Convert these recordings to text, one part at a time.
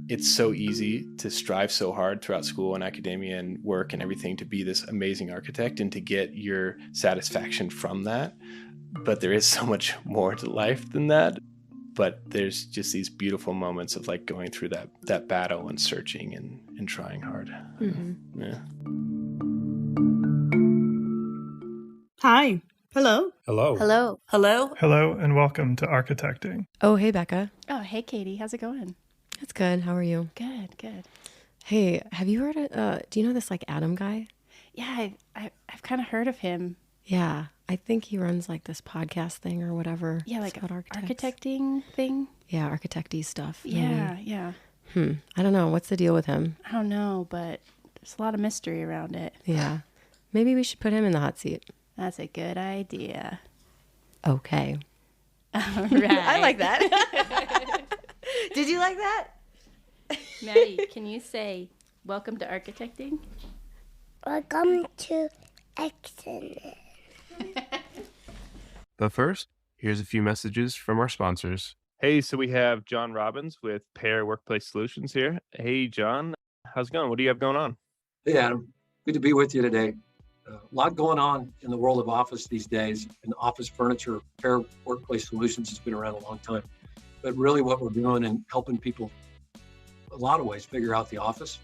it's so easy to strive so hard throughout school and academia and work and everything to be this amazing architect and to get your satisfaction from that. But there is so much more to life than that. But there's just these beautiful moments of like going through that battle and searching and trying hard. Mm-hmm. Yeah. Hi. Hello. Hello. Hello. Hello. Hello and welcome to Architecting. Oh, hey, Becca. Oh, hey, Katie. How's it going? It's good. How are you? Good, good. Hey, have you heard of, do you know this like Adam guy? Yeah, I've kind of heard of him. Yeah, I think he runs like this podcast thing or whatever. Yeah, like about architecting thing. Yeah, architecty stuff. Yeah, maybe. yeah. I don't know. What's the deal with him? I don't know, but there's a lot of mystery around it. Yeah. Maybe we should put him in the hot seat. That's a good idea. Okay. All right. I like that. Did you like that? Maddie, can you say, welcome to architecting? Welcome to Excellent. But first, here's a few messages from our sponsors. Hey, so we have John Robbins with Pair Workplace Solutions here. Hey, John, how's it going? What do you have going on? Hey, Adam. Good to be with you today. A lot going on in the world of office these days, and office furniture. Pair Workplace Solutions has been around a long time. But really what we're doing and helping people a lot of ways figure out the office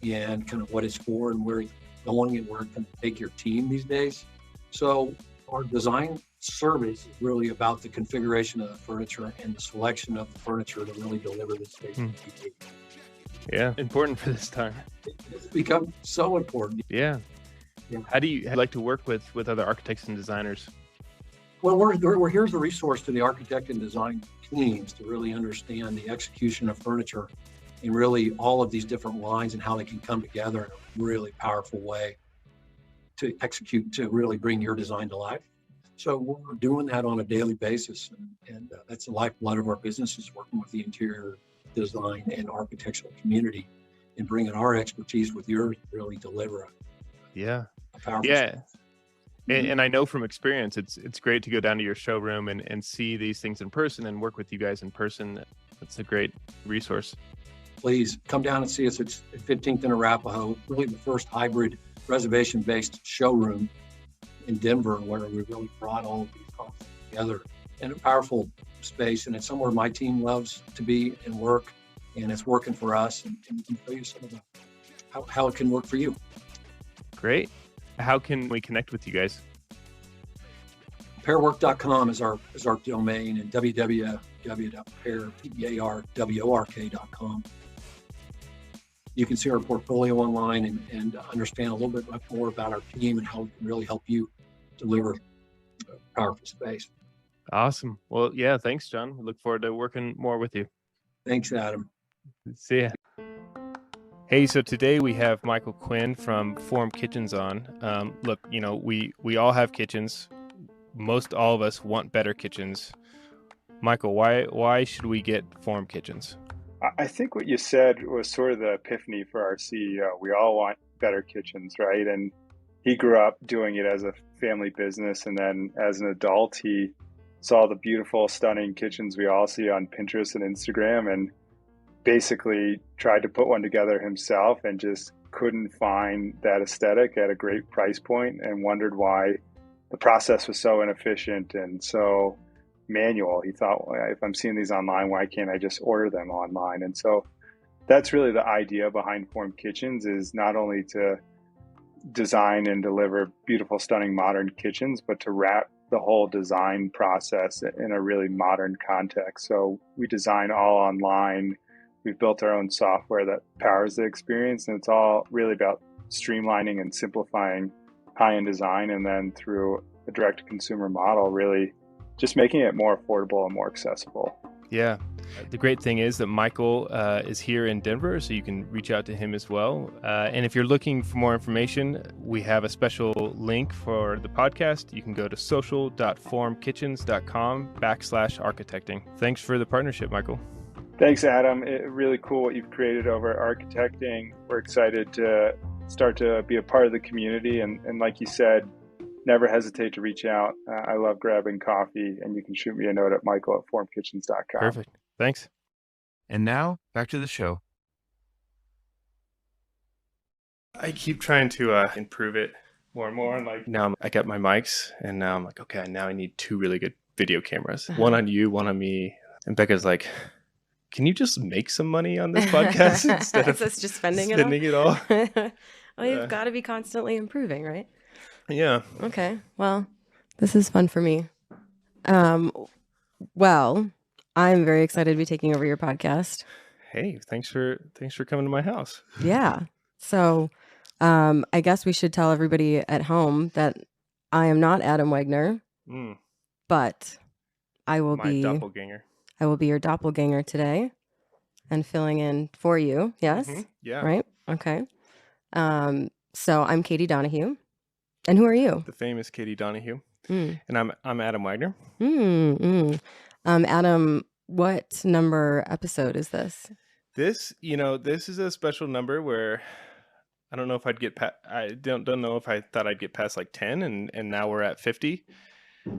and kind of what it's for and where it's going and where it can take your team these days. So our design service is really about the configuration of the furniture and the selection of the furniture to really deliver the space that you need. Yeah, important for this time. It's become so important. Yeah. How do you like to work with other architects and designers? Well, we're here as a resource to the architect and design teams to really understand the execution of furniture and really all of these different lines and how they can come together in a really powerful way to execute, to really bring your design to life. So we're doing that on a daily basis. And that's the lifeblood of our business, is working with the interior design and architectural community and bringing our expertise with yours to really deliver a powerful space. And I know from experience, it's great to go down to your showroom and see these things in person and work with you guys in person. It's a great resource. Please come down and see us. It's at 15th and Arapahoe, really the first hybrid reservation-based showroom in Denver, where we really brought all of these concepts together in a powerful space. And it's somewhere my team loves to be and work, and it's working for us. And we can show you some of how it can work for you. Great. How can we connect with you guys? Pairwork.com is our domain, and www.pairwork.com. You can see our portfolio online and understand a little bit more about our team and how we can really help you deliver a powerful space. Awesome. Well, yeah, thanks, John. We look forward to working more with you. Thanks, Adam. See ya. Hey, so today we have Michael Quinn from Form Kitchens on. Look, we all have kitchens. Most all of us want better kitchens. Michael, why should we get Form Kitchens? I think what you said was sort of the epiphany for our CEO. We all want better kitchens, right? And he grew up doing it as a family business. And then as an adult, he saw the beautiful, stunning kitchens we all see on Pinterest and Instagram, and basically tried to put one together himself and just couldn't find that aesthetic at a great price point and wondered why the process was so inefficient and so manual. He thought, well, if I'm seeing these online, why can't I just order them online? And so that's really the idea behind Form Kitchens, is not only to design and deliver beautiful, stunning, modern kitchens, but to wrap the whole design process in a really modern context. So we design all online. We've built our own software that powers the experience, and it's all really about streamlining and simplifying high-end design, and then through a direct-to-consumer model, really just making it more affordable and more accessible. Yeah. The great thing is that Michael is here in Denver, so you can reach out to him as well. And if you're looking for more information, we have a special link for the podcast. You can go to social.formkitchens.com/architecting. Thanks for the partnership, Michael. Thanks, Adam. Really cool what you've created over Architecting. We're excited to start to be a part of the community. And like you said, never hesitate to reach out. I love grabbing coffee, and you can shoot me a note at michael@formkitchens.com. Perfect. Thanks. And now, back to the show. I keep trying to improve it more and more. And like now I got my mics, and now I'm like, okay, now I need 2 really good video cameras. One on you, one on me. And Becca's like, can you just make some money on this podcast instead of just spending it all? Well, you've got to be constantly improving, right? Yeah. Okay. Well, this is fun for me. Well, I'm very excited to be taking over your podcast. Hey, thanks for coming to my house. Yeah. So, I guess we should tell everybody at home that I am not Adam Wagoner, but I will My doppelganger. I will be your doppelganger today and filling in for you. Yes? Yeah. Right? Okay. So I'm Katie Donahue. And who are you? The famous Katie Donahue. And I'm Adam Wagoner. Adam, what number episode is this? This is a special number where I don't know if I'd get I don't know if I thought I'd get past like 10, and now we're at 50.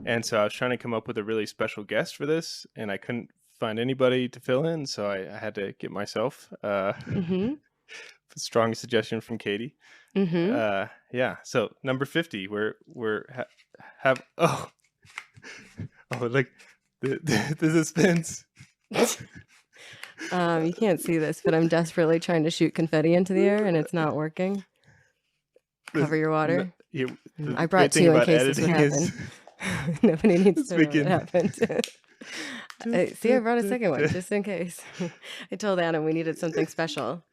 And so I was trying to come up with a really special guest for this, and I couldn't find anybody to fill in, so I had to get myself. Strong suggestion from Katie. Yeah. So number 50, like the suspense. You can't see this, but I'm desperately trying to shoot confetti into the air, and it's not working. Cover your water. I brought 2 in case this would happen. Nobody needs to know what happened. See, I brought a second one just in case. I told Adam we needed something special.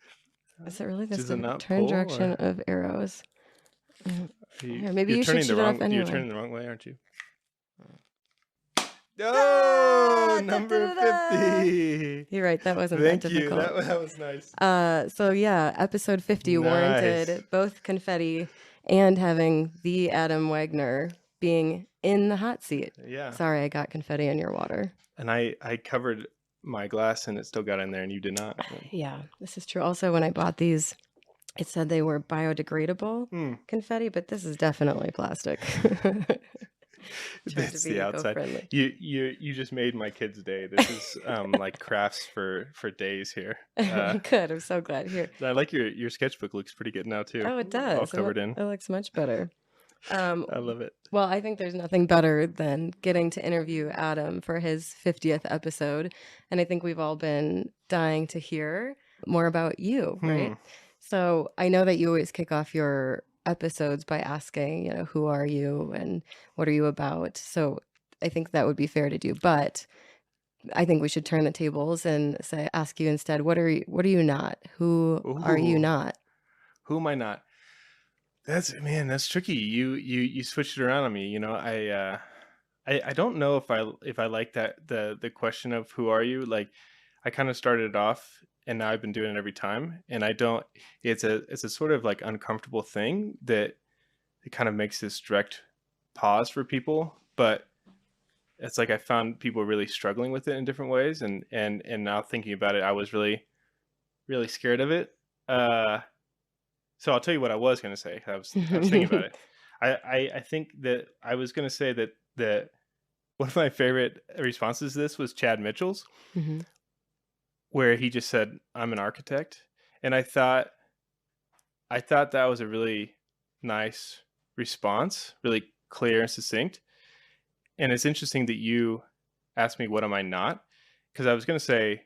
Is it really this turn direction of arrows? Maybe you should shoot it up anyway. You're turning the wrong way, aren't you? Oh, number 50. You're right. That wasn't that difficult. Thank you. That was nice. So yeah, episode 50 warranted both confetti and having the Adam Wagoner being in the hot seat. Yeah. Sorry, I got confetti in your water. And I covered my glass and it still got in there and you did not. Yeah, this is true. Also, when I bought these, it said they were biodegradable confetti, but this is definitely plastic. That's the outside. You just made my kids' day. This is like crafts for days here. Good. I'm so glad. Here. I like your sketchbook. Looks pretty good now too. Oh, it does. All covered in. It looks much better. I love it. Well, I think there's nothing better than getting to interview Adam for his 50th episode, and I think we've all been dying to hear more about you, right? So I know that you always kick off your episodes by asking, who are you and what are you about? So I think that would be fair to do, but I think we should turn the tables and ask you instead, what are you not? Who are you not? Who am I not? That's tricky. You switched it around on me. I don't know if I like that the question of who are you. Like I kind of started it off and now I've been doing it every time, and it's a sort of like uncomfortable thing that it kind of makes this direct pause for people, but it's like I found people really struggling with it in different ways, and now thinking about it, I was really, really scared of it. So I'll tell you what I was going to say. I was thinking about it. I think that I was going to say that one of my favorite responses to this was Chad Mitchell's, where he just said, "I'm an architect," and I thought that was a really nice response, really clear and succinct. And it's interesting that you asked me, "What am I not?" Because I was going to say,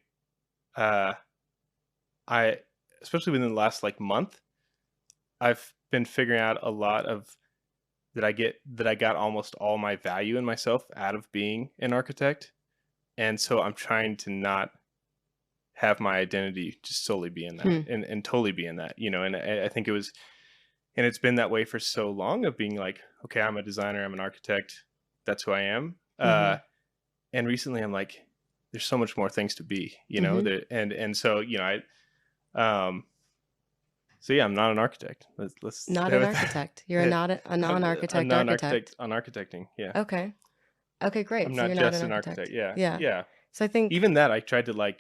especially within the last month, I've been figuring out a lot of that I got almost all my value in myself out of being an architect. And so I'm trying to not have my identity just solely be in that and totally be in that, and I think it's been that way for so long of being like, okay, I'm a designer, I'm an architect, that's who I am. And recently I'm like, there's so much more things to be, so yeah, I'm not an architect. Let's not an architect. You're not a non-architect architect. On architecting, yeah. Okay, great. I'm not just an architect. Yeah. So I think even that I tried to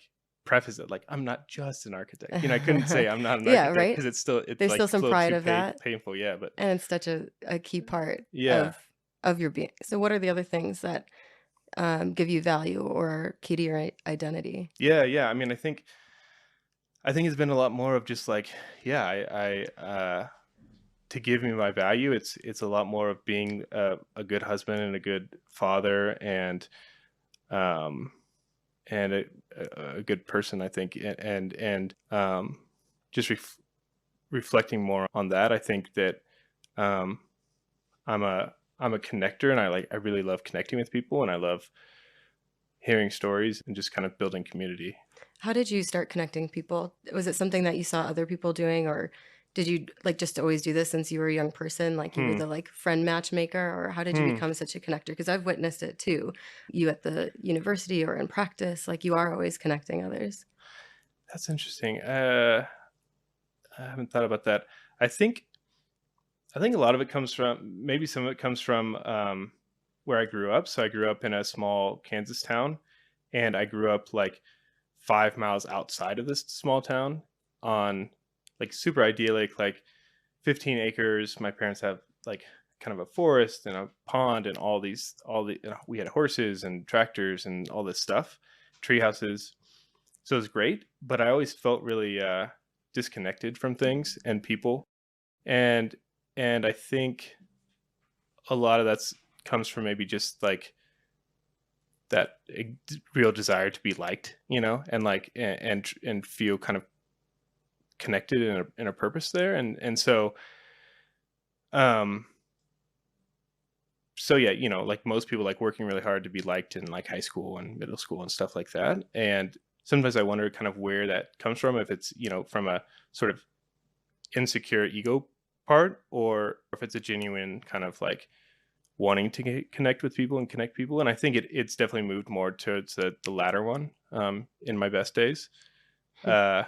preface it I'm not just an architect. I couldn't say I'm not an architect right? because it's there's still some pride of that. Painful, yeah, but and it's such a key part of your being. So what are the other things that give you value or are key to your identity? Yeah. I mean, I think it's been a lot more of just like, I to give me my value, it's a lot more of being a good husband and a good father, and um and a good person, I think, and just reflecting more on that. I think that um I'm a connector, and I really love connecting with people, and I love hearing stories and just kind of building community. How did you start connecting people? Was it something that you saw other people doing, or did you like just always do this since you were a young person? Like you were Hmm. the like friend matchmaker, or how did you become such a connector? Because I've witnessed it too. You at the university or in practice, like you are always connecting others. That's interesting. I haven't thought about that. I think a lot of it comes from, maybe some of it comes from where I grew up. So I grew up in a small Kansas town, and I grew up like 5 miles outside of this small town on like super idyllic, like 15 acres. My parents have like kind of a forest and a pond and we had horses and tractors and all this stuff, tree houses. So it was great, but I always felt really disconnected from things and people. And I think a lot of that's comes from maybe just like that real desire to be liked, and like and feel kind of connected in a purpose there, and so so yeah, like most people, like working really hard to be liked in like high school and middle school and stuff like that. And sometimes I wonder kind of where that comes from, if it's from a sort of insecure ego part, or if it's a genuine kind of like wanting to connect with people and connect people. And I think it's definitely moved more towards the latter one in my best days. Right.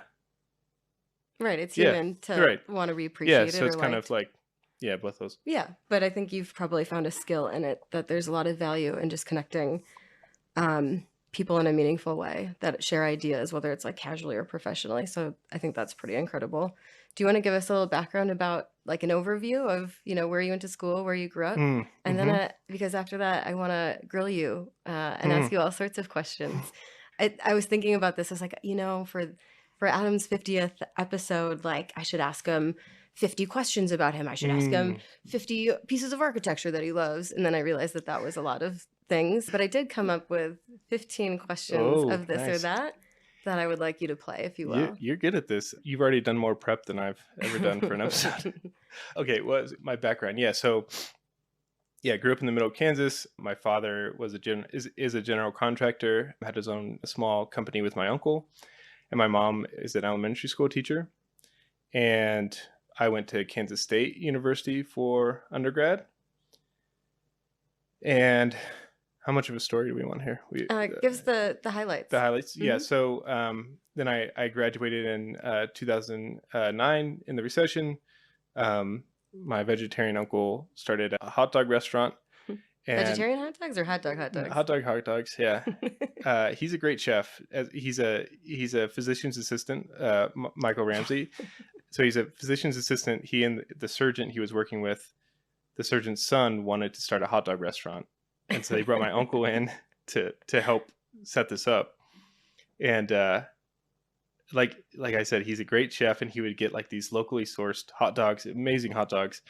It's Yeah, human to right. want to be Yeah, appreciated so it's or kind liked. of like, yeah, both those. Yeah, but I think you've probably found a skill in it, that there's a lot of value in just connecting people in a meaningful way that share ideas, whether it's like casually or professionally. So I think that's pretty incredible. Do you want to give us a little background about like an overview of, where you went to school, where you grew up? And then because after that, I want to grill you and ask you all sorts of questions. I was thinking about this. I was like, for Adam's 50th episode, like I should ask him 50 questions about him. I should ask him 50 pieces of architecture that he loves. And then I realized that was a lot of things, but I did come up with 15 questions Oh, of this or nice. that I would like you to play, if you will. You're good at this. You've already done more prep than I've ever done for an episode. Okay, what is my background? Yeah, so I grew up in the middle of Kansas. My father was is a general contractor, had his own small company with my uncle, and my mom is an elementary school teacher. And I went to Kansas State University for undergrad. And how much of a story do we want here? Give us the highlights. The highlights, yeah. So then I graduated in 2009 in the recession. My vegetarian uncle started a hot dog restaurant. And Vegetarian hot dogs or hot dogs? hot dogs, yeah. He's a great chef. He's a physician's assistant, Michael Ramsey. So he's a physician's assistant. He and the surgeon he was working with, the surgeon's son, wanted to start a hot dog restaurant. And so they brought my uncle in to help set this up. And like I said, he's a great chef, and he would get like these locally sourced hot dogs, amazing hot dogs,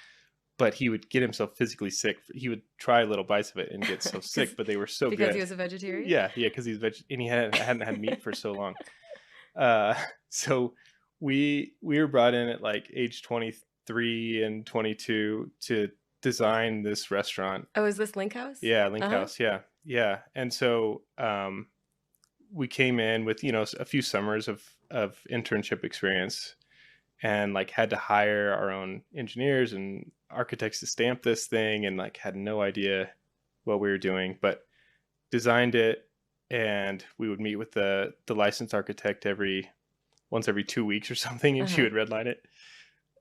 but he would get himself physically sick. He would try little bites of it and get so sick, but they were so because good. He was a vegetarian? Yeah, because he's and he hadn't had meat for so long. So we were brought in at like age 23 and 22 to design this restaurant. Oh, is this Link House? Yeah, Link House. Yeah. And so we came in with a few summers of internship experience, and like had to hire our own engineers and architects to stamp this thing, and like had no idea what we were doing, but designed it. And we would meet with the licensed architect once every 2 weeks or something, and she would redline it.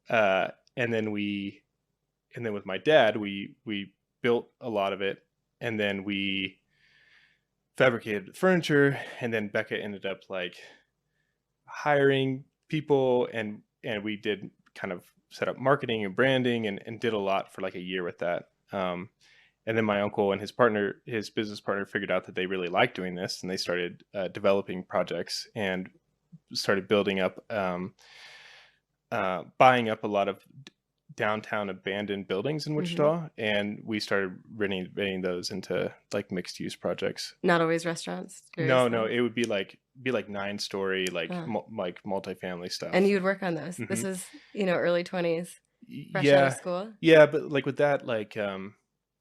And then with my dad, we built a lot of it, and then we fabricated the furniture, and then Becca ended up like hiring people, and we did kind of set up marketing and branding, and did a lot for like a year with that. And And then my uncle and his business partner, figured out that they really liked doing this, and they started developing projects and started building up, buying up a lot of downtown abandoned buildings in Wichita, and we started renovating those into like mixed use projects. Not always restaurants. No, it would be like 9-story, like like multifamily stuff. And you'd work on those. This is, early 20s, fresh out of school. Yeah, but like with that, like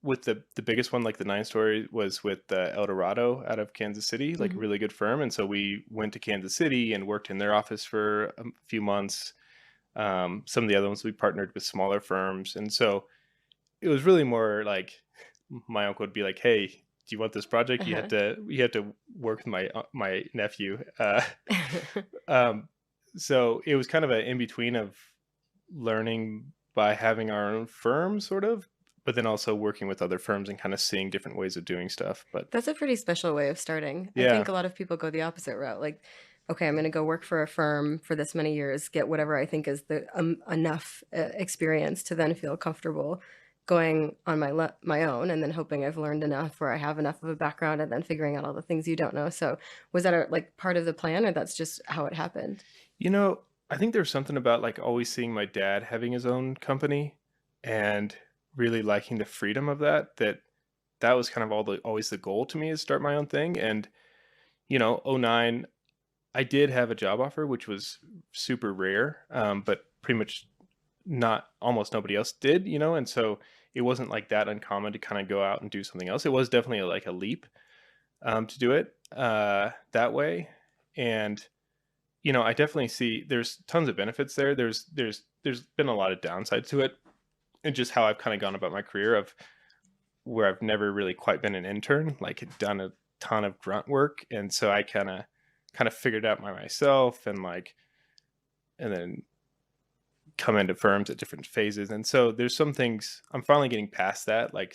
with the biggest one, like the 9-story, was with El Dorado out of Kansas City, like a really good firm. And so we went to Kansas City and worked in their office for a few months. Some of the other ones we partnered with smaller firms, and so it was really more like my uncle would be like, "Hey, do you want this project? You have to work with my nephew." So it was kind of an in between of learning by having our own firm, sort of, but then also working with other firms and kind of seeing different ways of doing stuff. But that's a pretty special way of starting. Yeah. I think a lot of people go the opposite route, like, okay, I'm going to go work for a firm for this many years, get whatever I think is the enough experience to then feel comfortable going on my own, and then hoping I've learned enough or I have enough of a background, and then figuring out all the things you don't know. So was that like part of the plan, or that's just how it happened? I think there's something about like always seeing my dad having his own company and really liking the freedom of that was kind of always the goal to me, is start my own thing. And 2009, I did have a job offer, which was super rare, but pretty much almost nobody else did, and so it wasn't like that uncommon to kind of go out and do something else. It was definitely like a leap to do it that way. And, I definitely see there's tons of benefits there. There's been a lot of downside to it, and just how I've kind of gone about my career, of where I've never really quite been an intern, like had done a ton of grunt work. And so I kind of figured it out by myself, and then come into firms at different phases. And so there's some things I'm finally getting past that, like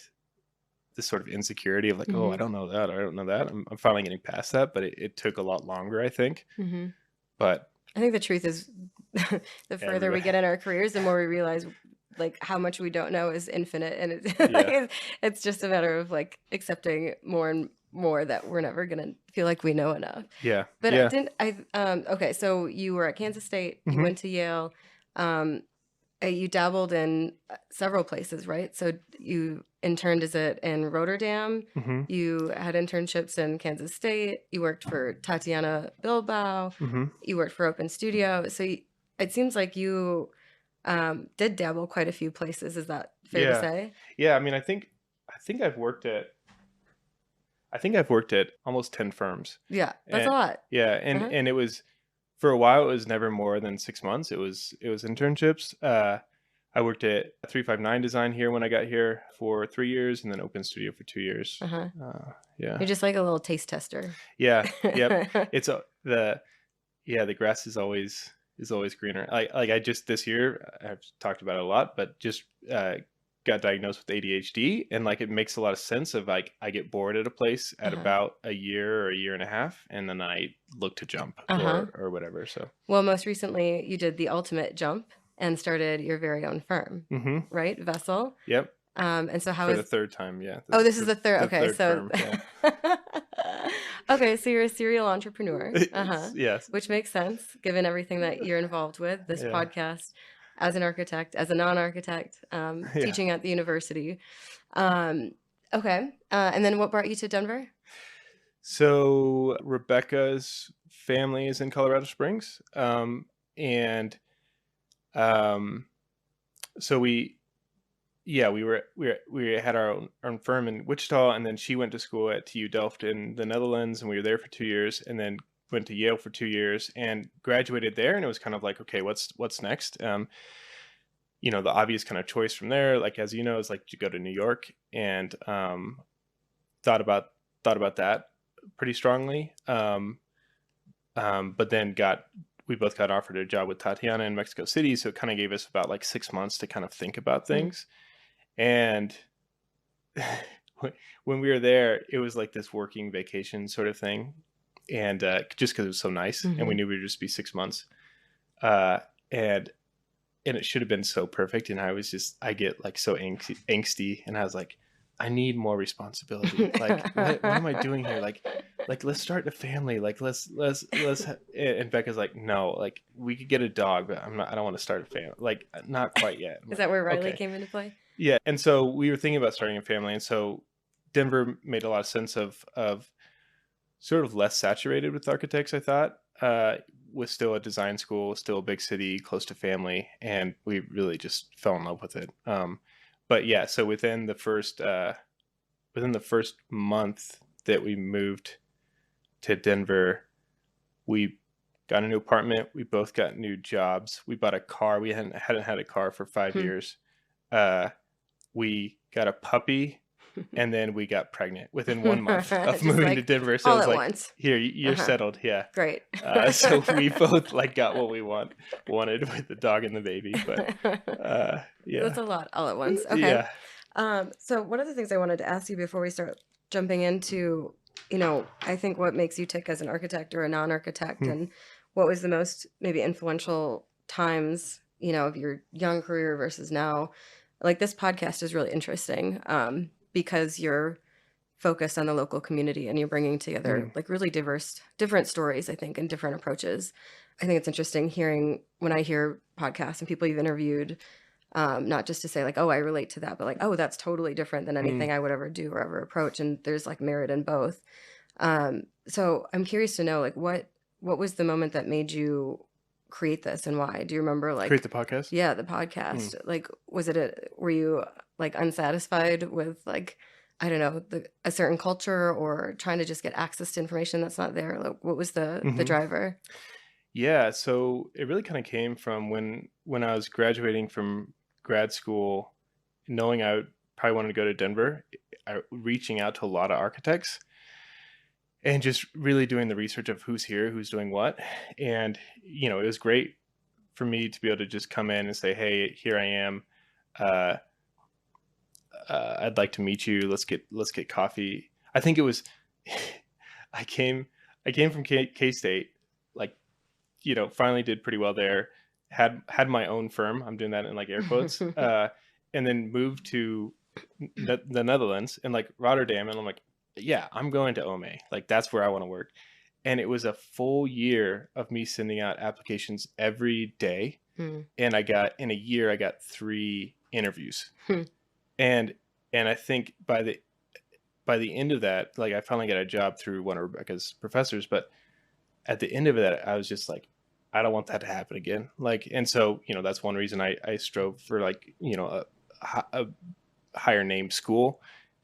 this sort of insecurity of like, oh, I don't know that, or I don't know that. I'm finally getting past that, but it took a lot longer, I think. But I think the truth is the further we get in our careers, the more we realize like how much we don't know is infinite. And it's just a matter of like accepting more and more that we're never gonna feel like we know enough. Yeah. But okay, so you were at Kansas State, you went to Yale, you dabbled in several places, right? So you interned, is it in Rotterdam? You had internships in Kansas State. You worked for Tatiana Bilbao. You worked for Open Studio. So it seems like you did dabble quite a few places. Is that fair to say? Yeah. I mean, I think I've worked at almost 10 firms. Yeah, that's a lot. Yeah, and it was, for a while, it was never more than 6 months. It was internships. I worked at 359 Design here when I got here for 3 years, and then Open Studio for 2 years. Yeah, you're just like a little taste tester. Yeah, yep. It's the grass is always greener. I just this year, I've talked about it a lot, but just got diagnosed with ADHD, and like it makes a lot of sense of like I get bored at a place at about a year or a year and a half, and then I look to jump or whatever. So well, most recently you did the ultimate jump and started your very own firm, right? Vessel. Yep. And so how for is the third time? Yeah. This is the third. Okay, third so firm, yeah. okay, so you're a serial entrepreneur. Yes. Which makes sense given everything that you're involved with. This podcast, as an architect, as a non-architect, teaching at the university. Okay. And then what brought you to Denver? So Rebecca's family is in Colorado Springs. So we had our own firm in Wichita, and then she went to school at TU Delft in the Netherlands, and we were there for 2 years, and then went to Yale for 2 years and graduated there. And it was kind of like, okay, what's next? The obvious kind of choice from there, like, as you know, is like to go to New York, and thought about that pretty strongly. But then we both got offered a job with Tatiana in Mexico City. So it kind of gave us about like 6 months to kind of think about things. And when we were there, it was like this working vacation sort of thing. And just because it was so nice, and we knew we would just be 6 months. And it should have been so perfect. And I get like so angsty. And I was like, I need more responsibility. Like, what am I doing here? Like, let's start a family. Like, and Becca's like, no, like we could get a dog, but I don't want to start a family. Like, not quite yet. Is that where Riley came into play? Yeah. And so we were thinking about starting a family. And so Denver made a lot of sense of sort of less saturated with architects, I thought, was still a design school, still a big city, close to family. And we really just fell in love with it. But yeah, so within the first month that we moved to Denver, we got a new apartment. We both got new jobs. We bought a car. We hadn't had a car for 5 years. We got a puppy, and then we got pregnant within 1 month of moving to Denver. So all it was at like, once. here, you're settled. Yeah. Great. So we both like got what we wanted with the dog and the baby. But yeah, that's a lot all at once. Okay. Yeah. So one of the things I wanted to ask you before we start jumping into, I think what makes you tick as an architect or a non-architect, and what was the most maybe influential times, of your young career versus now. Like, this podcast is really interesting because you're focused on the local community and you're bringing together like really different stories, I think, and different approaches. I think it's interesting when I hear podcasts and people you've interviewed, not just to say like, oh, I relate to that, but like, oh, that's totally different than anything I would ever do or ever approach. And there's like merit in both. So I'm curious to know, like, what was the moment that made you create this and why? Do you remember, like, create the podcast? Yeah, the podcast. Like, were you like unsatisfied with, like, I don't know, a certain culture, or trying to just get access to information that's not there? Like, what was the driver? Yeah, so it really kind of came from when I was graduating from grad school, knowing I probably wanted to go to Denver, reaching out to a lot of architects and just really doing the research of who's here, who's doing what. And, it was great for me to be able to just come in and say, hey, here I am. I'd like to meet you. Let's get coffee. I think it was, I came from K-State, like, finally did pretty well there, had my own firm. I'm doing that in like air quotes, and then moved to the Netherlands and like Rotterdam. And I'm like, yeah, I'm going to OME. Like, that's where I want to work. And it was a full year of me sending out applications every day. And in a year, I got 3 interviews. And I think by the end of that, like, I finally got a job through one of Rebecca's professors, but at the end of that, I was just like, I don't want that to happen again. Like, and so, that's one reason I strove for, like, a higher name school.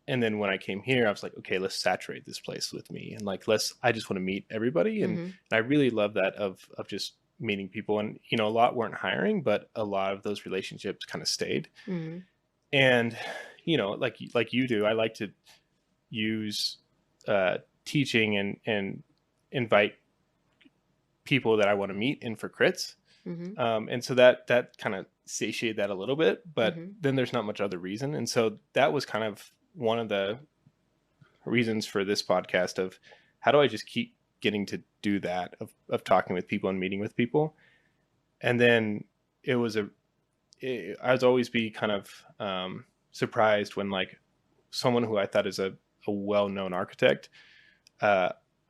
And then when I came here, I was like, okay, let's saturate this place with me. And like, I just want to meet everybody. And I really love that of just meeting people. And, a lot weren't hiring, but a lot of those relationships kind of stayed. And, like you do, I like to use teaching and invite people that I want to meet in for crits. And so that kind of satiated that a little bit, but then there's not much other reason. And so that was kind of one of the reasons for this podcast of how do I just keep getting to do that of talking with people and meeting with people. And then I would always be kind of surprised when, like, someone who I thought is a well-known architect,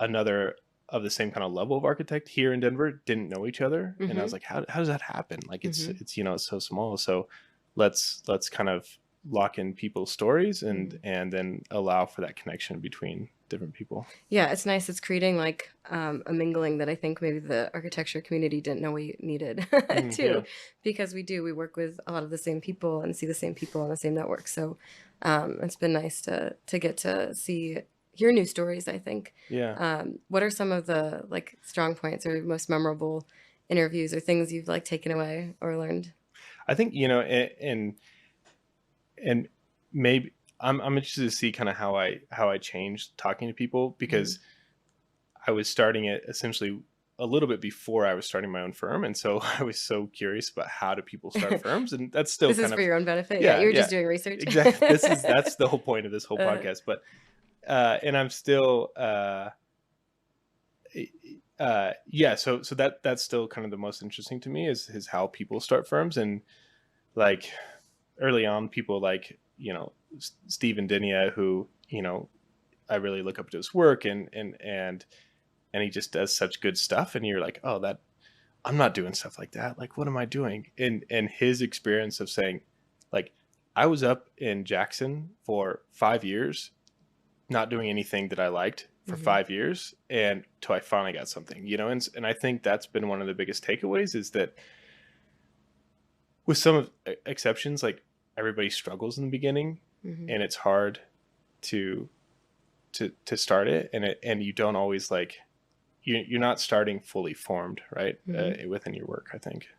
another of the same kind of level of architect here in Denver didn't know each other. And I was like, how does that happen? Like, it's it's so small. So let's kind of lock in people's stories and then allow for that connection between different people. Yeah, it's nice. It's creating like a mingling that I think maybe the architecture community didn't know we needed too, because we work with a lot of the same people and see the same people on the same network. So it's been nice to get to hear new stories, I think. Yeah. What are some of the like strong points or most memorable interviews or things you've like taken away or learned? I think, and maybe I'm interested to see kind of how I changed talking to people, because I was starting it essentially a little bit before I was starting my own firm. And so I was so curious about how do people start firms, and that's still this is for your own benefit. Yeah, you're just doing research. Exactly. That's the whole point of this whole podcast. But and I'm still so that's still kind of the most interesting to me is how people start firms. And like early on, people like Stephen Dinia, who, I really look up to his work, and he just does such good stuff. And you're like, oh, that I'm not doing stuff like that. Like, what am I doing? And his experience of saying, like, I was up in Jackson for 5 years, not doing anything that I liked for 5 years, and till I finally got something, and I think that's been one of the biggest takeaways, is that with some exceptions, like, everybody struggles in the beginning, and it's hard to start it, and you don't always, like, you're not starting fully formed, right? Within your work, I think.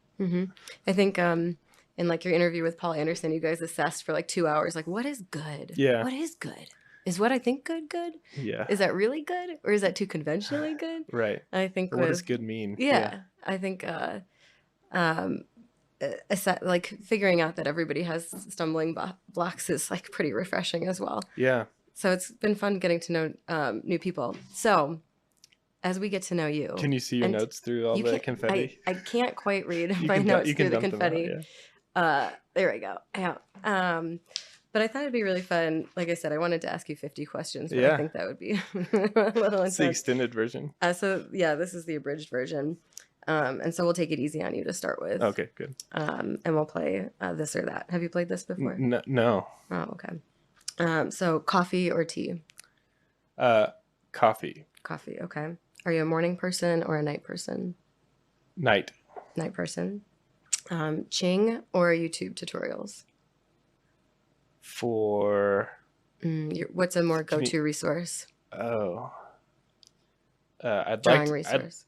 I think in like your interview with Paul Anderson, you guys assessed for like 2 hours, like, what is good? Yeah. What is good? Is what I think good? Yeah. Is that really good, or is that too conventionally good? Right. I think. Or what does good mean? Yeah. I think like figuring out that everybody has stumbling blocks is like pretty refreshing as well. Yeah. So it's been fun getting to know new people. So as we get to know you, can you see your notes through all the confetti? I can't quite read my notes through the confetti. There we go. Yeah. But I thought it'd be really fun. Like I said, I wanted to ask you 50 questions, but I think that would be a little intense. It's the extended version. So yeah, this is the abridged version. And so we'll take it easy on you to start with. Okay, good. And we'll play this or that. Have you played this before? No. Oh, okay. So coffee or tea? Coffee. Coffee, okay. Are you a morning person or a night person? Night. Night person. Ching or YouTube tutorials? For what's a more go-to resource? Oh, Drawing resource.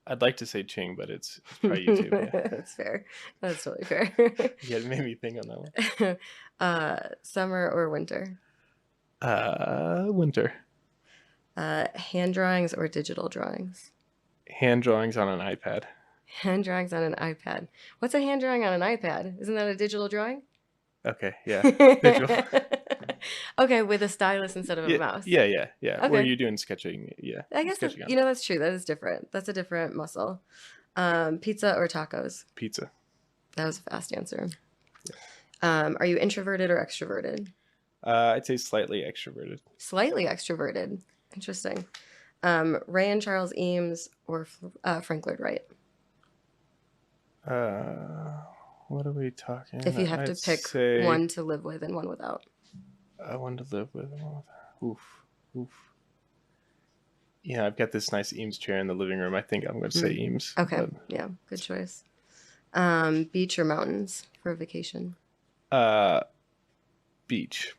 I'd like to say Ching, but it's probably YouTube. Yeah. That's fair. That's totally fair. Yeah, it made me think on that one. Summer or winter? Winter. Hand drawings or digital drawings? Hand drawings on an iPad. Hand drawings on an iPad. What's a hand drawing on an iPad? Isn't that a digital drawing? Okay, yeah. Digital. Okay, with a stylus instead of a mouse. Yeah. Okay. Where you're doing sketching, yeah. I guess that's true. That is different. That's a different muscle. Pizza or tacos? Pizza. That was a fast answer. Yeah. Are you introverted or extroverted? I'd say slightly extroverted. Slightly extroverted. Interesting. Ray and Charles Eames or Frank Lloyd Wright? What are we talking? If you have to pick one to live with and one without. One to live with and one without. Oof. Yeah, I've got this nice Eames chair in the living room. I think I'm going to say Eames. Okay. But... yeah, good choice. Beach or mountains for a vacation? Beach.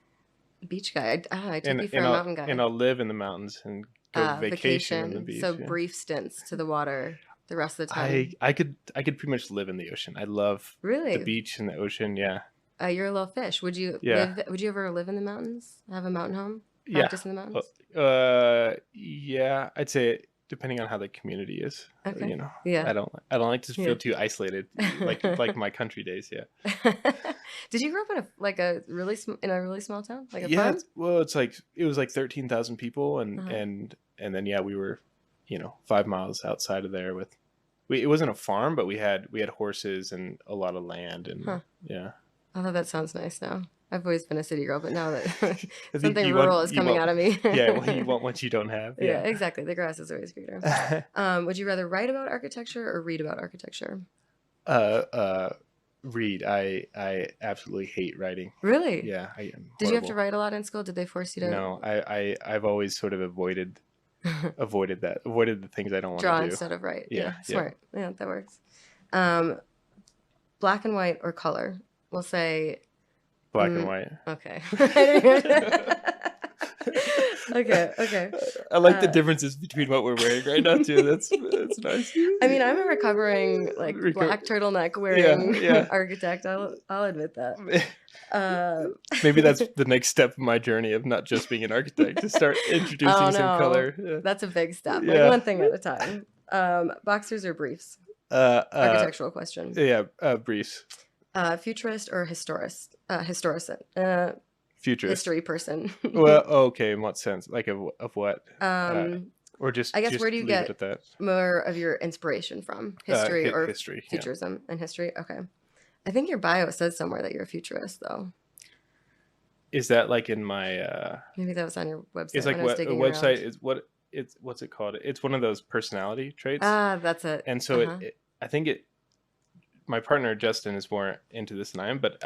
Beach guy. I took you for a mountain guy. And I'll live in the mountains and go vacation on the beach. So brief stints to the water the rest of the time. I could pretty much live in the ocean. I love the beach and the ocean. Yeah. You're a little fish. Would you ever live in the mountains? Have a mountain home? Practice in the mountains? Yeah. I'd say depending on how the community is. Okay. Yeah. I don't like to feel too isolated, like my country days. Yeah. Did you grow up in a really small town? Like a farm? Well, it was like 13,000 people, and then we were, 5 miles outside of there with. It wasn't a farm, but we had horses and a lot of land, and yeah. Although that sounds nice now. I've always been a city girl, but now that something rural is coming out of me. Yeah, well, you want what you don't have. Yeah, exactly. The grass is always greener. Would you rather write about architecture or read about architecture? Read. I absolutely hate writing. Really? Yeah, I am. Did horrible. you have to write a lot in school? Did they force you to? No, I've always sort of avoided the things I don't want to do. Draw instead of write. Yeah, smart. Yeah, that works. Black and white or color? We'll say black and white. Okay. Okay. I like the differences between what we're wearing right now too. That's nice. I mean, I'm a recovering black turtleneck wearing architect. I'll admit that. Maybe that's the next step of my journey of not just being an architect, to start introducing some color. Yeah. That's a big step. One thing at a time. Boxers or briefs? Architectural question. Yeah, briefs. Futurist or historicist? Historicist. Futurist. History person. Well, okay. In what sense? Like of what? Or just. I guess just where do you get more of your inspiration from? History or history? Futurism and history. Okay. I think your bio says somewhere that you're a futurist, though. Is that like in my Maybe that was on your website. it's like when I was a digging website around. is what's it called? It's one of those personality traits. That's it. And so I think my partner Justin is more into this than I am, but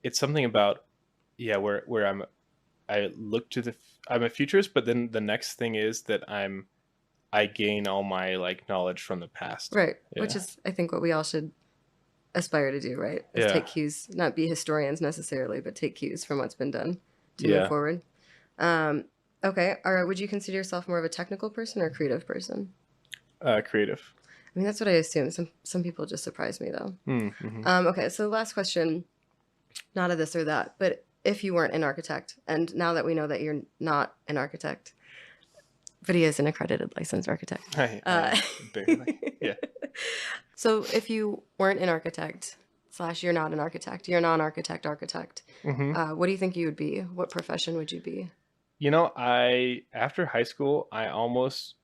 it's something about where I look to I'm a futurist, but then the next thing is that I gain all my like knowledge from the past. Right. Yeah. Which is, I think, what we all should aspire to do, right? Is take cues, not be historians necessarily, but take cues from what's been done to move forward. Okay. All right. Would you consider yourself more of a technical person or a creative person? Creative. I mean, that's what I assume. Some people just surprise me, though. Mm-hmm. Okay. So last question, not a this or that, but if you weren't an architect, and now that we know that you're not an architect, but he is an accredited licensed architect. Barely. Yeah. So if you weren't an architect / you're not an architect, you're a non-architect architect, Mm-hmm. what do you think you would be? What profession would you be? You know, after high school, I almost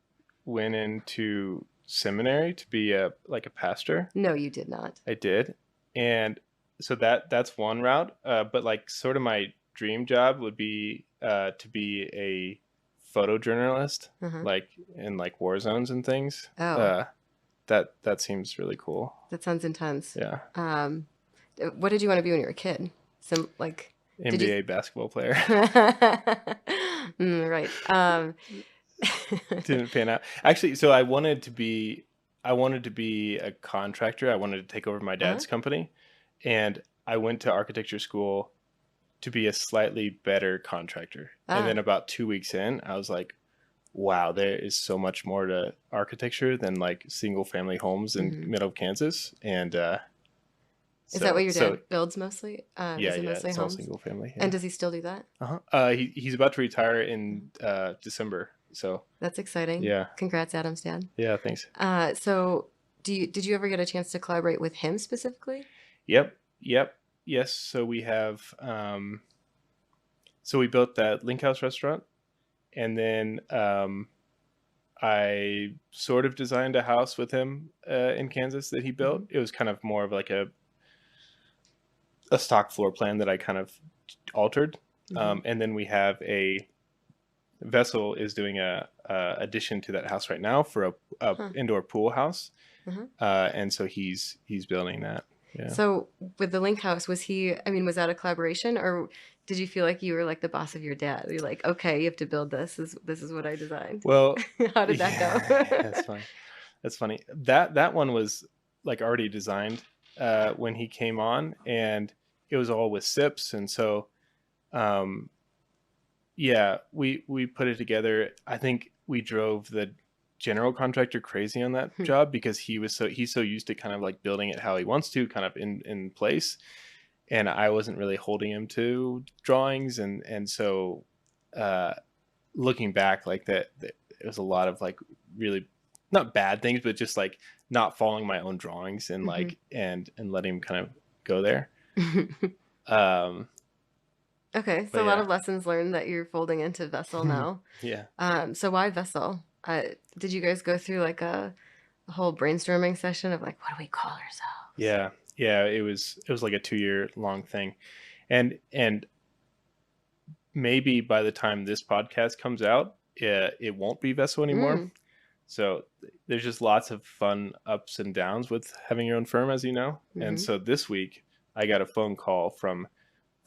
went into seminary to be a pastor. No, you did not. I did. And so that's one route. But like sort of my dream job would be to be a photojournalist, like in like war zones and things. Oh. That seems really cool. That sounds intense. Yeah. What did you want to be when you were a kid? Some like NBA basketball player. Right. Didn't pan out. Actually, so I wanted to be a contractor. I wanted to take over my dad's company, and I went to architecture school to be a slightly better contractor. And then about 2 weeks in, I was like, wow, there is so much more to architecture than like single family homes in middle of Kansas. And is that what your dad builds mostly? Yeah, mostly it's homes? all single family. Yeah. And does he still do that? He's about to retire in December. So that's exciting. Yeah. Congrats, Adam's dad. Yeah, thanks. So did you ever get a chance to collaborate with him specifically? Yep. Yes. So we have so we built that Link House restaurant, and then I sort of designed a house with him in Kansas that he built. It was kind of more of like a stock floor plan that I kind of altered. And then we have Vessel is doing a addition to that house right now for a indoor pool house. And so he's building that. Yeah. So with the Link House, was that a collaboration, or did you feel like you were like the boss of your dad? You're like, okay, you have to build this. This is what I designed. Well, how did that go? That's funny. That one was like already designed when he came on, and it was all with SIPs. And so, we put it together. I think we drove the general contractor crazy on that job because he's so used to kind of like building it how he wants to, kind of in place, and I wasn't really holding him to drawings, and so looking back, like that it was a lot of like really not bad things, but just like not following my own drawings and like and letting him kind of go there. Okay, so a lot of lessons learned that you're folding into Vessel now. Yeah. So why Vessel? Did you guys go through like a whole brainstorming session of like, what do we call ourselves? Yeah. It was like a 2-year long thing, and maybe by the time this podcast comes out, it won't be Vessel anymore. So there's just lots of fun ups and downs with having your own firm, as you know. And so this week I got a phone call from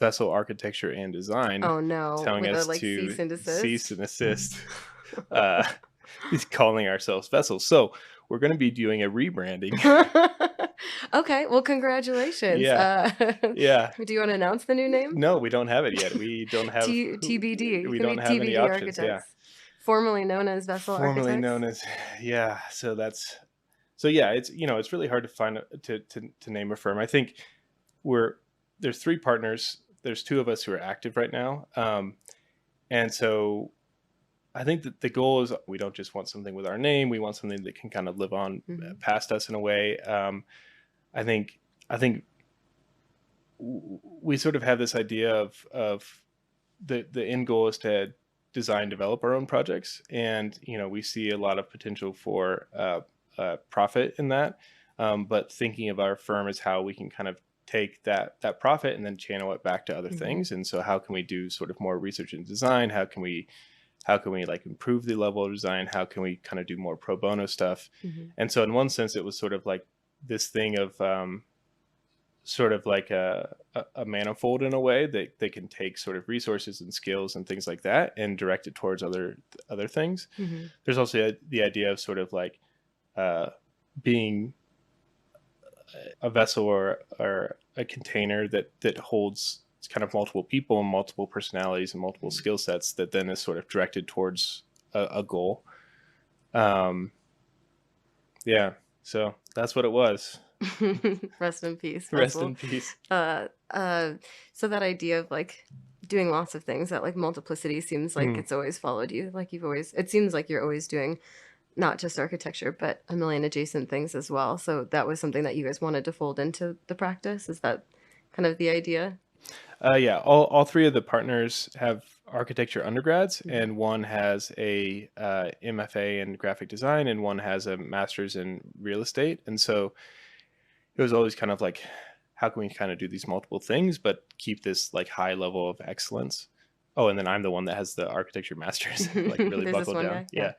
Vessel Architecture and Design. Oh no! Telling us to cease and desist. He's calling ourselves Vessel. So we're going to be doing a rebranding. Okay. Well, congratulations. Yeah. Do you want to announce the new name? No, we don't have it yet. We don't have TBD. We don't have TBD any options. Architects. Yeah. Formerly known as Vessel Architects. Formerly known as So yeah, it's it's really hard to find to name a firm. I think there's 3 partners. There's 2 of us who are active right now, and so I think that the goal is we don't just want something with our name. We want something that can kind of live on past us in a way. I think we sort of have this idea of the end goal is to design, develop our own projects, and we see a lot of potential for profit in that. But thinking of our firm as how we can kind of take that profit and then channel it back to other things. And so how can we do sort of more research and design? How can we like improve the level of design? How can we kind of do more pro bono stuff? And so in one sense, it was sort of like this thing of sort of like a manifold in a way that they can take sort of resources and skills and things like that and direct it towards other things. There's also the idea of sort of like being a vessel or a container that holds kind of multiple people and multiple personalities and multiple skill sets that then is sort of directed towards a goal. Yeah, so that's what it was. Rest in peace. Rest in peace. So that idea of like doing lots of things, that like multiplicity seems like it's always followed you. Like it seems like you're always doing not just architecture, but a million adjacent things as well. So that was something that you guys wanted to fold into the practice. Is that kind of the idea? Yeah, all three of the partners have architecture undergrads, and one has a MFA in graphic design, and one has a master's in real estate. And so it was always kind of like, how can we kind of do these multiple things, but keep this like high level of excellence? Oh, and then I'm the one that has the architecture master's, like really buckled down. Guy? Yeah.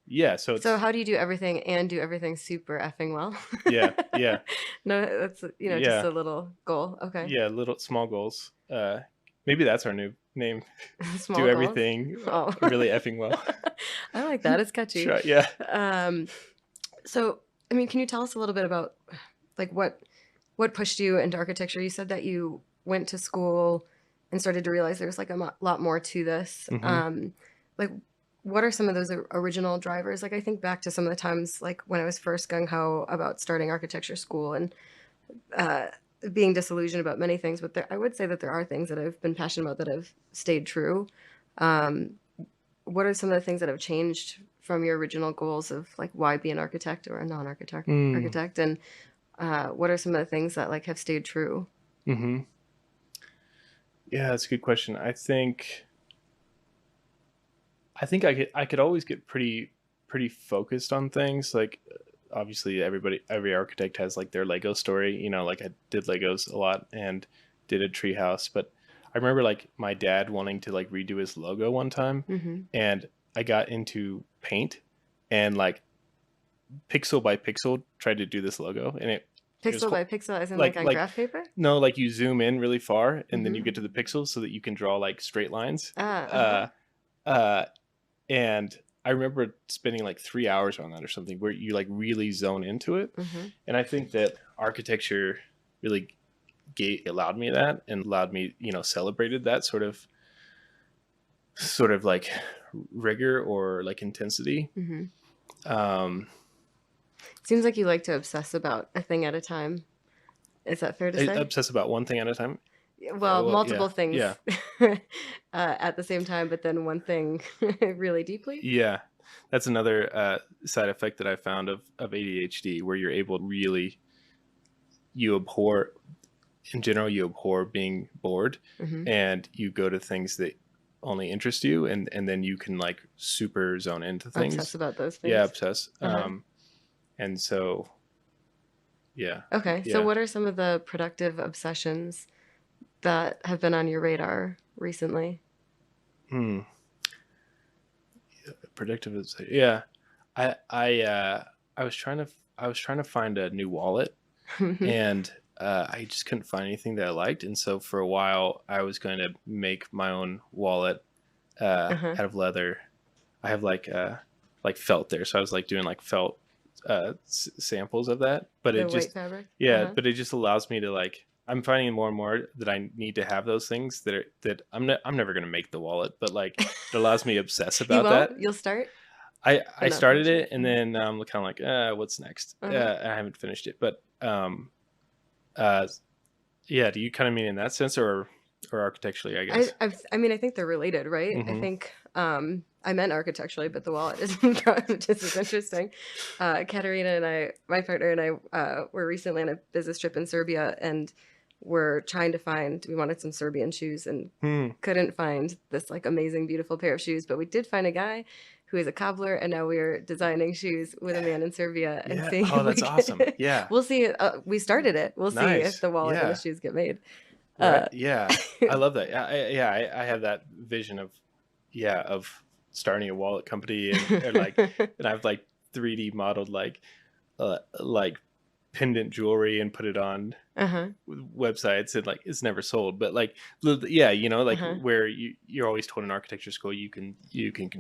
Yeah. So how do you do everything and do everything super effing well? Yeah. No, that's, just a little goal. Okay. Yeah. Small goals. Maybe that's our new name. Small do goals? everything really effing well. I like that. It's catchy. Sure, yeah. So, I mean, can you tell us a little bit about like what pushed you into architecture? You said that you went to school and started to realize there's like a lot more to this. Like, what are some of those original drivers? Like, I think back to some of the times, like when I was first gung-ho about starting architecture school and being disillusioned about many things, but I would say that there are things that I've been passionate about that have stayed true. What are some of the things that have changed from your original goals of like why be an architect or a non-architect architect? And what are some of the things that like have stayed true? Yeah, that's a good question. I think I could always get pretty focused on things. Like obviously every architect has like their Lego story, like I did Legos a lot and did a tree house, but I remember like my dad wanting to like redo his logo one time, and I got into paint and like pixel by pixel tried to do this logo, and it Pixel by pixel, as in like on graph paper? No, like you zoom in really far and then you get to the pixels so that you can draw like straight lines. And I remember spending like 3 hours on that or something where you like really zone into it. And I think that architecture really allowed me that and allowed me, celebrated that sort of like rigor or like intensity. Seems like you like to obsess about a thing at a time. Is that fair to say? Obsess about one thing at a time? Well, multiple things at the same time, but then one thing really deeply. Yeah. That's another side effect that I found of ADHD, where you're able to really, you abhor being bored, and you go to things that only interest you, and then you can like super zone into things. Obsess about those things. Yeah, obsess. And so, yeah. Okay. Yeah. So what are some of the productive obsessions that have been on your radar recently? Productive obsession. Yeah. I was trying to find a new wallet and I just couldn't find anything that I liked. And so for a while I was going to make my own wallet out of leather. I have like felt there. So I was like doing like felt samples of that, but it just fabric? But it just allows me to like, I'm finding more and more that I need to have those things that I'm never going to make the wallet, but like it allows me to obsess about that. You'll start? I started it and then I'm kind of like, what's next? I haven't finished it, but do you kind of mean in that sense or architecturally, I guess? I mean, I think they're related, right? I think I meant architecturally, but the wallet is just as interesting. Katerina and I, my partner and I, were recently on a business trip in Serbia, and we're trying to we wanted some Serbian shoes and couldn't find this like amazing, beautiful pair of shoes, but we did find a guy who is a cobbler, and now we're designing shoes with a man in Serbia and Yeah. seeing Oh, if that's we awesome. can. Yeah. We'll see. We started it. We'll see Nice. if the wallet and Yeah. the shoes get made. Right. Yeah. I love that. I have that vision of starting a wallet company and I've like 3D modeled like pendant jewelry and put it on websites, and like it's never sold, but like where you're always told in architecture school you can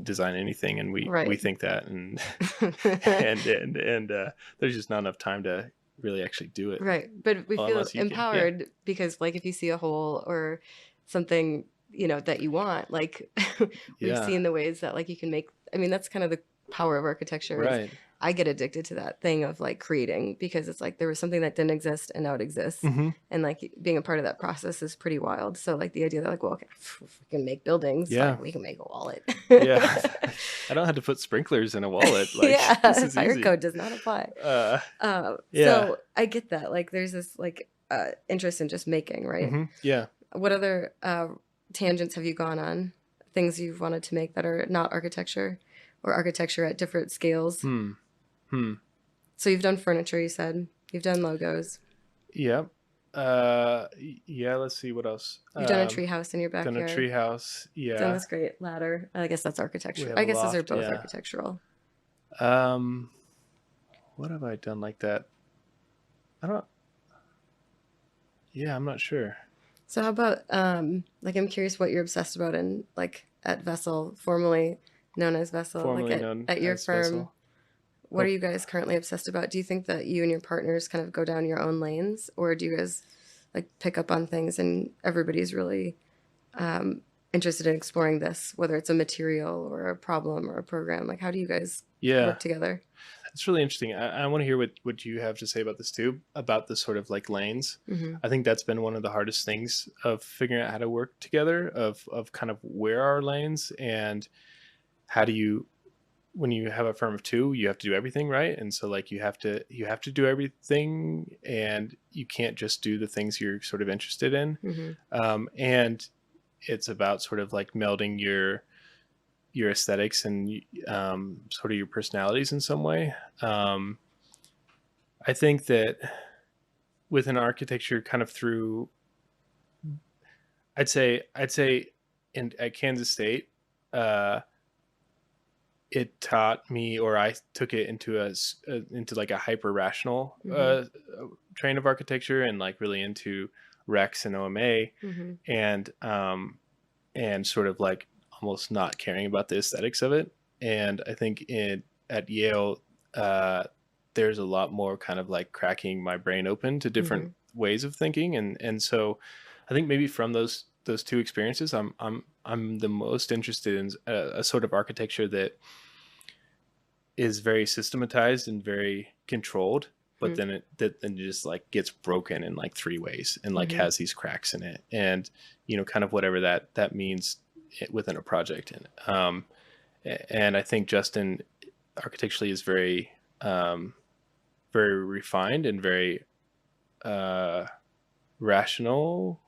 design anything, and we Right. think that, and and there's just not enough time to really actually do it. Right. But we feel Unless you can, empowered because like if you see a hole or something, that you want, like we've Yeah. seen the ways that like you can make, I mean, that's kind of the power of architecture. is Right. I get addicted to that thing of like creating, because it's like there was something that didn't exist and now it exists. Mm-hmm. And like being a part of that process is pretty wild. So like the idea that like, well, okay, if we can make buildings, Yeah. like we can make a wallet. Yeah. I don't have to put sprinklers in a wallet. Like, yeah, this is fire easy. code does not apply. Yeah. So I get that. Like there's this like interest in just making, right? Mm-hmm. Yeah. What other tangents have you gone on? Things you've wanted to make that are not architecture, or architecture at different scales? So you've done furniture, you said. You've done logos. Yep. Yeah, let's see what else. You've done a tree house in your backyard. Done a tree house. Yeah. Done this great ladder. I guess that's architecture. have I a guess those are loft, both yeah. architectural. What have I done like that? I'm not sure. So how about like I'm curious what you're obsessed about in like at Vessel, formerly known as Vessel, Formerly like known at your as firm. Vessel. What are you guys currently obsessed about? Do you think that you and your partners kind of go down your own lanes, or do you guys like pick up on things and everybody's really interested in exploring this, whether it's a material or a problem or a program? Like how do you guys work together? It's really interesting. I want to hear what you have to say about this too, about the sort of like lanes. Mm-hmm. I think that's been one of the hardest things of figuring out how to work together, of kind of where are our lanes, and how do you, when you have a firm of two, you have to do everything, right? And so like you have to do everything, and you can't just do the things you're sort of interested in. Mm-hmm. And it's about sort of like melding your aesthetics and sort of your personalities in some way. I think that within architecture, kind of through, I'd say at Kansas State, it taught me, or I took it into into like a hyper rational train of architecture, and like really into Rex and OMA, and sort of like almost not caring about the aesthetics of it. And I think at Yale, there's a lot more kind of like cracking my brain open to different ways of thinking, and so I think maybe from those two experiences, I'm the most interested in a sort of architecture that is very systematized and very controlled, but then it just like gets broken in like three ways, and like has these cracks in it, and kind of whatever that means within a project. And I think Justin architecturally is very very refined and very rational,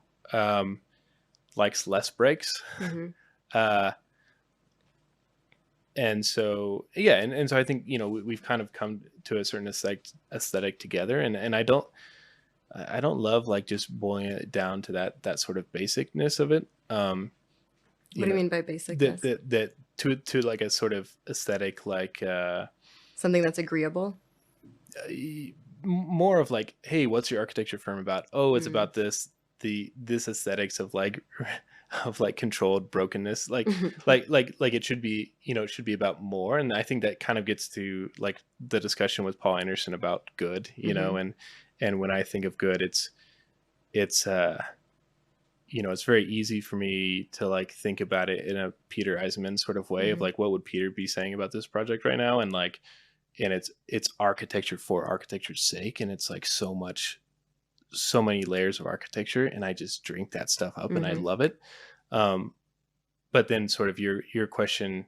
likes less breaks. And so and so I think we've kind of come to a certain aesthetic together, and I don't love like just boiling it down to that sort of basicness of it. What do you mean by basicness? That to like a sort of aesthetic, like something that's agreeable. More of like, hey, what's your architecture firm about? Oh, it's about this aesthetics of like controlled brokenness, like it should be, it should be about more. And I think that kind of gets to like the discussion with Paul Anderson about good, and when I think of good, it's it's very easy for me to like think about it in a Peter Eisenman sort of way of like, what would Peter be saying about this project right now? And like, and it's architecture for architecture's sake, and it's like so many layers of architecture, and I just drink that stuff up and I love it. But then sort of your question,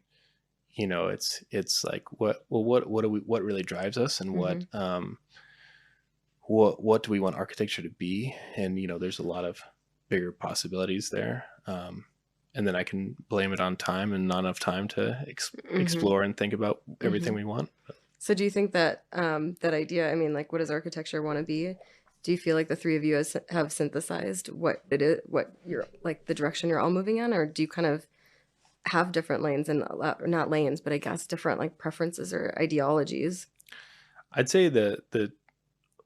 it's like what really drives us, and what do we want architecture to be? And there's a lot of bigger possibilities there. and then I can blame it on time and not enough time to explore and think about everything we want. So do you think that that idea, I mean, like, what does architecture want to be? Do you feel like the three of you have synthesized what it is, what you're like, the direction you're all moving in, or do you kind of have different lanes and not lanes, but I guess different like preferences or ideologies? I'd say the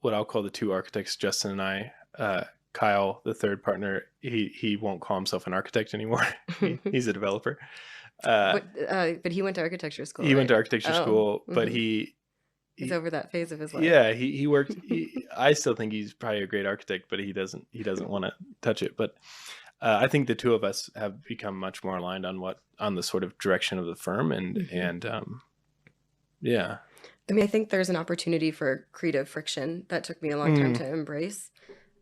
what I'll call the two architects, Justin and I, Kyle, the third partner, he won't call himself an architect anymore. He's a developer. But he went to architecture school. He right? went to architecture school, but he's over that phase of his life. Yeah, he worked. I still think he's probably a great architect, but he doesn't want to touch it. But I think the two of us have become much more aligned on the sort of direction of the firm, and yeah. I mean, I think there's an opportunity for creative friction that took me a long time to embrace,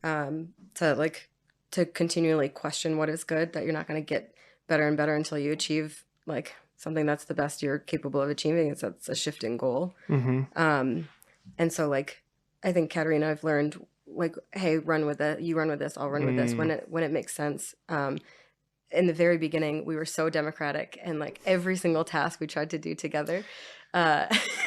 to continually question what is good, that you're not going to get better and better until you achieve like something that's the best you're capable of achieving. That's a shifting goal. And so like, I think Katerina, I've learned like, hey, run with it. You run with this. I'll run with this when it makes sense. In the very beginning, we were so democratic, and like every single task we tried to do together,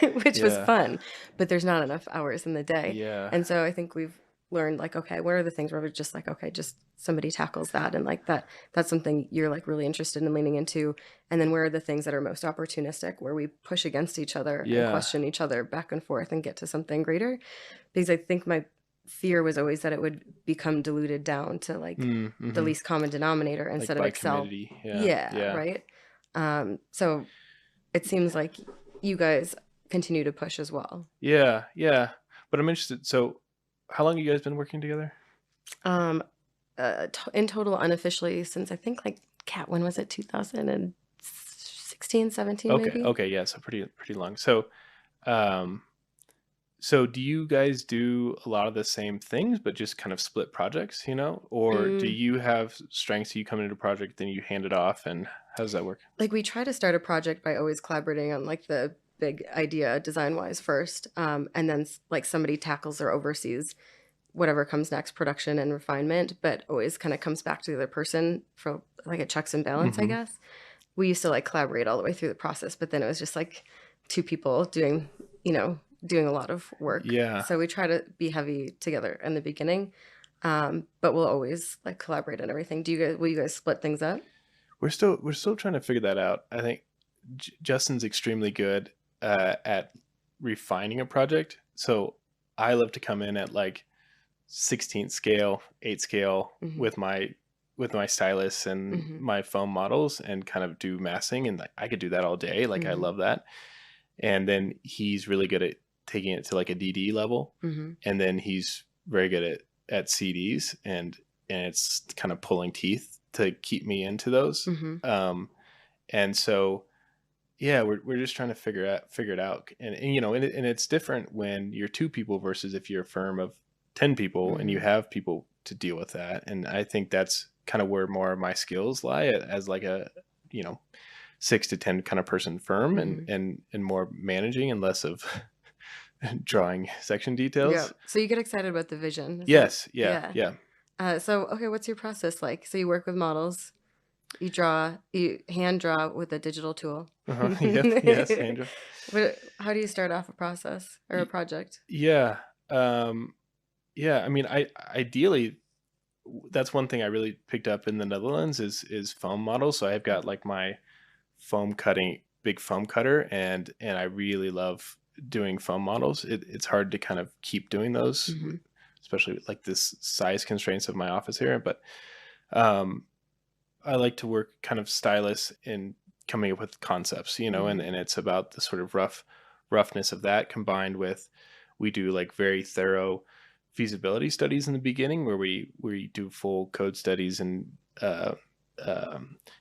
which was fun, but there's not enough hours in the day. Yeah. And so I think we've learned like, okay, what are the things where we're just like, okay, just somebody tackles that, and like that's something you're like really interested in leaning into. And then where are the things that are most opportunistic, where we push against each other and question each other back and forth and get to something greater? Because I think my fear was always that it would become diluted down to like the least common denominator instead of Excel. Right. So it seems like you guys continue to push as well. Yeah. But I'm interested. So how long have you guys been working together? In total, unofficially, since I think like Kat, when was it? 2016, 17 maybe? Okay. Yeah. So pretty long. So, so do you guys do a lot of the same things, but just kind of split projects, or do you have strengths? You come into a project, then you hand it off, and how does that work? Like we try to start a project by always collaborating on like the big idea design wise first. And then like somebody tackles or oversees whatever comes next, production and refinement, but always kind of comes back to the other person for like a checks and balance, I guess. We used to like collaborate all the way through the process, but then it was just like two people doing a lot of work. Yeah. So we try to be heavy together in the beginning, but we'll always like collaborate on everything. Will you guys split things up? We're still trying to figure that out. I think Justin's extremely good at refining a project. So I love to come in at like 16th scale, 8 scale with my stylus and my foam models and kind of do massing, and like I could do that all day. Like I love that. And then he's really good at taking it to like a DD level, and then he's very good at CDs, and it's kind of pulling teeth to keep me into those. And so we're just trying to figure it out, and it's different when you're two people versus if you're a firm of 10 people and you have people to deal with that. And I think that's kind of where more of my skills lie as like a 6 to 10 kind of person firm, and more managing and less of drawing section details. Yeah. So you get excited about the vision. Yes. Yeah. So, okay, what's your process like? So you work with models, you hand draw with a digital tool. Yes, hand draw. How do you start off a process or a project? Yeah. I mean, ideally, that's one thing I really picked up in the Netherlands is foam models. So I've got like my big foam cutter, and I really love doing foam models. It's hard to kind of keep doing those, especially with like this size constraints of my office here. But I like to work kind of stylus in coming up with concepts, and it's about the sort of roughness of that, combined with, we do like very thorough feasibility studies in the beginning where we do full code studies and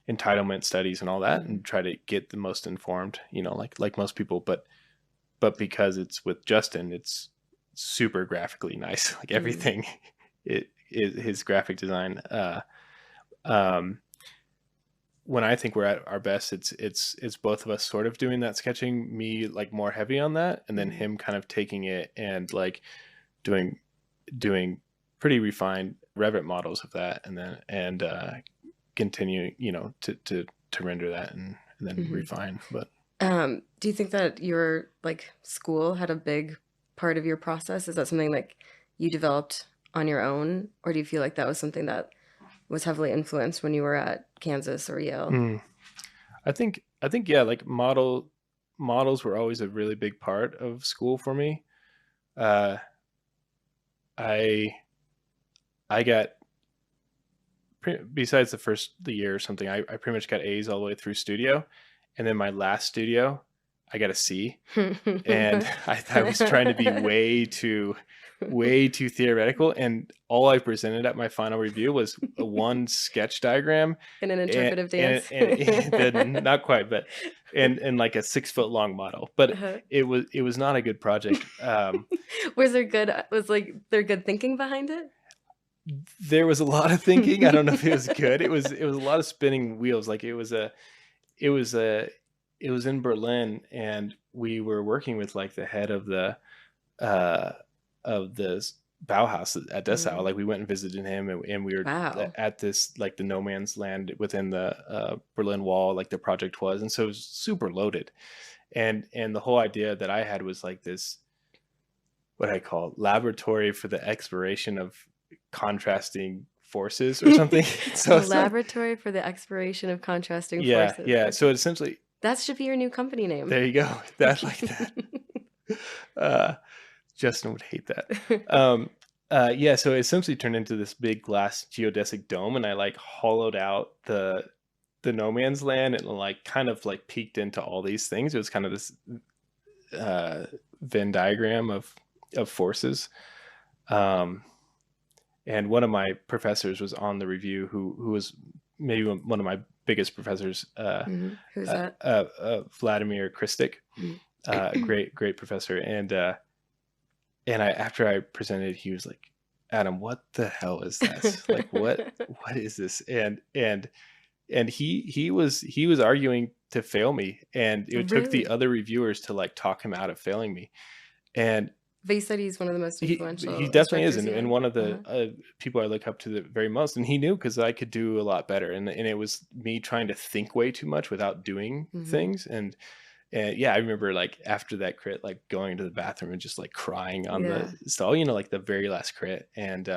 entitlement studies and all that, and try to get the most informed, like most people, but because it's with Justin, it's super graphically nice. Like everything, his graphic design. When I think we're at our best, it's both of us sort of doing that sketching, me like more heavy on that, and then him kind of taking it and like doing pretty refined Revit models of that, and continue, to render that and then refine. But do you think that your like school had a big part of your process? Is that something like you developed on your own, or do you feel like that was something that was heavily influenced when you were at Kansas or Yale? I think yeah, like models were always a really big part of school for me. I got besides the year or something, I pretty much got A's all the way through studio, and then my last studio, I got a C, and I was trying to be way too theoretical, and all I presented at my final review was one sketch diagram and an interpretive dance, and not quite, but and like a 6-foot long model, but it was not a good project. Was there good thinking behind it? There was a lot of thinking. I don't know if it was good. It was a lot of spinning wheels. Like it was in Berlin, and we were working with like the head of the Bauhaus at Dessau. Like we went and visited him, and we were at this like the no man's land within the Berlin Wall, like the project was, and so it was super loaded. And the whole idea that I had was like this, what I call laboratory for the exploration of contrasting forces or something. So laboratory for the exploration of contrasting forces. Yeah. So essentially, that should be your new company name. There you go. That like that. Justin would hate that. Yeah. So it essentially turned into this big glass geodesic dome, and I like hollowed out the no man's land and like kind of like peeked into all these things. It was kind of this Venn diagram of forces. And one of my professors was on the review who was maybe one of my biggest professors. Who's that? Vladimir Kristik, great professor. And after I presented, he was like, "Adam, what the hell is this? Like, what is this?" And he was arguing to fail me, and it took the other reviewers to like talk him out of failing me. But you said he's one of the most influential. He definitely is, and one of the people I look up to the very most. And he knew, because I could do a lot better, and it was me trying to think way too much without doing things. And yeah, I remember like after that crit, like going to the bathroom and just like crying on the stall, like the very last crit. And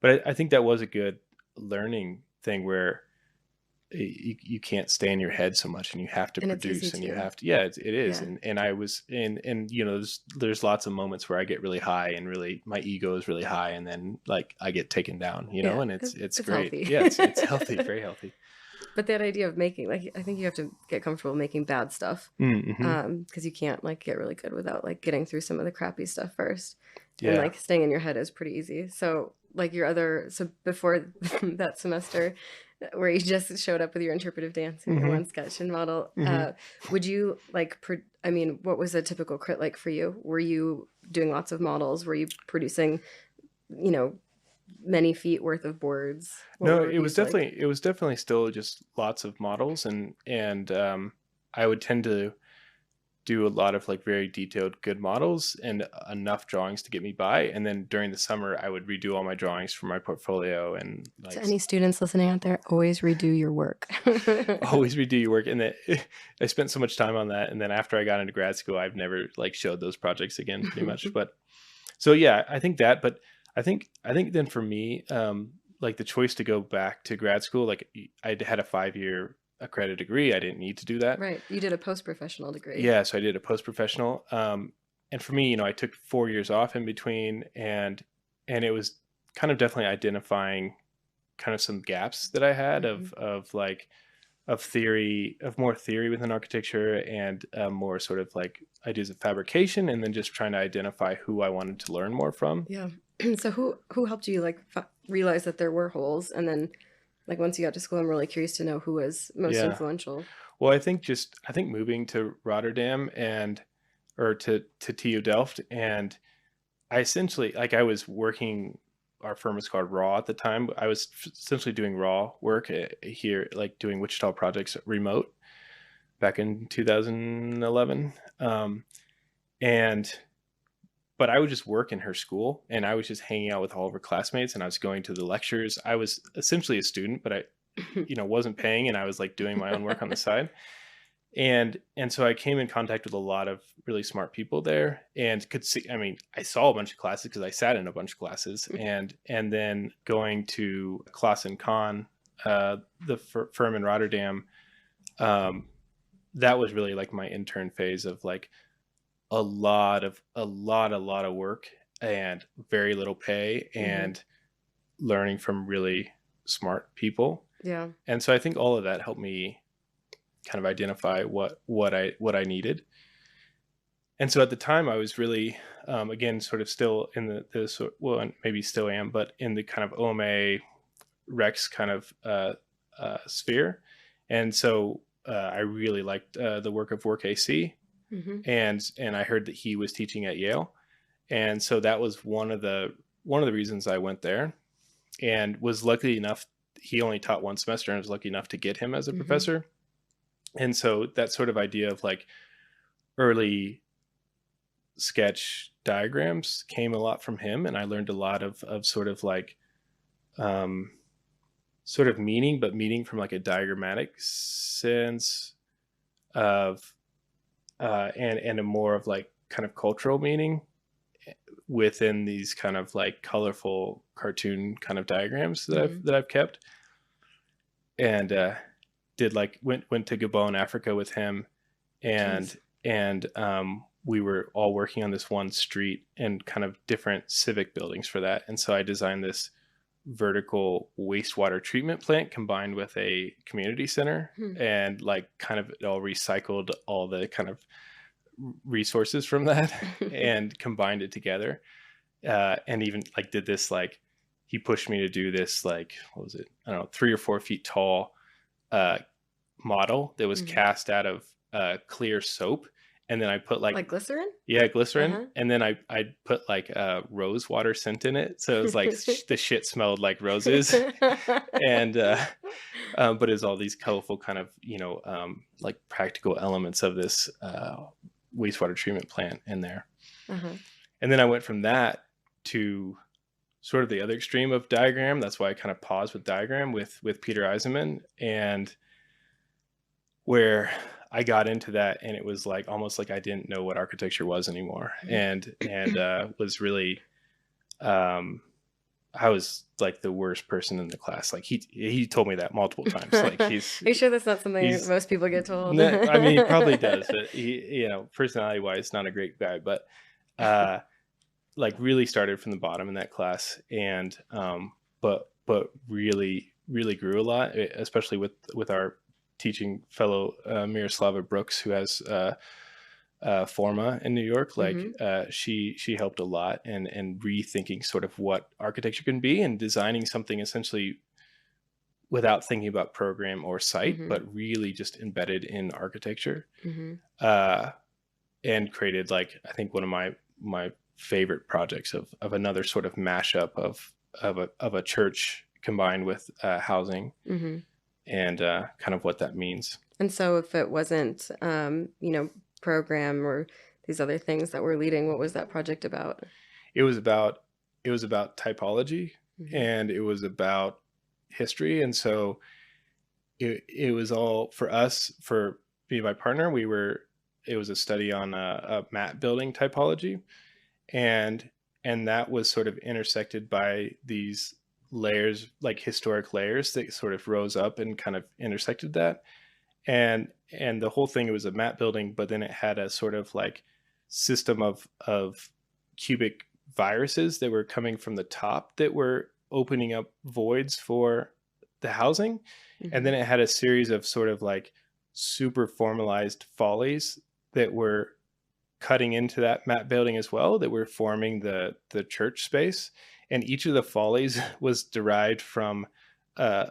but I think that was a good learning thing where you can't stay in your head so much, and you have to produce, and you have to, it is. And I was there's lots of moments where I get really high, and really my ego is really high, and then like I get taken down, and it's great. Healthy. Yeah, it's healthy, very healthy. But that idea of making, like, I think you have to get comfortable making bad stuff, because you can't like get really good without like getting through some of the crappy stuff first. And like staying in your head is pretty easy. So like so before that semester where you just showed up with your interpretive dance and your one sketch and model, would you like, what was a typical crit like for you? Were you doing lots of models? Were you producing, many feet worth of boards? No, it was definitely still just lots of models, and I would tend to do a lot of like very detailed good models and enough drawings to get me by. And then during the summer I would redo all my drawings for my portfolio. And like, to any students listening out there, always redo your work. Always redo your work. And I spent so much time on that, and then after I got into grad school, I've never like showed those projects again pretty much. But so yeah, I think that, but I think then for me, like the choice to go back to grad school, like I had a 5-year accredited degree. I didn't need to do that. Right. You did a post-professional degree. Yeah. So I did a post-professional. And for me, I took 4 years off in between, and it was kind of definitely identifying kind of some gaps that I had of more theory within architecture, and more sort of like ideas of fabrication, and then just trying to identify who I wanted to learn more from. Yeah. So who helped you like realize that there were holes, and then like once you got to school, I'm really curious to know who was most influential. Well, I think moving to Rotterdam or to TU Delft, and I essentially, like, I was working, our firm was called Raw at the time. I was essentially doing raw work here, like doing Wichita projects remote back in 2011. But I would just work in her school, and I was just hanging out with all of her classmates, and I was going to the lectures. I was essentially a student, but wasn't paying, and I was like doing my own work on the side. And so I came in contact with a lot of really smart people there, and could see, I mean, I saw a bunch of classes because I sat in a bunch of classes, and then going to Klaas and Kahn, the firm in Rotterdam, that was really like my intern phase of like a lot of work and very little pay, and learning from really smart people. Yeah. And so I think all of that helped me kind of identify what I needed. And so at the time I was really, again, sort of still in the well, and maybe still am, but in the kind of OMA Rex kind of sphere. And so I really liked the work of Work AC, and I heard that he was teaching at Yale. And so that was one of the reasons I went there, and was lucky enough, he only taught one semester, and I was lucky enough to get him as a professor. And so that sort of idea of like early sketch diagrams came a lot from him. And I learned a lot of sort of like, sort of meaning from like a diagrammatic sense of, and a more of like kind of cultural meaning within these kind of like colorful cartoon kind of diagrams that I've kept. And, went to Gabon, Africa with him, and we were all working on this one street and kind of different civic buildings for that. And so I designed this vertical wastewater treatment plant combined with a community center, and like kind of it all recycled all the kind of resources from that and combined it together. And even like did this, like he pushed me to do this, like, what was it? I don't know, 3 or 4 feet tall model that was cast out of clear soap, and then I put like glycerin. Yeah, glycerin. And then I put like rose water scent in it, so it was like the shit smelled like roses. And but it's all these colorful kind of like practical elements of this wastewater treatment plant in there. And then I went from that to sort of the other extreme of diagram. That's why I kind of paused with diagram with Peter Eisenman, and where I got into that, and it was like almost like I didn't know what architecture was anymore, and was really, I was like the worst person in the class. Like he told me that multiple times. Like Are you sure that's not something most people get told? I mean, he probably does, but he, personality wise, not a great guy, but like really started from the bottom in that class, and but really grew a lot, especially with our teaching fellow Miroslava Brooks, who has Forma in New York. Like she helped a lot, and rethinking sort of what architecture can be, and designing something essentially without thinking about program or site, but really just embedded in architecture, and created, like, I think one of my favorite projects of another sort of mashup of a church combined with housing, and kind of what that means. And so if it wasn't, program or these other things that were leading, what was that project about? It was about typology, and it was about history. And so it was all for us, for me and my partner, it was a study on a map building typology. And that was sort of intersected by these layers, like historic layers that sort of rose up and kind of intersected that. And the whole thing, it was a map building, but then it had a sort of like system of cubic viruses that were coming from the top that were opening up voids for the housing. And then it had a series of sort of like super formalized follies that were cutting into that map building as well, that were forming the church space. And each of the follies was derived from a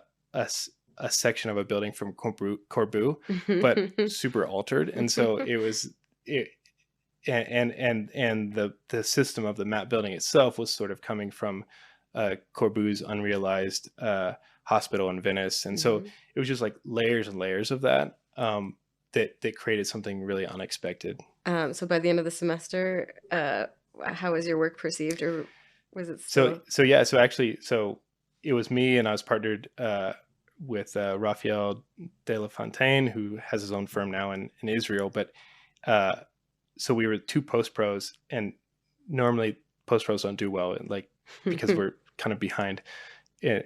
section of a building from Corbu, but super altered. And so the system of the map building itself was sort of coming from Corbu's unrealized hospital in Venice. And so it was just like layers and layers of that, that created something really unexpected. So by the end of the semester, how was your work perceived, or was it still... So it was me, and I was partnered Raphael De La Fontaine, who has his own firm now in Israel. But so we were 2 post pros, and normally post pros don't do well, like because we're kind of behind in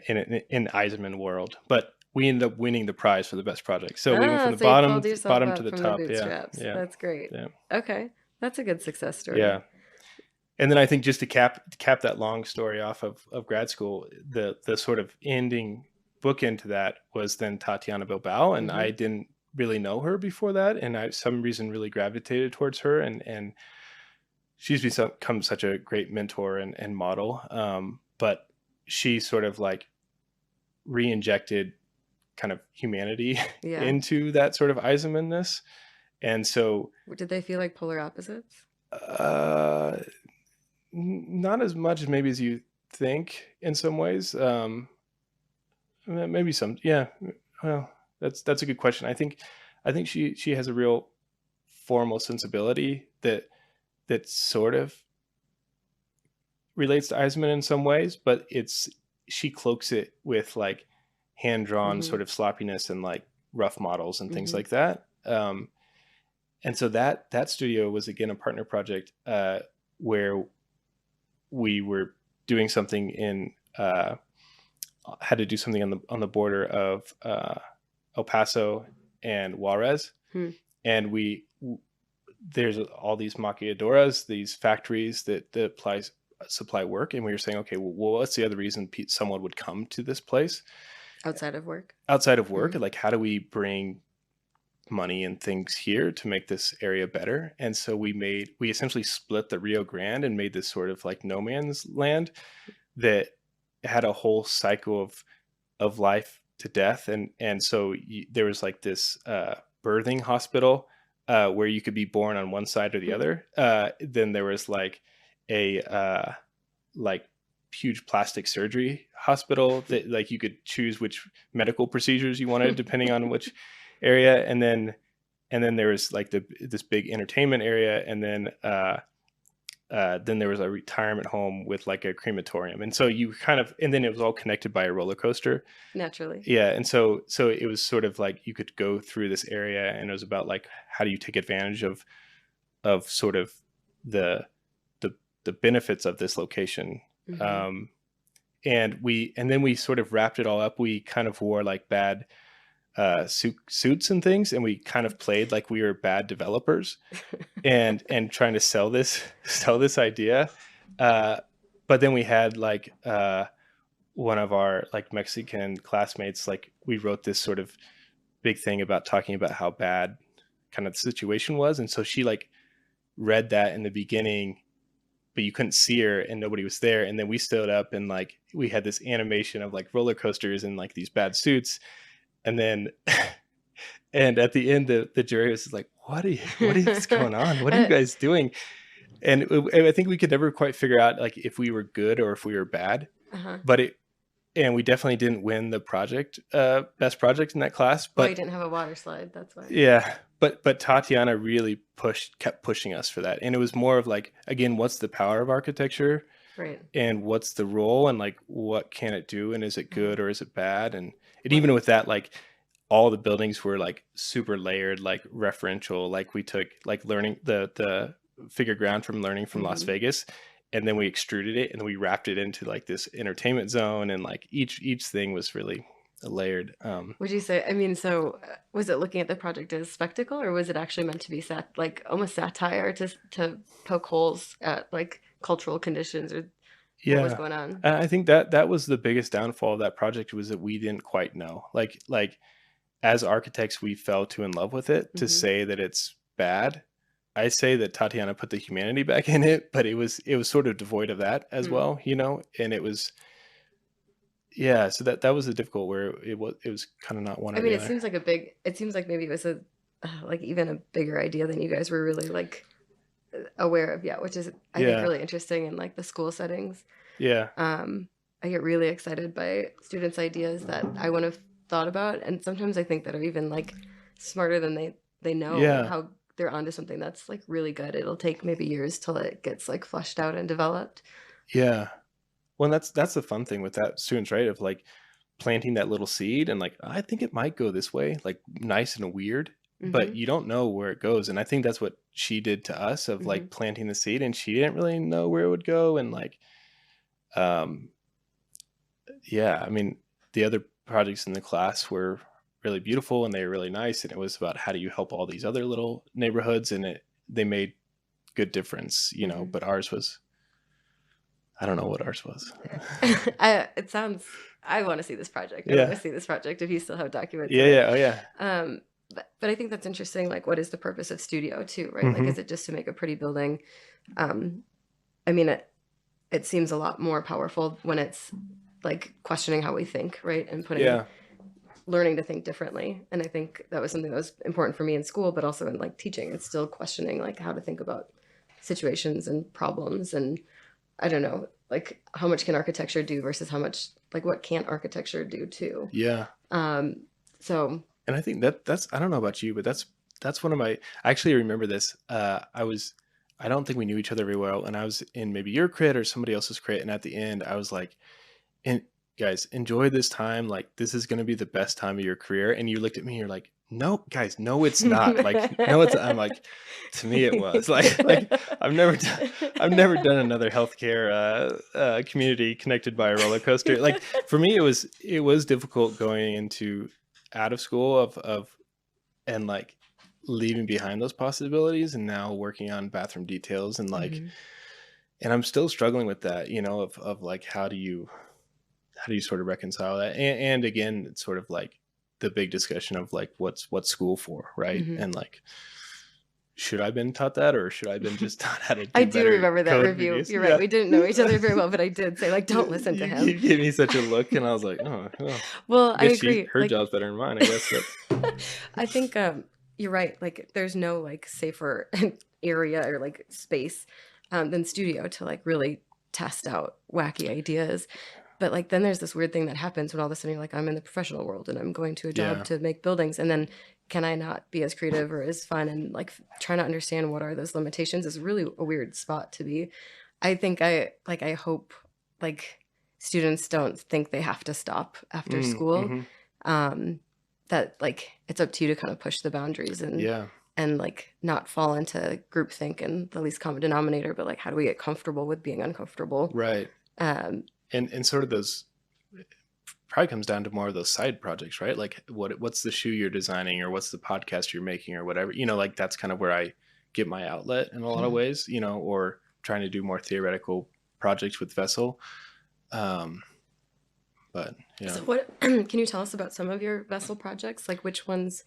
Eisenman world. But we ended up winning the prize for the best project. So we went from the so you bottom pulled yourself to up the from top. the bootstraps. Yeah, That's great. yeah, Okay, that's a good success story. yeah. And then I think just to cap that long story off of grad school, the sort of ending bookend to that was then Tatiana Bilbao, and I didn't really know her before that, and I, for some reason, really gravitated towards her, and she's become such a great mentor and model. But she sort of like re-injected kind of humanity into that sort of Eisenman-ness. And so did they feel like polar opposites? Not as much as maybe as you think in some ways. Maybe some, yeah. Well, that's a good question. I think she has a real formal sensibility that sort of relates to Eisenman in some ways, but she cloaks it with like hand-drawn sort of sloppiness and like rough models and things like that. And so that studio was again a partner project where we were doing something had to do something on the border of El Paso and Juarez, and there's all these maquiladoras, these factories that supply work, and we were saying, okay, well, what's the other reason someone would come to this place outside of work? Like, how do we bring money and things here to make this area better? And so we essentially split the Rio Grande and made this sort of like no man's land that had a whole cycle of life to death, and so there was like this birthing hospital where you could be born on one side or the other. Then there was like a like huge plastic surgery hospital that like you could choose which medical procedures you wanted depending on which area, and then there was like this big entertainment area, and then there was a retirement home with like a crematorium, and so and then it was all connected by a roller coaster. Naturally. Yeah, and so it was sort of like you could go through this area, and it was about like how do you take advantage of sort of the benefits of this location. And then we sort of wrapped it all up. We kind of wore like bad suits and things, and we kind of played like we were bad developers and trying to sell this idea. But then we had like one of our like Mexican classmates, like we wrote this sort of big thing about talking about how bad kind of the situation was, and so she like read that in the beginning, but you couldn't see her and nobody was there, and then we stood up and like we had this animation of like roller coasters and like these bad suits. And then, and at the end, the jury was like, what is going on? What are you guys doing? And I think we could never quite figure out like if we were good or if we were bad, and we definitely didn't win the best project in that class. But you didn't have a water slide. That's why. Yeah. But Tatiana really kept pushing us for that. And it was more of like, again, what's the power of architecture? Right. And what's the role, and like what can it do, and is it good or is it bad? And even with that, like all the buildings were like super layered, like referential, like we took like learning the figure ground from learning from Las Vegas, and then we extruded it and we wrapped it into like this entertainment zone, and like each thing was really layered. Would you say, I mean, so was it looking at the project as spectacle, or was it actually meant to be like almost satire to poke holes at like cultural conditions, or what was going on? I think that was the biggest downfall of that project, was that we didn't quite know. Like as architects, we fell too in love with it to say that it's bad. I say that Tatiana put the humanity back in it, but it was sort of devoid of that as well, you know. And it was, yeah. So that was a difficult, where it was kind of not one. I mean, it seems like maybe it was a like even a bigger idea than you guys were really like aware of yet, which is I think really interesting in like the school settings. Yeah. I get really excited by students' ideas that I wouldn't have thought about, and sometimes I think that are even like smarter than they know how they're onto something that's like really good. It'll take maybe years till it gets like fleshed out and developed. Yeah. Well, that's the fun thing with that, students, right? Of like planting that little seed and like, I think it might go this way, like nice and weird, but you don't know where it goes. And I think that's what she did to us of like planting the seed, and she didn't really know where it would go. And like, yeah, I mean, the other projects in the class were really beautiful and they were really nice. And it was about how do you help all these other little neighborhoods, and they made good difference, you know, but ours was, I don't know what ours was. It sounds, I want to see this project. I want to see this project if you still have documents. Yeah. Oh yeah. But I think that's interesting. Like, what is the purpose of studio too, right? Like, is it just to make a pretty building? I mean, it seems a lot more powerful when it's like questioning how we think, right? And learning to think differently. And I think that was something that was important for me in school, but also in like teaching. It's still questioning like how to think about situations and problems. And I don't know, like how much can architecture do versus how much, like what can't architecture do too? Yeah. So. And I think that's, I don't know about you, but that's one of my, I actually remember this. I don't think we knew each other very well. And I was in maybe your crit or somebody else's crit. And at the end I was like, and guys, enjoy this time. Like, this is going to be the best time of your career. And you looked at me and you're like, no, guys, no, it's not. Like, no, it's, I'm like, to me, it was like I've never done another healthcare community connected by a roller coaster. Like, for me, it was difficult going into out of school and like leaving behind those possibilities and now working on bathroom details and like, and I'm still struggling with that, you know, of like, how do you sort of reconcile that? And again, it's sort of like the big discussion of like, what's school for, right? And like, should I have been taught that, or should I have been just taught how to do I do remember that review. reviews? You're right. We didn't know each other very well, but I did say like, don't listen to him. You gave me such a look and I was like, oh, well, I agree. Her job's better than mine, I guess. I think you're right. Like, there's no like safer area or like space than studio to like really test out wacky ideas. But like, then there's this weird thing that happens when all of a sudden you're like, I'm in the professional world and I'm going to a job to make buildings. And then can I not be as creative or as fun? And like trying to understand what are those limitations is really a weird spot to be. I think I hope like students don't think they have to stop after school. That like, it's up to you to kind of push the boundaries and like not fall into groupthink and the least common denominator, but like, how do we get comfortable with being uncomfortable? Right. And sort of those probably comes down to more of those side projects, right? Like what's the shoe you're designing, or what's the podcast you're making, or whatever, you know, like that's kind of where I get my outlet in a lot of ways, you know, or trying to do more theoretical projects with Vessel. But yeah. So what can you tell us about some of your Vessel projects? Like, which ones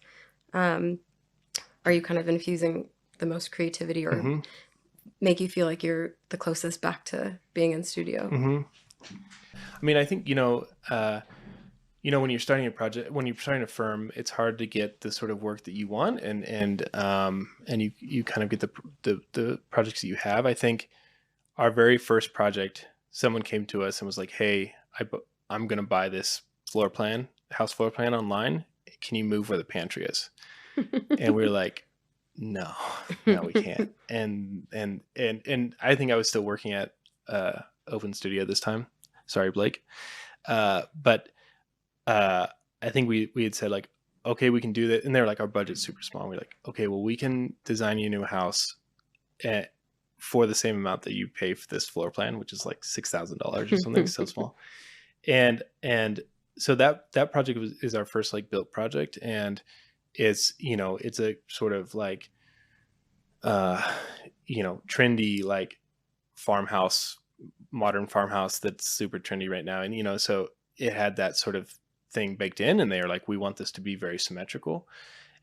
are you kind of infusing the most creativity or make you feel like you're the closest back to being in studio? I mean, I think, you know, when you're starting a project, when you're starting a firm, it's hard to get the sort of work that you want, and you kind of get the projects that you have. I think our very first project, someone came to us and was like, "Hey, I'm going to buy this house floor plan online. Can you move where the pantry is?" And we were like, no, we can't. And I think I was still working at Open Studio this time. Sorry, Blake. But I think we had said like, okay, we can do that. And they're like, our budget's super small. And we're like, okay, well, we can design you a new house for the same amount that you pay for this floor plan, which is like $6,000 or something, so small. And so that project is our first like built project, and it's, you know, it's a sort of like trendy like modern farmhouse that's super trendy right now. And, you know, so it had that sort of thing baked in, and they are like, we want this to be very symmetrical.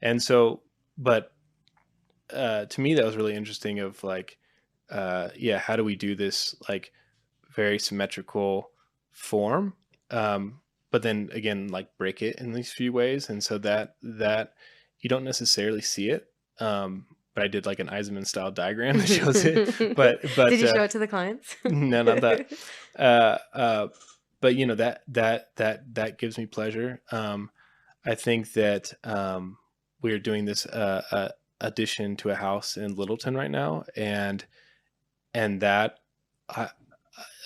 And so, but to me, that was really interesting of like, how do we do this like very symmetrical form? But then again, like break it in these few ways. And so that you don't necessarily see it. But I did like an Eisenman style diagram that shows it. But did you show it to the clients? No, not that. But you know, that gives me pleasure. I think that we are doing this addition to a house in Littleton right now, and that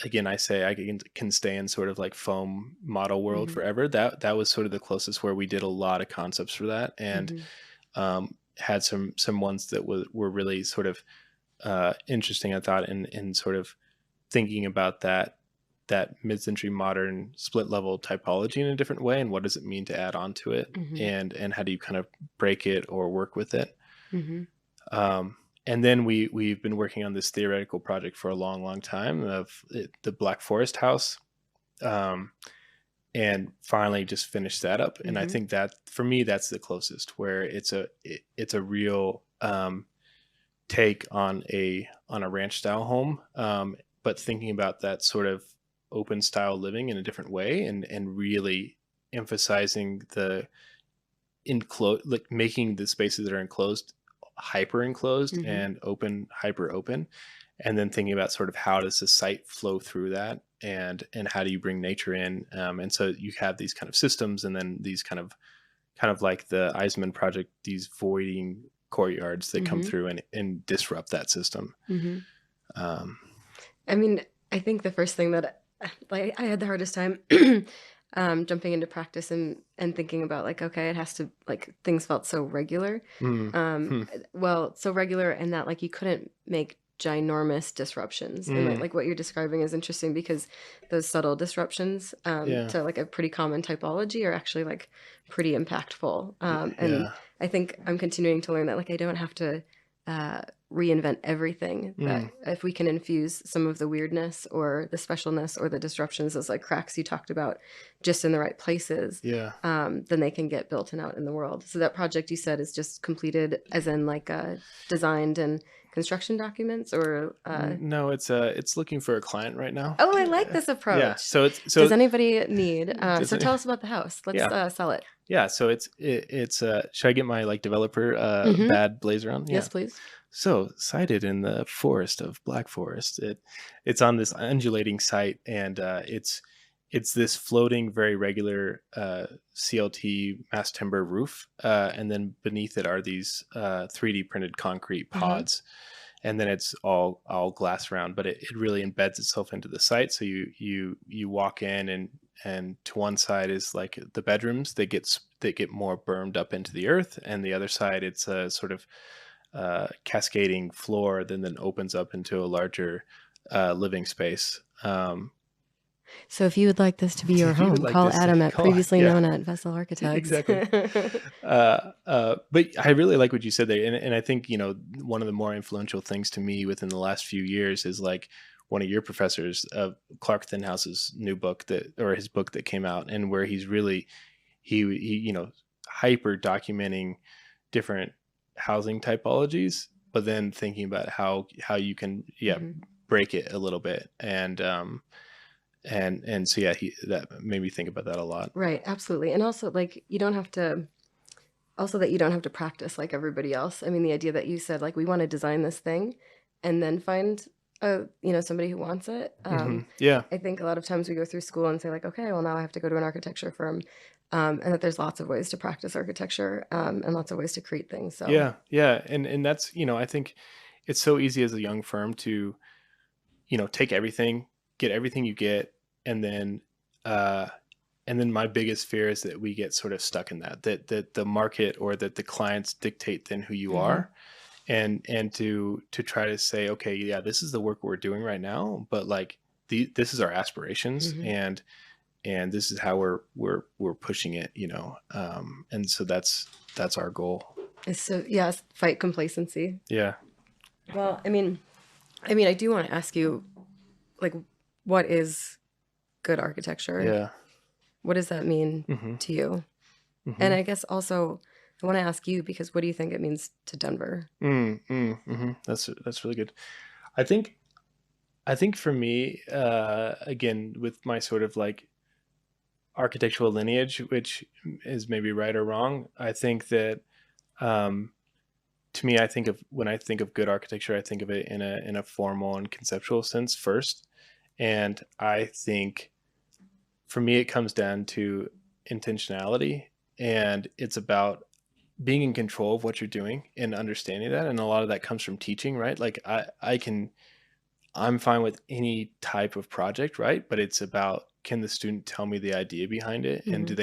again, I say I can stay in sort of like foam model world forever. That was sort of the closest where we did a lot of concepts for that, and had some ones that were really sort of interesting, I thought, in sort of thinking about that mid-century modern split level typology in a different way, and what does it mean to add on to it, and how do you kind of break it or work with it. And then we've been working on this theoretical project for a long time of the Black Forest house, and finally just finished that up. And I think that for me, that's the closest, where it's a real take on a ranch style home, but thinking about that sort of open style living in a different way, and really emphasizing the enclosed, like making the spaces that are enclosed hyper enclosed and open hyper open, and then thinking about sort of how does the site flow through that, and how do you bring nature in, and so you have these kind of systems, and then these kind of like the Eisman project, these voiding courtyards that come through and disrupt that system. I mean, I think the first thing that I had the hardest time jumping into practice and thinking about, like, okay, it has to, like, things felt so regular. Well, so regular, and that, like, you couldn't make ginormous disruptions. And like what you're describing is interesting, because those subtle disruptions to like a pretty common typology are actually like pretty impactful. And I think I'm continuing to learn that, like, I don't have to reinvent everything, that if we can infuse some of the weirdness or the specialness or the disruptions, those like cracks you talked about, just in the right places, then they can get built and out in the world. So that project you said is just completed, as in like designed and construction documents, or no, it's looking for a client right now. Oh, I like this approach. Yeah, so does anybody need tell us about the house. Let's sell it. Yeah, so it's should I get my like developer bad blazer on? Yes, please. So, sited in the forest of Black Forest, it's on this undulating site, and it's this floating, very regular CLT mass timber roof, and then beneath it are these 3D printed concrete pods, and then it's all glass around, but it really embeds itself into the site. So you walk in, and to one side is like the bedrooms that get more bermed up into the earth, and the other side it's a sort of cascading floor, then opens up into a larger living space. So if you would like this to be your home, call Adam at previously known at Vessel Architects. Exactly. But I really like what you said there. And I think, one of the more influential things to me within the last few years is like one of your professors, Clark Thinhouse's new book his book that came out, and where he's really, he hyper documenting different housing typologies, but then thinking about how you can break it a little bit, and so that made me think about that a lot. Right, absolutely. And also, like, you don't have to practice like everybody else. I mean, the idea that you said, like, we want to design this thing and then find somebody who wants it. I think a lot of times we go through school and say, like, okay, well, now I have to go to an architecture firm. And that there's lots of ways to practice architecture, and lots of ways to create things. So and that's, I think it's so easy as a young firm to, take everything, get everything you get, and then my biggest fear is that we get sort of stuck in that the market, or that the clients dictate then who you are, and to try to say, okay, yeah, this is the work we're doing right now, but like this is our aspirations, and this is how we're pushing it, and so that's our goal. So fight complacency. Yeah. Well, I mean, I do want to ask you, like, what is good architecture? Yeah. What does that mean to you? And I guess also I want to ask you, because what do you think it means to Denver? That's really good. I think for me, again, with my sort of like architectural lineage, which is maybe right or wrong, I think that to me, when I think of good architecture, I think of it in a formal and conceptual sense first. And I think for me, it comes down to intentionality, and it's about being in control of what you're doing and understanding that. And a lot of that comes from teaching, right? Like I can I'm fine with any type of project, right? But it's about, can the student tell me the idea behind it, and do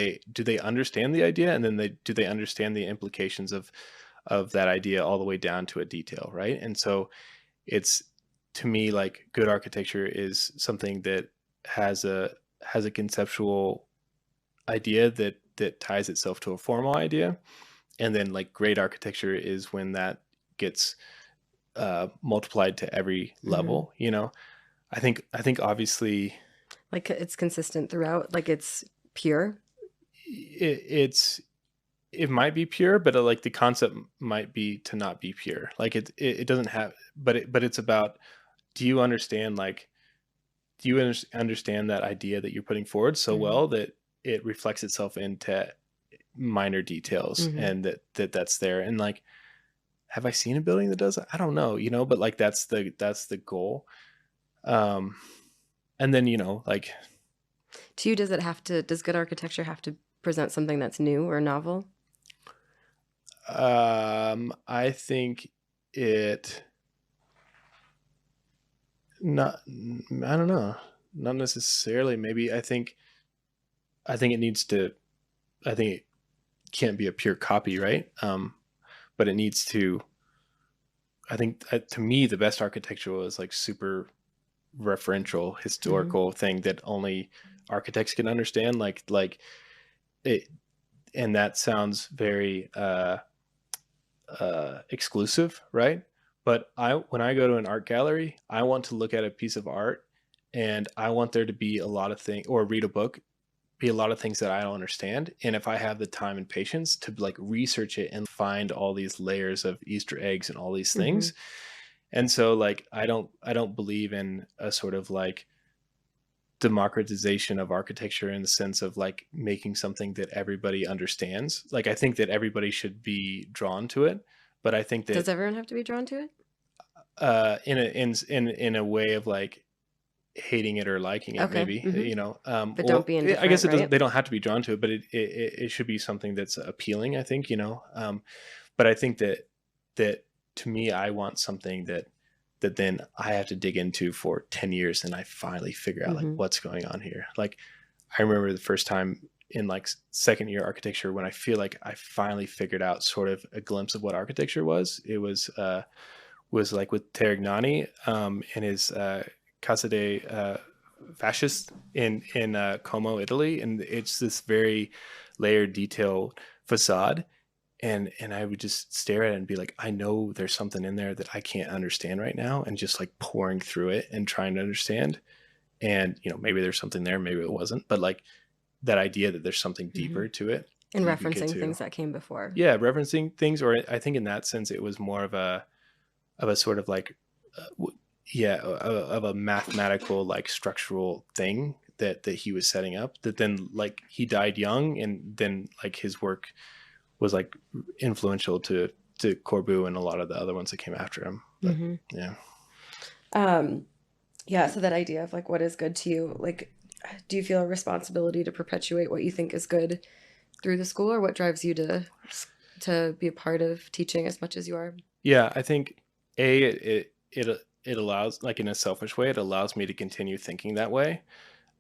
they understand the idea, and then do they understand the implications of that idea all the way down to a detail, right? And so it's, to me, like, good architecture is something that has a conceptual idea that ties itself to a formal idea, and then like great architecture is when that gets multiplied to every level. You know, I think obviously, like it's consistent throughout, like it's pure. It might be pure, but like the concept might be to not be pure. Like it doesn't have, but it's about, do you understand, like, do you understand that idea that you're putting forward so well that it reflects itself into minor details, and that's there. And like, have I seen a building that does it? I don't know, you know, but like that's the goal. And then, you know, like, to you, does good architecture have to present something that's new or novel? I think I don't know, not necessarily. Maybe I think it can't be a pure copy, right? But it needs to, I think, to me, the best architectural is like super referential, historical thing that only architects can understand. Like it, and that sounds very exclusive, right? But when I go to an art gallery, I want to look at a piece of art, and I want there to be a lot of things, or read a book, be a lot of things that I don't understand. And if I have the time and patience to like research it and find all these layers of Easter eggs and all these things. And so like, I don't believe in a sort of like democratization of architecture in the sense of like making something that everybody understands. Like, I think that everybody should be drawn to it, but I think that, does everyone have to be drawn to it? In a way of like hating it or liking it, maybe, you know, but don't be indifferent, I guess it doesn't, right? they don't have to be drawn to it, but it should be something that's appealing, I think, you know. But I think that to me, I want something that then I have to dig into for 10 years and I finally figure out like what's going on here. Like, I remember the first time in like second year architecture when I feel like I finally figured out sort of a glimpse of what architecture was. It was like with Terragnani and his Casa de Fascist in Como, Italy, and it's this very layered, detailed facade, and I would just stare at it and be like, I know there's something in there that I can't understand right now, and just like pouring through it and trying to understand, and you know, maybe there's something there, maybe it wasn't, but like that idea that there's something deeper to it, and referencing things that came before. Yeah, referencing things, or I think in that sense it was more of a sort of like of a mathematical, like structural thing that he was setting up, that then like he died young, and then like his work was like influential to Corbu and a lot of the other ones that came after him. But, yeah. So that idea of like, what is good to you? Like, do you feel a responsibility to perpetuate what you think is good through the school, or what drives you to be a part of teaching as much as you are? Yeah, I think it allows, like in a selfish way, it allows me to continue thinking that way.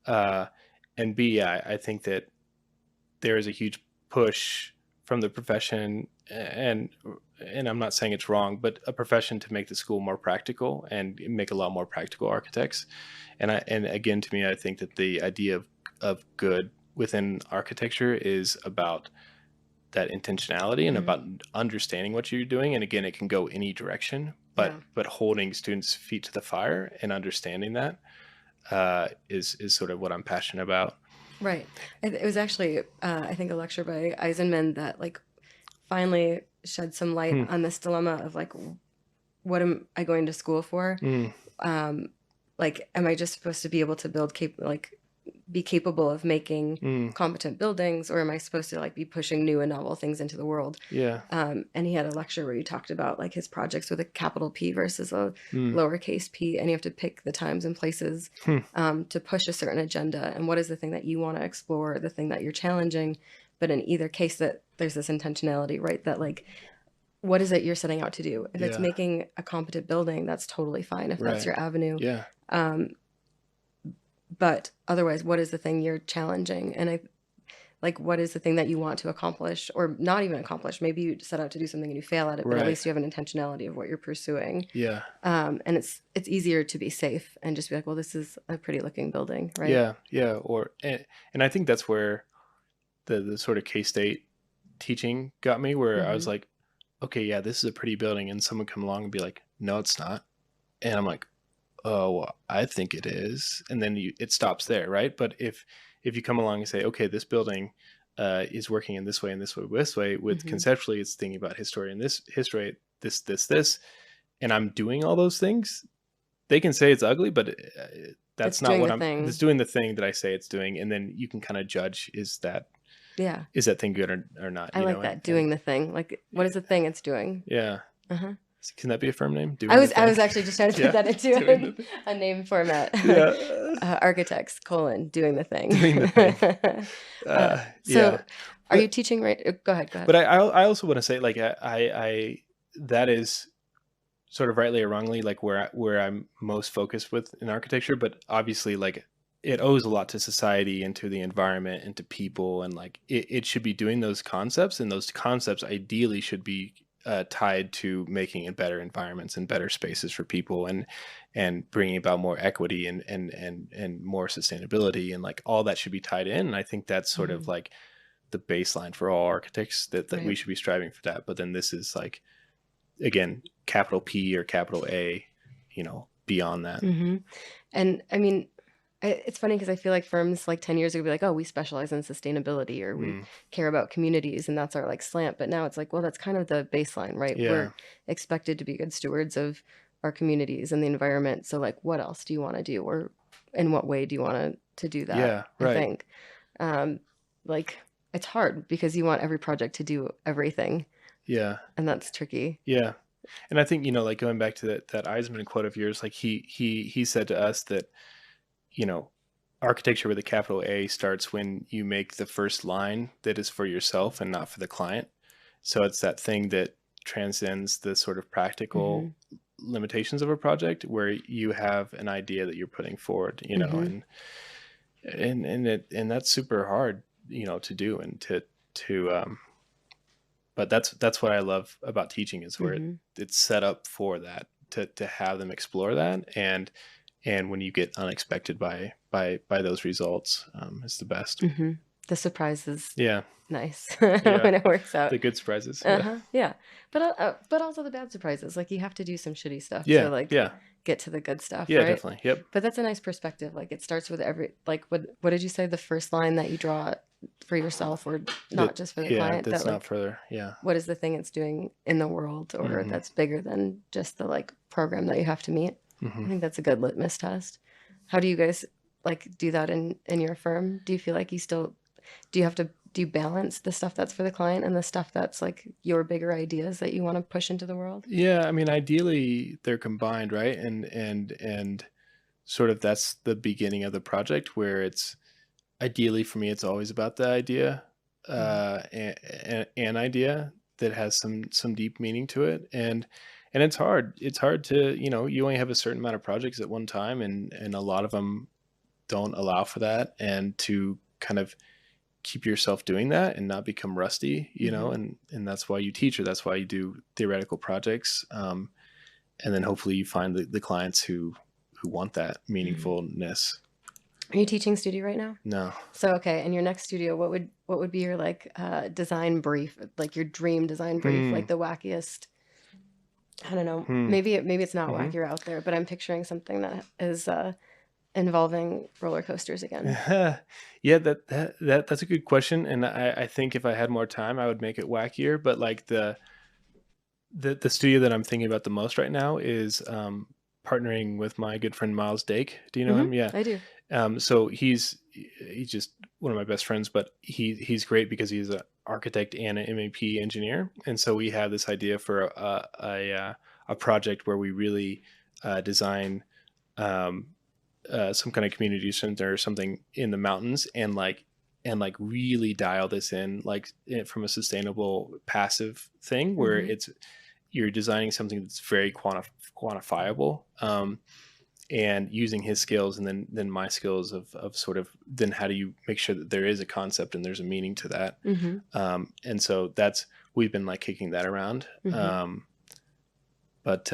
And B, yeah, I think that there is a huge push from the profession, and I'm not saying it's wrong, but a profession to make the school more practical and make a lot more practical architects. And again, to me, I think that the idea of good within architecture is about that intentionality and about understanding what you're doing. And again, it can go any direction, but holding students' feet to the fire and understanding that is sort of what I'm passionate about. Right. It was actually, I think, a lecture by Eisenman that like finally shed some light on this dilemma of like, what am I going to school for? Like, am I just supposed to be able to be capable of making competent buildings, or am I supposed to like be pushing new and novel things into the world? Yeah. And he had a lecture where he talked about like his projects with a capital P versus a lowercase p, and you have to pick the times and places to push a certain agenda, and what is the thing that you want to explore, the thing that you're challenging. But in either case, that there's this intentionality, right? That like what is it you're setting out to do? If it's Yeah. making a competent building, that's totally fine if that's Right. your avenue. Yeah. But otherwise, what is the thing you're challenging? And what is the thing that you want to accomplish, or not even accomplish? Maybe you set out to do something and you fail at it, but at Right. least you have an intentionality of what you're pursuing. Yeah. And it's easier to be safe and just be like, well, this is a pretty looking building, right? Yeah. Yeah. And I think that's where the sort of K-State teaching got me, where I was like, okay, yeah, this is a pretty building, and someone come along and be like, no, it's not. And I'm like, oh, well, I think it is. And then it stops there, right? But if you come along and say, okay, this building is working in this way and this way, with conceptually it's thinking about history and this, and I'm doing all those things, they can say it's ugly, but that's not what it's doing the thing that I say it's doing. And then you can kind of judge, is that thing good or not? I like that, doing the thing. Like, what is the thing it's doing? Yeah. Can that be a firm name? I was actually just trying to put that into a name format. Architects, doing the thing. Doing the thing. So are you teaching right? Go ahead. But I also want to say, like, I that is sort of rightly or wrongly, like, where I'm most focused with in architecture, but obviously, like, it owes a lot to society and to the environment and to people, and like it should be doing those concepts, and those concepts ideally should be tied to making it better environments and better spaces for people, and bringing about more equity and more sustainability, and like all that should be tied in. And I think that's sort of like the baseline for all architects, that we should be striving for that. But then this is like, again, capital P or capital A, beyond that. And I mean, it's funny because I feel like firms like 10 years ago would be like, oh, we specialize in sustainability, or we care about communities, and that's our like slant. But now it's like, well, that's kind of the baseline, right? Yeah. We're expected to be good stewards of our communities and the environment. So like, what else do you want to do, or in what way do you want to do that? Yeah, right. I think like, it's hard because you want every project to do everything. Yeah. And that's tricky. Yeah. And I think, like, going back to that Eisman quote of yours, like he said to us that, architecture with a capital A starts when you make the first line that is for yourself and not for the client. So it's that thing that transcends the sort of practical limitations of a project, where you have an idea that you're putting forward, and that's super hard, to do, and to but that's what I love about teaching, is where it's set up for that, to have them explore that, and when you get unexpected by those results, it's the best. The surprise is nice Yeah. when it works out. The good surprises. Yeah. But also the bad surprises. Like, you have to do some shitty stuff Yeah. to like Yeah. get to the good stuff. Yeah, right? definitely. Yep. But that's a nice perspective. Like, it starts with what did you say? The first line that you draw for yourself, or not just for the client. That's that, not further. Yeah. What is the thing it's doing in the world, or that's bigger than just the like program that you have to meet? I think that's a good litmus test. How do you guys like do that in your firm? Do you feel like do you balance the stuff that's for the client and the stuff that's like your bigger ideas that you want to push into the world? Yeah, I mean, ideally they're combined, right? And sort of that's the beginning of the project, where it's ideally, for me, it's always about the idea, an idea that has some deep meaning to it, and it's hard. It's hard to, you only have a certain amount of projects at one time, and a lot of them don't allow for that, and to kind of keep yourself doing that and not become rusty, and that's why you teach, or that's why you do theoretical projects, and then hopefully you find the clients who want that meaningfulness. Are you teaching studio right now? No. So, okay. And your next studio, what would be your like design brief, like your dream design brief, like the wackiest? I don't know. Maybe it's not wackier out there, but I'm picturing something that is involving roller coasters again. Yeah, that's a good question, and I think if I had more time, I would make it wackier. But like the studio that I'm thinking about the most right now is partnering with my good friend Miles Dake. Do you know him? Yeah, I do. So he's just one of my best friends, but he's great because he's an architect and an MEP engineer, and so we have this idea for a project where we really design some kind of community center or something in the mountains, and like and like really dial this in, like from a sustainable passive thing where you're designing something that's very quantifiable, and using his skills and then my skills of sort of then how do you make sure that there is a concept and there's a meaning to that. And so we've been like kicking that around. But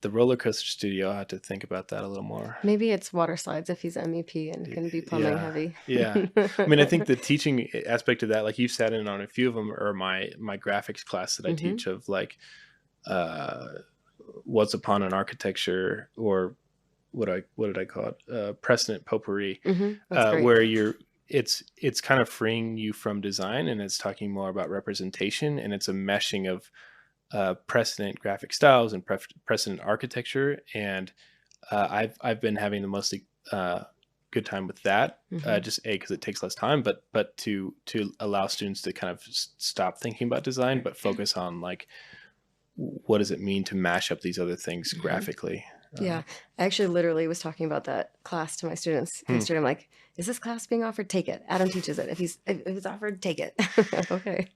the roller coaster studio, I have to think about that a little more. Maybe it's water slides if he's MEP and can be plumbing heavy. Yeah. I mean, I think the teaching aspect of that, like you've sat in on a few of them, or my graphics class that I teach of like what's upon an architecture, or what did I call it? Precedent potpourri, where it's kind of freeing you from design, and it's talking more about representation, and it's a meshing of precedent graphic styles and precedent architecture. And I've been having the mostly good time with that, just because it takes less time, but to allow students to kind of stop thinking about design, but focus on like, what does it mean to mash up these other things graphically? Yeah, I actually literally was talking about that class to my students yesterday. I'm like, is this class being offered? Take it. Adam teaches it. If it's offered, take it. Okay.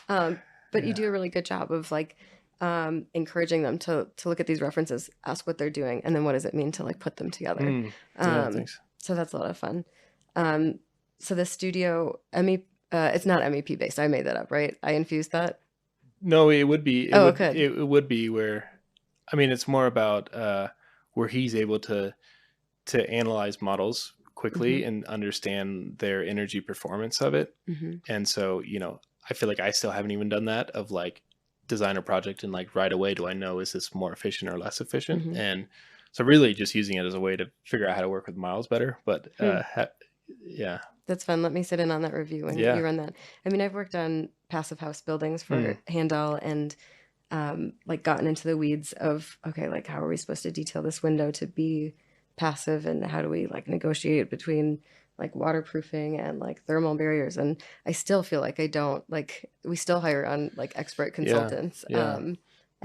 But you do a really good job of like encouraging them to look at these references, ask what they're doing, and then what does it mean to like put them together. Thanks. So that's a lot of fun. So the studio, it's not MEP based. I made that up, right? I infused that. No, it would be. Good. It would be where, I mean, it's more about where he's able to analyze models quickly and understand their energy performance of it. And so, I feel like I still haven't even done that of like design a project and like right away, do I know, is this more efficient or less efficient? And so really just using it as a way to figure out how to work with models better. But yeah. That's fun. Let me sit in on that review when you run that. I mean, I've worked on passive house buildings for Handel and like gotten into the weeds of, okay, like how are we supposed to detail this window to be passive, and how do we like negotiate between like waterproofing and like thermal barriers? And I still feel like I don't, like, we still hire on like expert consultants. And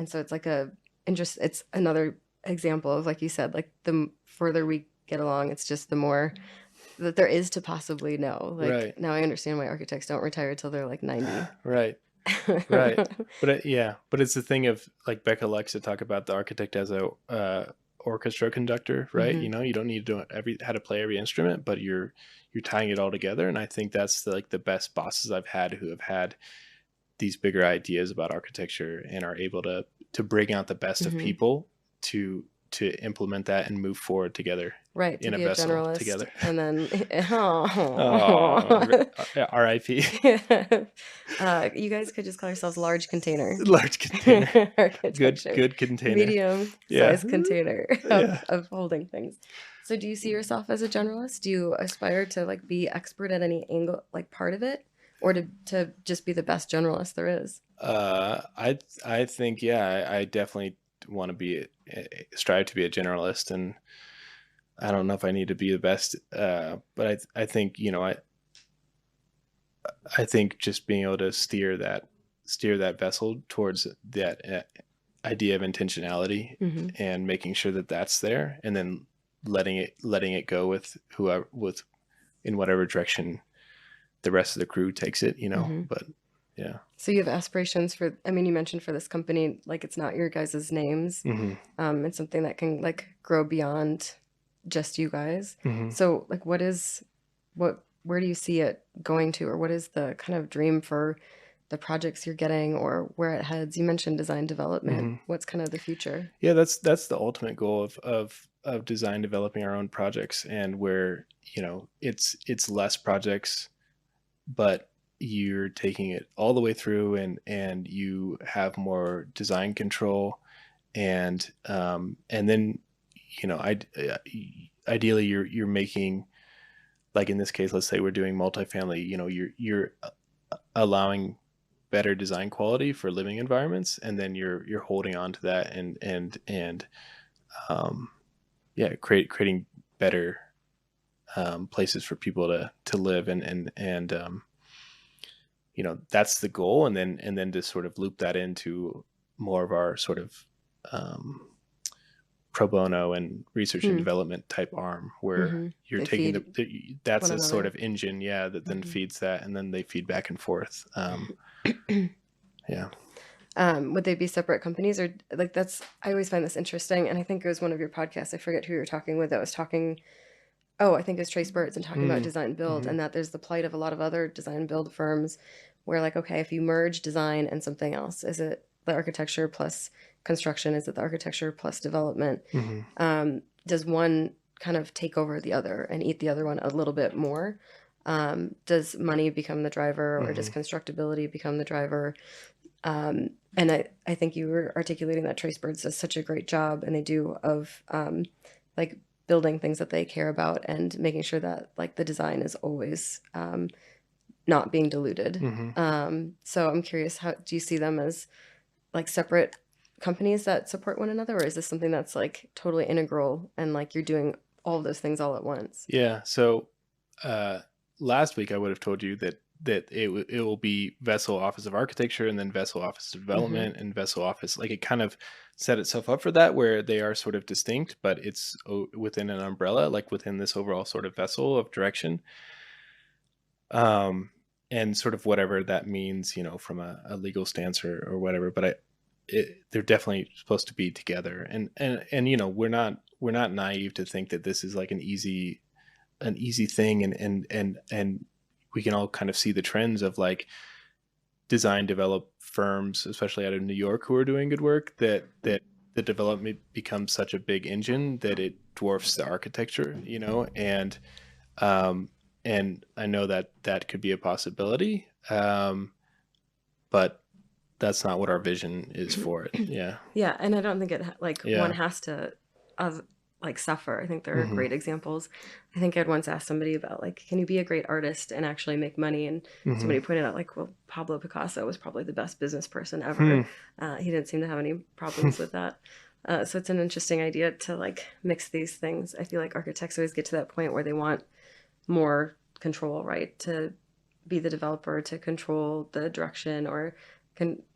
so it's like it's another example of, like you said, like the further we get along, it's just the more that there is to possibly know. Like now I understand why architects don't retire till they're like 90. Right. But but it's the thing of like Becca likes to talk about the architect as a orchestra conductor, right? You don't need to know how to play every instrument, but you're tying it all together. And I think that's the best bosses I've had, who have had these bigger ideas about architecture and are able to bring out the best of people to implement that and move forward together. Right. In to a be a vessel generalist. together. And then R.I.P. You guys could just call yourselves large container. Large container. Architecture. Good container. Medium size container of holding things. So do you see yourself as a generalist? Do you aspire to like be expert at any angle, like part of it, or to just be the best generalist there is? I think I definitely want to strive to be a generalist, and I don't know if I need to be the best, but I think I think just being able to steer that vessel towards that idea of intentionality and making sure that that's there, and then letting it go with whoever, in whatever direction the rest of the crew takes it, but yeah. So you have aspirations for, I mean, you mentioned for this company, like it's not your guys' names. It's something that can like grow beyond just you guys. So like where do you see it going to, or what is the kind of dream for the projects you're getting, or where it heads? You mentioned design development. What's kind of the future? Yeah, that's the ultimate goal of design developing our own projects, and where, it's less projects, but you're taking it all the way through, and you have more design control, and then ideally you're making, like in this case, let's say we're doing multifamily, you're allowing better design quality for living environments, and then you're holding on to that and creating better places for people to live, and that's the goal. And then to sort of loop that into more of our sort of pro bono and research and Hmm. development type arm where Mhm. you're They taking feed that's one a sort another. of engine, yeah, that then Mhm. feeds that, and then they feed back and forth. Yeah. Would they be separate companies or like that's I always find this interesting, and I think it was one of your podcasts. I forget who you were talking with that was talking. Oh, I think it was Trace Burtz and talking about Mm. design build, Mhm. and that there's the plight of a lot of other design build firms where like, okay, if you merge design and something else, is it the architecture plus construction? Is it the architecture plus development? Mhm. Does one kind of take over the other and eat the other one a little bit more? Does money become the driver, or does Mhm. constructability become the driver? And I think you were articulating that Trace Birds does such a great job, and they do, of like building things that they care about and making sure that like the design is always not being diluted. Mhm. So I'm curious, how do you see them as like separate companies that support one another, or is this something that's like totally integral and like you're doing all of those things all at once? Yeah. So last week I would have told you that it will be Vessel Office of Architecture and then Vessel Office of Development and Vessel Office. Like it kind of set itself up for that, where they are sort of distinct, but it's within an umbrella, like within this overall sort of vessel of direction. And sort of whatever that means, from a legal stance or whatever. But they're definitely supposed to be together. And we're not naive to think that this is like an easy thing, and we can all kind of see the trends of like design develop firms, especially out of New York, who are doing good work, that the development becomes such a big engine that it dwarfs the architecture, um, and I know that could be a possibility, but that's not what our vision is for it. Yeah. Yeah, and I don't think it like one Yeah. has to like suffer. I think there are Mhm. great examples. I think I'd once asked somebody about like, can you be a great artist and actually make money? And somebody Mhm. pointed out like, well, Pablo Picasso was probably the best business person ever. He didn't seem to have any problems with that. So it's an interesting idea to like mix these things. I feel like architects always get to that point where they want more control, right? To be the developer, to control the direction, or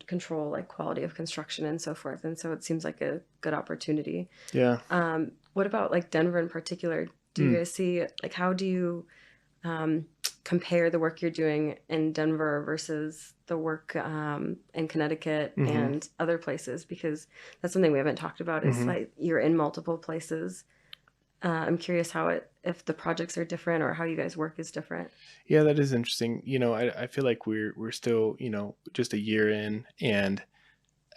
control like quality of construction and so forth. And so it seems like a good opportunity. Yeah. What about like Denver in particular? Do you guys see like, how do you compare the work you're doing in Denver versus the work in Connecticut Mhm. and other places? Because that's something we haven't talked about, is Mhm. like you're in multiple places. I'm curious if the projects are different or how you guys work is different. Yeah, that is interesting. I feel like we're still, just a year in, and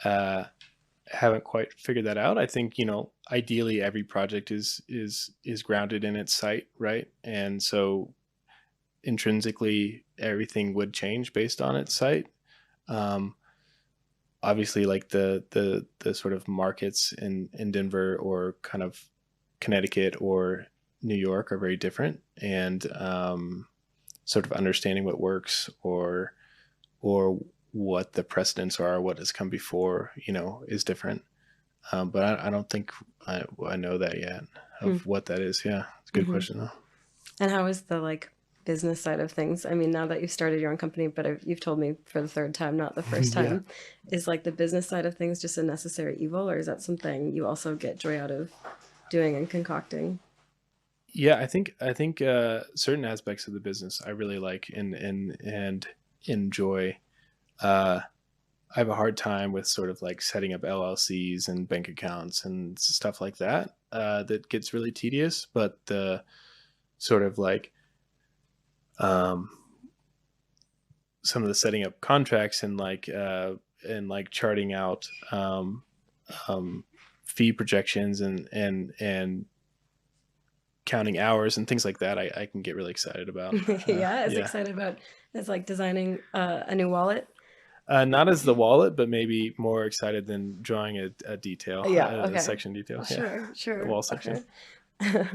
haven't quite figured that out. I think, ideally every project is grounded in its site, right? And so intrinsically everything would change based on its site. Obviously, like the sort of markets in Denver or kind of Connecticut or New York are very different, and sort of understanding what works or what the precedents are, what has come before, is different. But I don't think I know that yet of what that is. Yeah, it's a good question though. And how is the like business side of things? I mean, now that you've started your own company, but you've told me for the third time, not the first Yeah. time, is like the business side of things just a necessary evil, or is that something you also get joy out of doing and concocting? Yeah, I think certain aspects of the business I really like and enjoy. I have a hard time with sort of like setting up LLCs and bank accounts and stuff like that. That gets really tedious. But the sort of like some of the setting up contracts and like charting out fee projections and counting hours and things like that, I can get really excited about. Yeah, as Yeah. excited about as like designing a new wallet. Not as the wallet, but maybe more excited than drawing a detail, Yeah, a okay. section detail. Yeah. Sure. The wall section. Okay.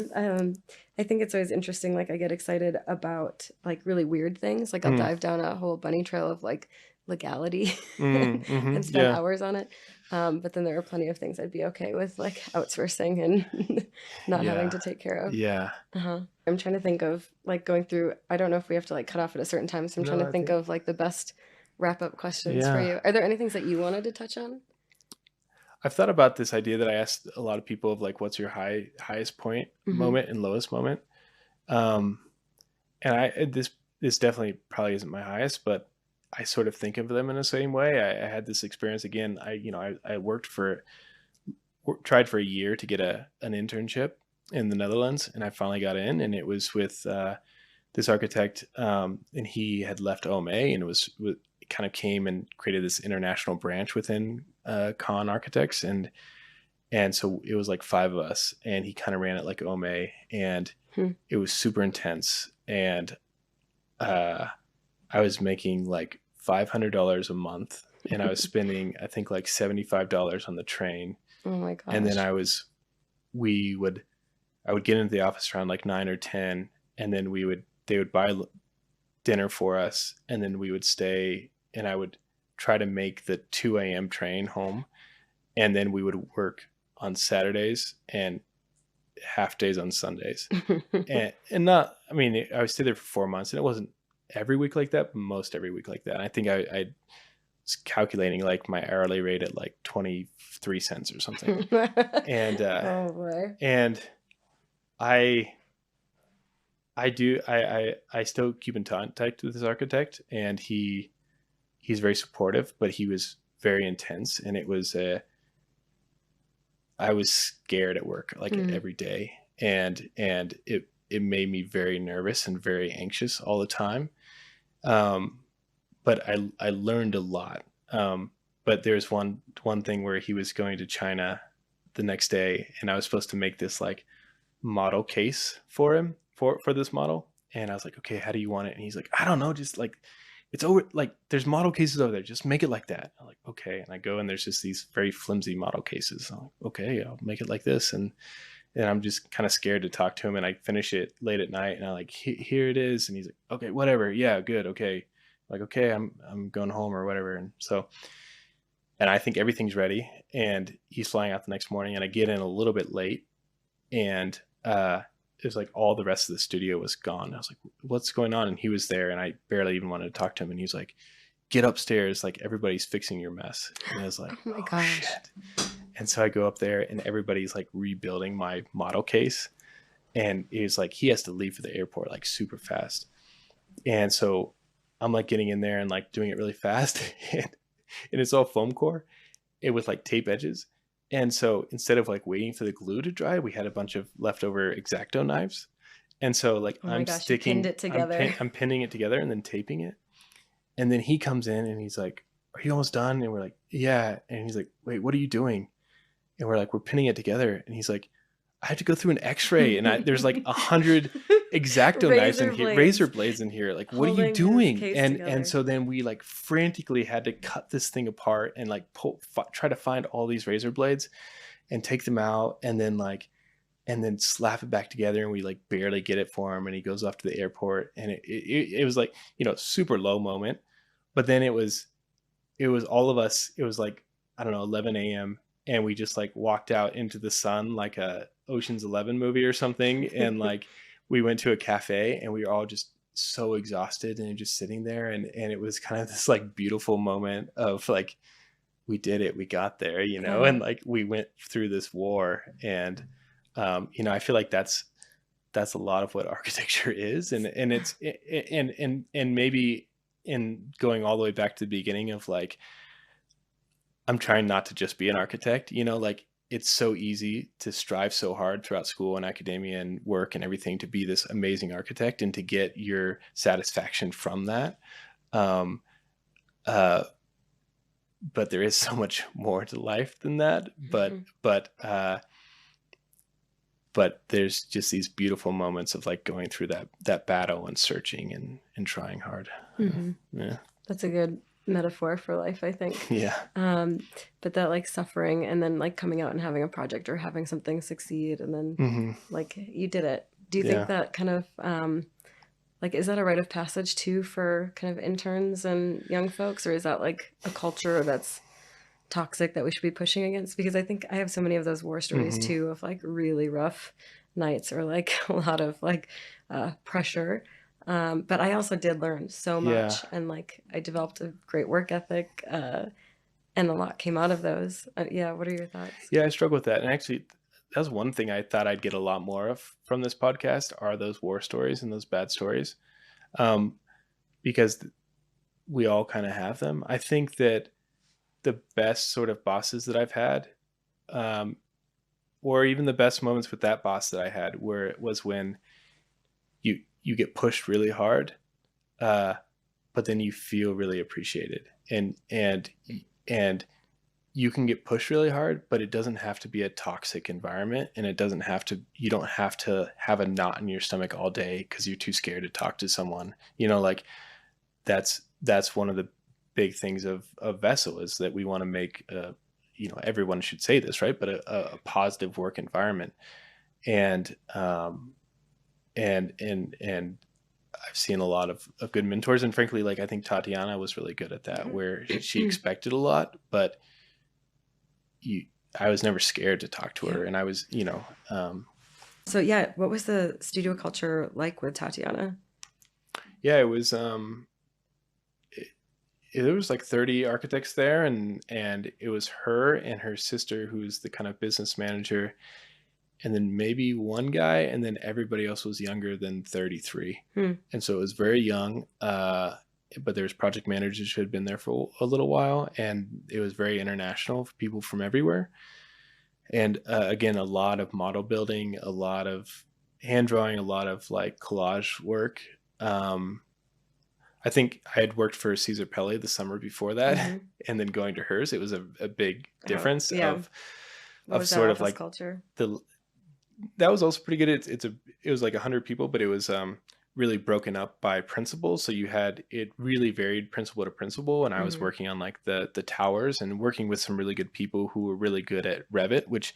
I think it's always interesting. Like I get excited about like really weird things. Like I'll dive down a whole bunny trail of like legality and spend Yeah. hours on it. But then there are plenty of things I'd be okay with, like outsourcing and not having Yeah. to take care of. Yeah. I'm trying to think of like going through. I don't know if we have to like cut off at a certain time. So I'm trying to think of like the best wrap up questions for Yeah. you. Are there any things that you wanted to touch on? I've thought about this idea that I asked a lot of people of like, what's your highest point moment and lowest moment? Um, and this definitely probably isn't my highest, but I sort of think of them in the same way. I had this experience again. I tried for a year to get an internship in the Netherlands, and I finally got in, and it was with this architect, and he had left OMA, and it kind of came and created this international branch within Con Architects, and so it was like 5 of us, and he kind of ran it like OMA, and it was super intense, and I was making like $500 a month, and I was spending I think like $75 on the train. Oh my gosh. And then I would get into the office around like 9 or 10, and then they would buy dinner for us, and then we would stay, and I would try to make the 2 a.m. train home, and then we would work on Saturdays and half days on Sundays. and not, I mean, I stayed there for 4 months, and it wasn't every week like that, but most every week like that. And I think I was calculating like my hourly rate at like 23 cents or something. And oh boy. And I still keep in contact with this architect, and he's very supportive, but he was very intense, and I was scared at work like every day, and it made me very nervous and very anxious all the time. But I learned a lot. But there's one thing where he was going to China the next day, and I was supposed to make this like model case for him for this model. And I was like, okay, how do you want it? And he's like, I don't know, just like, it's over, like there's model cases over there, just make it like that. I'm like, okay. And I go, and there's just these very flimsy model cases. I'm like, okay, I'll make it like this. And I'm just kind of scared to talk to him, and I finish it late at night, and I'm like, here it is. And he's like, okay, whatever. Yeah, good. Okay. Like, okay, I'm going home or whatever. And so, and I think everything's ready, and he's flying out the next morning, and I get in a little bit late, and it was like all the rest of the studio was gone. I was like, what's going on? And he was there, and I barely even wanted to talk to him. And he's like, get upstairs. Like, everybody's fixing your mess. And I was like, oh my gosh. Shit. And so I go up there, and everybody's like rebuilding my model case. And he was like, he has to leave for the airport like super fast. And so I'm like getting in there and like doing it really fast. And it's all foam core, with like tape edges. And so instead of like waiting for the glue to dry, we had a bunch of leftover X-Acto knives. And so like I'm sticking, it together. I'm pinning it together and then taping it. And then he comes in, and he's like, are you almost done? And we're like, yeah. And he's like, wait, what are you doing? And we're like, we're pinning it together. And he's like, I have to go through an X-ray, and there's like 100 X-Acto knives in here, razor blades in here. Like, what are you doing? And so then we like frantically had to cut this thing apart and like try to find all these razor blades and take them out, and then slap it back together. And we like barely get it for him, and he goes off to the airport. And it was like, super low moment. But then it was all of us. It was like, I don't know, 11 a.m. And we just like walked out into the sun like a Ocean's 11 movie or something. And like we went to a cafe, and we were all just so exhausted and just sitting there. And it was kind of this like beautiful moment of like, we did it, we got there, and like we went through this war. And, I feel like that's a lot of what architecture is. And it's, and maybe in going all the way back to the beginning of like, I'm trying not to just be an architect, like it's so easy to strive so hard throughout school and academia and work and everything to be this amazing architect and to get your satisfaction from that. But there is so much more to life than that. But there's just these beautiful moments of like going through that battle and searching and trying hard. Yeah. That's a good metaphor for life, I think. Yeah. But that like suffering, and then like coming out and having a project or having something succeed, and then like you did it. Do you think that kind of like, is that a rite of passage too for kind of interns and young folks, or is that like a culture that's toxic that we should be pushing against? Because I think I have so many of those war stories too, of like really rough nights, or like a lot of like pressure. But I also did learn so much, and like I developed a great work ethic. And a lot came out of those. Yeah, what are your thoughts? Yeah, I struggle with that. And actually, that's one thing I thought I'd get a lot more of from this podcast are those war stories and those bad stories. Because we all kind of have them. I think that the best sort of bosses that I've had, or even the best moments with that boss that I had, where it was when you get pushed really hard, but then you feel really appreciated, and you can get pushed really hard, but it doesn't have to be a toxic environment, and you don't have to have a knot in your stomach all day because you're too scared to talk to someone. Like that's one of the big things of Vessel is that we want to make everyone should say this, right? But a positive work environment. And I've seen a lot of good mentors, and frankly, like I think Tatiana was really good at that, where she expected a lot, but I was never scared to talk to her, and I was, So yeah, what was the studio culture like with Tatiana? Yeah, it was there was like 30 architects there, and it was her and her sister who's the kind of business manager, and then maybe one guy, and then everybody else was younger than 33. And so it was very young, but there's project managers who had been there for a little while, and it was very international, people from everywhere. And again, a lot of model building, a lot of hand drawing, a lot of like collage work. I think I had worked for Cesar Pelli the summer before that, and then going to hers, it was a big difference of sort of like culture. That was also pretty good. It was like 100 people, but it was really broken up by principals. So it really varied principal to principal, and I was working on like the towers and working with some really good people who were really good at Revit, which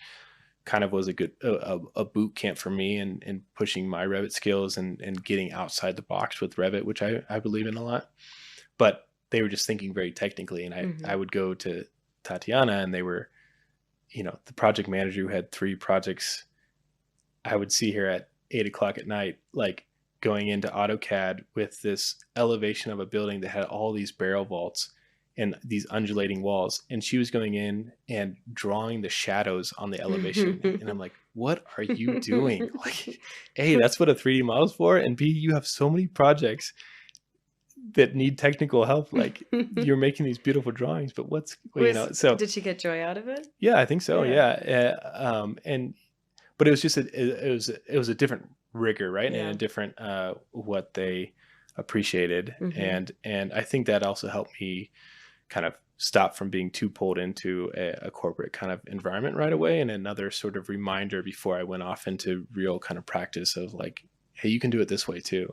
kind of was a good a boot camp for me and pushing my Revit skills and getting outside the box with Revit, which I believe in a lot. But they were just thinking very technically, and I would go to Tatiana, and they were, the project manager who had 3 projects. I would see her at 8:00 at night, like going into AutoCAD with this elevation of a building that had all these barrel vaults and these undulating walls, and she was going in and drawing the shadows on the elevation. And I'm like, what are you doing? Like, A, that's what a 3D model is for, and B, you have so many projects that need technical help. Like, you're making these beautiful drawings, but so did she get joy out of it? Yeah, I think so. Yeah. But it was just it was a different rigor, right? And a different what they appreciated, and I think that also helped me kind of stop from being too pulled into a corporate kind of environment right away, and another sort of reminder before I went off into real kind of practice of like, hey, you can do it this way too,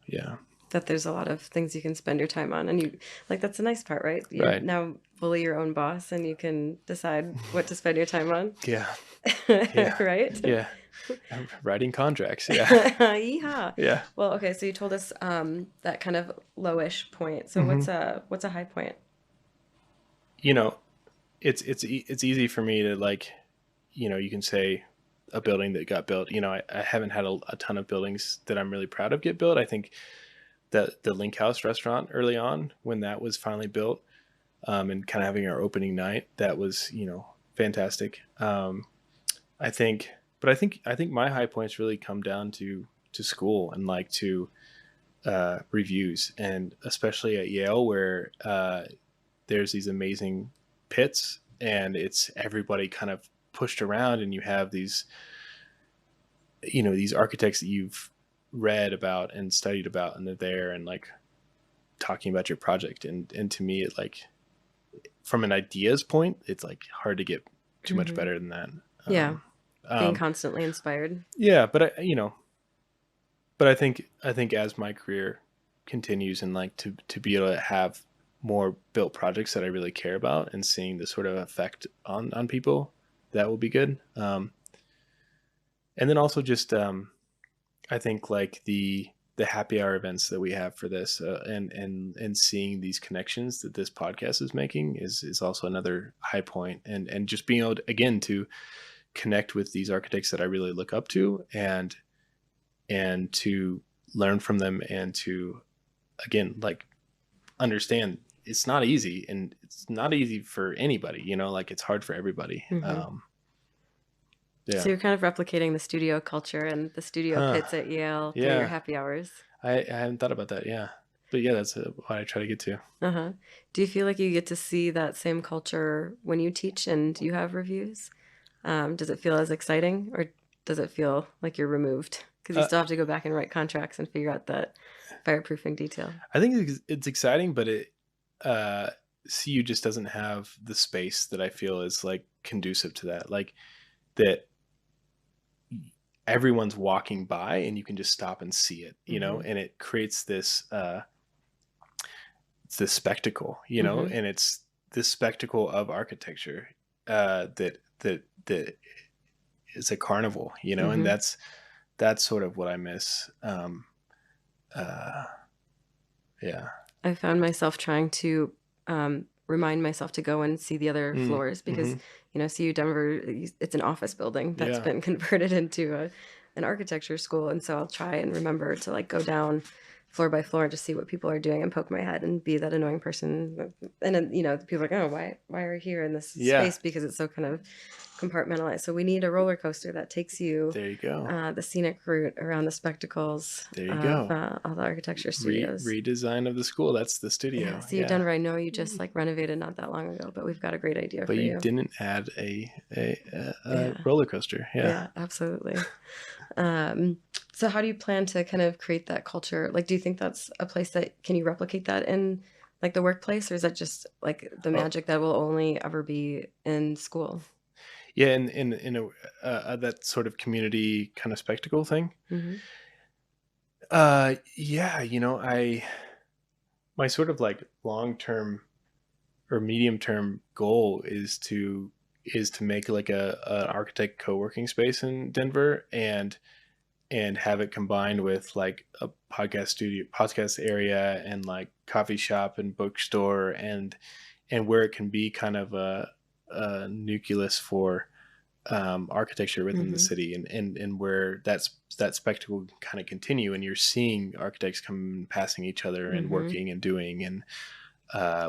yeah. That there's a lot of things you can spend your time on, and that's the nice part, right? You're now fully your own boss, and you can decide what to spend your time on. Yeah. Right? Yeah. Writing contracts. Yeah. Yeehaw. Yeah. Well, okay. So you told us that kind of lowish point. So what's a high point? It's easy for me to like, you can say a building that got built. I haven't had a ton of buildings that I'm really proud of get built. I think the Link House restaurant early on, when that was finally built, and kind of having our opening night, that was, fantastic. I think my high points really come down to school and like to reviews, and especially at Yale, where there's these amazing pits, and it's everybody kind of pushed around, and you have these architects that you've read about and studied about, and they're there and like talking about your project, and to me, it like, from an ideas point, it's like hard to get too much better than that. Being constantly inspired. Yeah, but I think as my career continues, and like to be able to have more built projects that I really care about, and seeing the sort of effect on people, that will be good. And then also just I think like the happy hour events that we have for this, and seeing these connections that this podcast is making is also another high point, and just being able to, again, to connect with these architects that I really look up to, and to learn from them, and to, again, like, understand it's not easy, and it's not easy for anybody, you know, like it's hard for everybody. So you're kind of replicating the studio culture and the studio pits at Yale through your happy hours. I hadn't thought about that. Yeah. But yeah, that's what I try to get to. Do you feel like you get to see that same culture when you teach and you have reviews? Does it feel as exciting, or does it feel like you're removed because you still have to go back and write contracts and figure out that fireproofing detail? I think it's exciting, but CU just doesn't have the space that I feel is like conducive to that. Like that everyone's walking by and you can just stop and see it, you know, and it creates this it's this spectacle, you know, and it's this spectacle of architecture that is a carnival, you know, and that's sort of what I miss. Yeah. I found myself trying to remind myself to go and see the other floors because, you know, CU Denver, it's an office building that's been converted into an architecture school. And so I'll try and remember to like go down floor by floor and just see what people are doing and poke my head and be that annoying person. And then, you know, people are like, oh, why are we here in this space? Because it's so kind of compartmentalized. So we need a roller coaster that takes you, there you go, the scenic route around the spectacles. There you go. All the architecture studios. Redesign of the school. That's the studio. CU Denver, I know you just like renovated not that long ago, but we've got a great idea for you. But you didn't add a roller coaster. Yeah, absolutely. So how do you plan to kind of create that culture? Like, do you think that's a place that, can you replicate that in like the workplace, or is that just like the magic that will only ever be in school? Yeah, in a that sort of community kind of spectacle thing. Yeah, you know, my sort of like long-term or medium-term goal is to make like an architect co-working space in Denver and have it combined with like a podcast area and like coffee shop and bookstore and where it can be kind of a nucleus for architecture within the city and where that spectacle can kind of continue, and you're seeing architects come passing each other and working and doing, and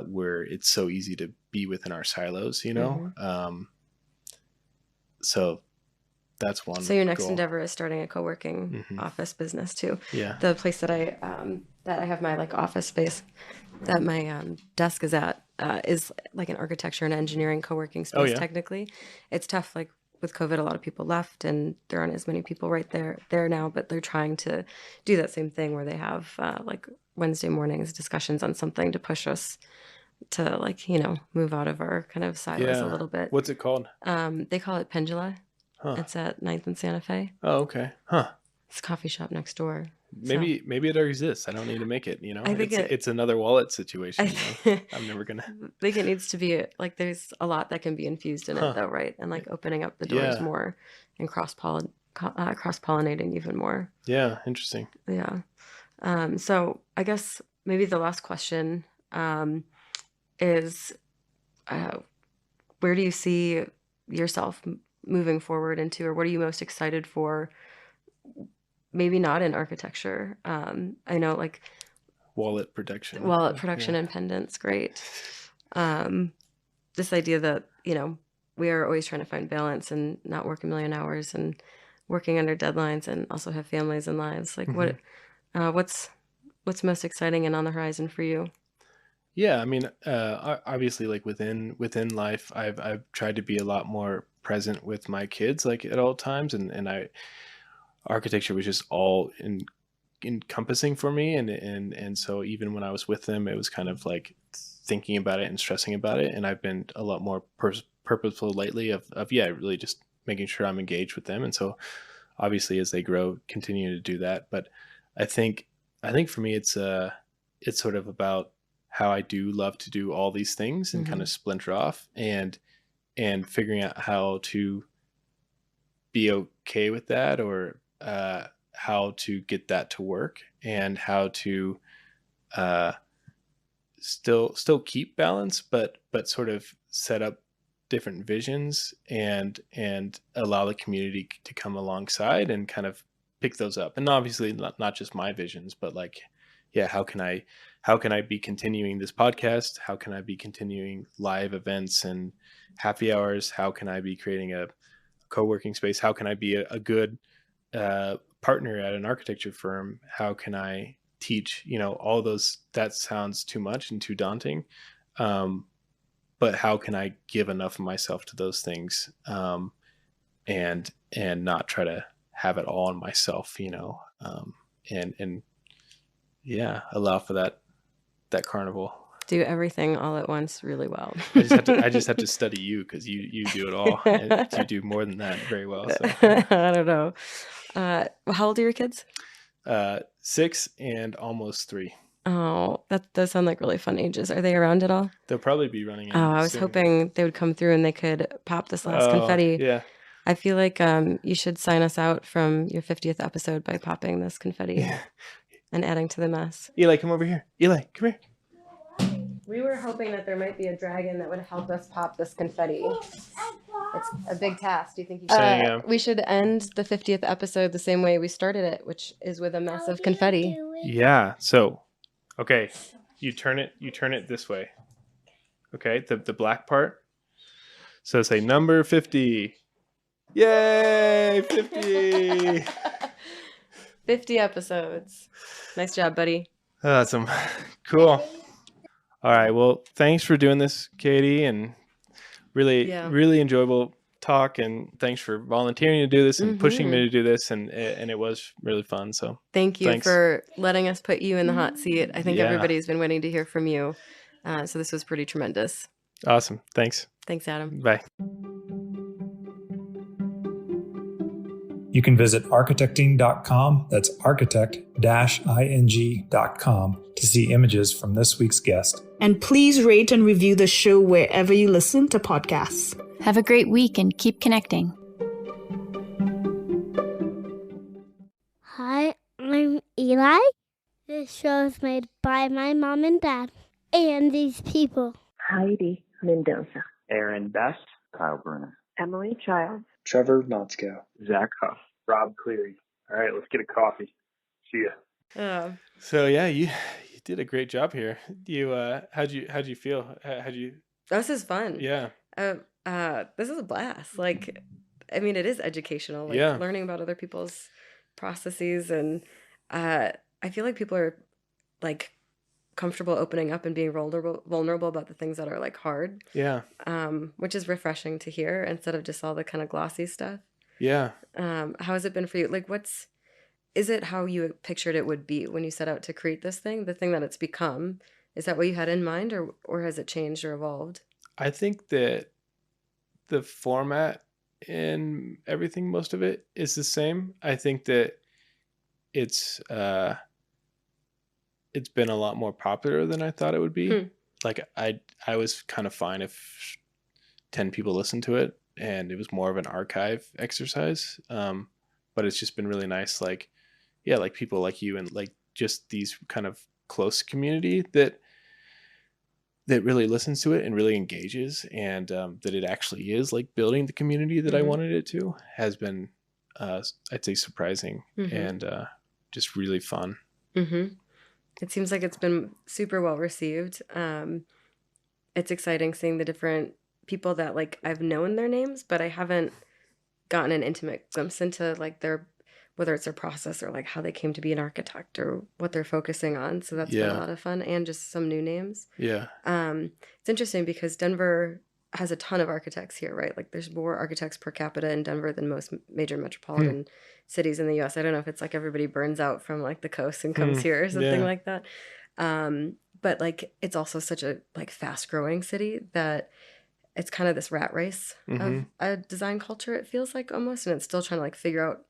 where it's so easy to be within our silos, you know. So that's one. So your next goal. endeavor is starting a co-working office business too. Yeah. The place that I have my like office space that my desk is at is like an architecture and engineering co-working space. Technically, it's tough. Like with COVID, a lot of people left, and there aren't as many people right there now. But they're trying to do that same thing where they have like Wednesday mornings discussions on something to push us to like, you know, move out of our kind of silos a little bit. What's it called? They call it Pendula. It's at 9th and Santa Fe. Oh, okay. It's a coffee shop next door. Maybe it exists. I don't need to make it, you know. I think it's another wallet situation. You know? I'm never gonna. I think it needs to be like there's a lot that can be infused in it though, right? And like opening up the doors more and cross pollinating even more. Yeah, interesting. Yeah. So I guess maybe the last question is, where do you see yourself moving forward into, or what are you most excited for? Maybe not in architecture. I know like wallet protection and pendants. Great. This idea that, you know, we are always trying to find balance and not work a million hours and working under deadlines and also have families and lives. Like what's most exciting and on the horizon for you? Yeah, I mean, obviously, like within life, I've tried to be a lot more present with my kids, like at all times, and architecture was just all encompassing for me, and so even when I was with them, it was kind of like thinking about it and stressing about it, and I've been a lot more purposeful lately of really just making sure I'm engaged with them, and so obviously as they grow, continue to do that. But I think for me, it's sort of about how I do love to do all these things and kind of splinter off and figuring out how to be okay with that, or how to get that to work, and how to still keep balance, but sort of set up different visions and allow the community to come alongside and kind of pick those up. And obviously not just my visions, but like, how can I be continuing this podcast? How can I be continuing live events and happy hours? How can I be creating a co-working space? How can I be a good partner at an architecture firm? How can I teach? All those, that sounds too much and too daunting. But how can I give enough of myself to those things, and not try to have it all on myself, and allow for that carnival. Do everything all at once really well. I just have to study you, because you do it all, and you do more than that very well. So. I don't know. How old are your kids? 6 and almost 3. Oh, that does sound like really fun ages. Are they around at all? They'll probably be running in I was soon. hoping they would come through and they could pop this last confetti. Yeah. I feel like you should sign us out from your 50th episode by popping this confetti and adding to the mess. Eli, come over here. Eli, come here. We were hoping that there might be a dragon that would help us pop this confetti. It's a big task. Do you think you should? We should end the 50th episode the same way we started it, which is with a massive confetti. Yeah. So, okay, you turn it this way. Okay, the black part. So say number 50. Yay, 50. 50 episodes. Nice job, buddy. Awesome. Cool. All right. Well, thanks for doing this, Katie, and really enjoyable talk. And thanks for volunteering to do this and pushing me to do this. And it was really fun. So thank you for letting us put you in the hot seat. I think everybody's been waiting to hear from you. So this was pretty tremendous. Awesome. Thanks. Thanks, Adam. Bye. You can visit architecting.com, that's architect-ing.com, to see images from this week's guest. And please rate and review the show wherever you listen to podcasts. Have a great week and keep connecting. Hi, I'm Eli. This show is made by my mom and dad and these people. Heidi Mendoza. Aaron Best. Kyle Bruner. Emily Childs. Trevor Motzko. Zach Huff. Rob Cleary. All right, let's get a coffee. See ya. So yeah, you did a great job here. You how'd you feel? This is fun. Yeah. This is a blast. Like, I mean, it is educational. Like learning about other people's processes, and I feel like people are like comfortable opening up and being vulnerable about the things that are like hard. Yeah. Which is refreshing to hear instead of just all the kind of glossy stuff. Yeah. How has it been for you? Like, is it how you pictured it would be when you set out to create this thing, the thing that it's become? Is that what you had in mind, or has it changed or evolved? I think that the format and everything, most of it is the same. I think that it's been a lot more popular than I thought it would be. Like I was kind of fine if 10 people listened to it and it was more of an archive exercise. But it's just been really nice. Like, yeah, like people like you and like just these kind of close community that really listens to it and really engages, and that it actually is like building the community that I wanted it to, has been, I'd say, surprising and just really fun. It seems like it's been super well received. It's exciting seeing the different people that like I've known their names, but I haven't gotten an intimate glimpse into like whether it's their process or like how they came to be an architect or what they're focusing on. So that's been a lot of fun, and just some new names. Yeah. It's interesting because Denver has a ton of architects here, right? Like there's more architects per capita in Denver than most major metropolitan cities in the US. I don't know if it's like everybody burns out from like the coast and comes here or something like that. But like it's also such a like fast growing city that it's kind of this rat race of a design culture, it feels like almost, and it's still trying to like figure out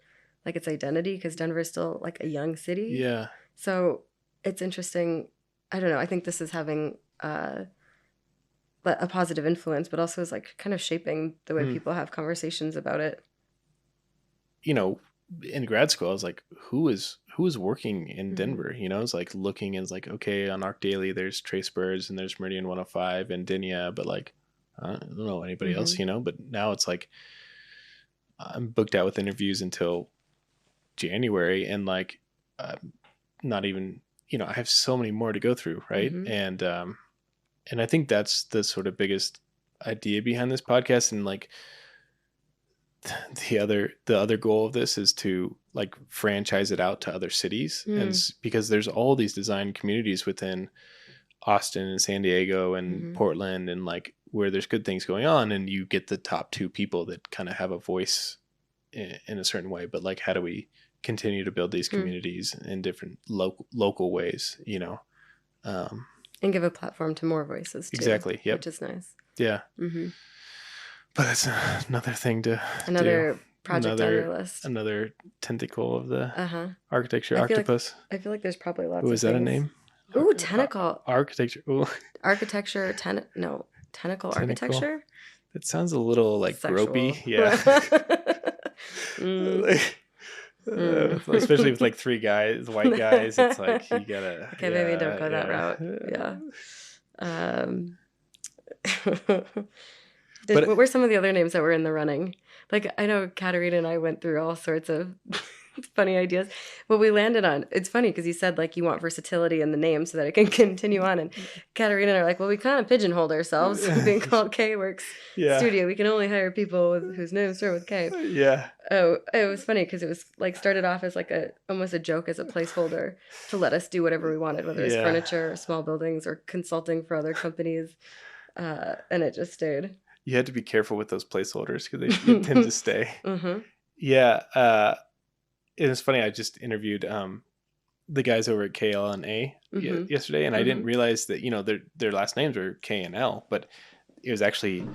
like its identity because Denver is still like a young city. Yeah. So it's interesting. I don't know. I think this is having a positive influence, but also is like kind of shaping the way people have conversations about it. You know, in grad school, I was like, who is working in Denver? You know, it's like looking and it's like, okay, on Arc Daily, there's Trace Birds and there's Meridian 105 and Dinya, but like, I don't know anybody else, you know, but now it's like, I'm booked out with interviews until January, and like, not even I have so many more to go through. Right. And I think that's the sort of biggest idea behind this podcast. And like the other goal of this is to like franchise it out to other cities. And because there's all these design communities within Austin and San Diego and Portland, and like where there's good things going on, and you get the top 2 people that kind of have a voice in a certain way. But like, how do we continue to build these communities in different local ways, and give a platform to more voices too, exactly. Yep. Which is nice. Yeah. But it's another thing to another do. project on your list, another tentacle of the architecture octopus. I feel like there's probably lots. Is that a name? Ooh, tentacle architecture. Ooh. Architecture. Tentacle architecture. That sounds a little like Sexual. gropey. Yeah. Especially with like 3 guys, white guys. It's like you gotta. Okay, maybe don't go that route. Yeah. What were some of the other names that were in the running? Like, I know Katerina and I went through all sorts of funny ideas. What we landed on, it's funny because you said like you want versatility in the name so that it can continue on. And Katerina and I are like, well, we kind of pigeonholed ourselves being called K-Works Studio. We can only hire people whose names start with K. Yeah. Oh, it was funny because it was like started off as like almost a joke as a placeholder to let us do whatever we wanted, whether it was furniture or small buildings or consulting for other companies. And it just stayed. You had to be careful with those placeholders because they tend to stay. Yeah. It was funny. I just interviewed the guys over at KL&A yesterday, and I didn't realize that their last names are K and L, but it was actually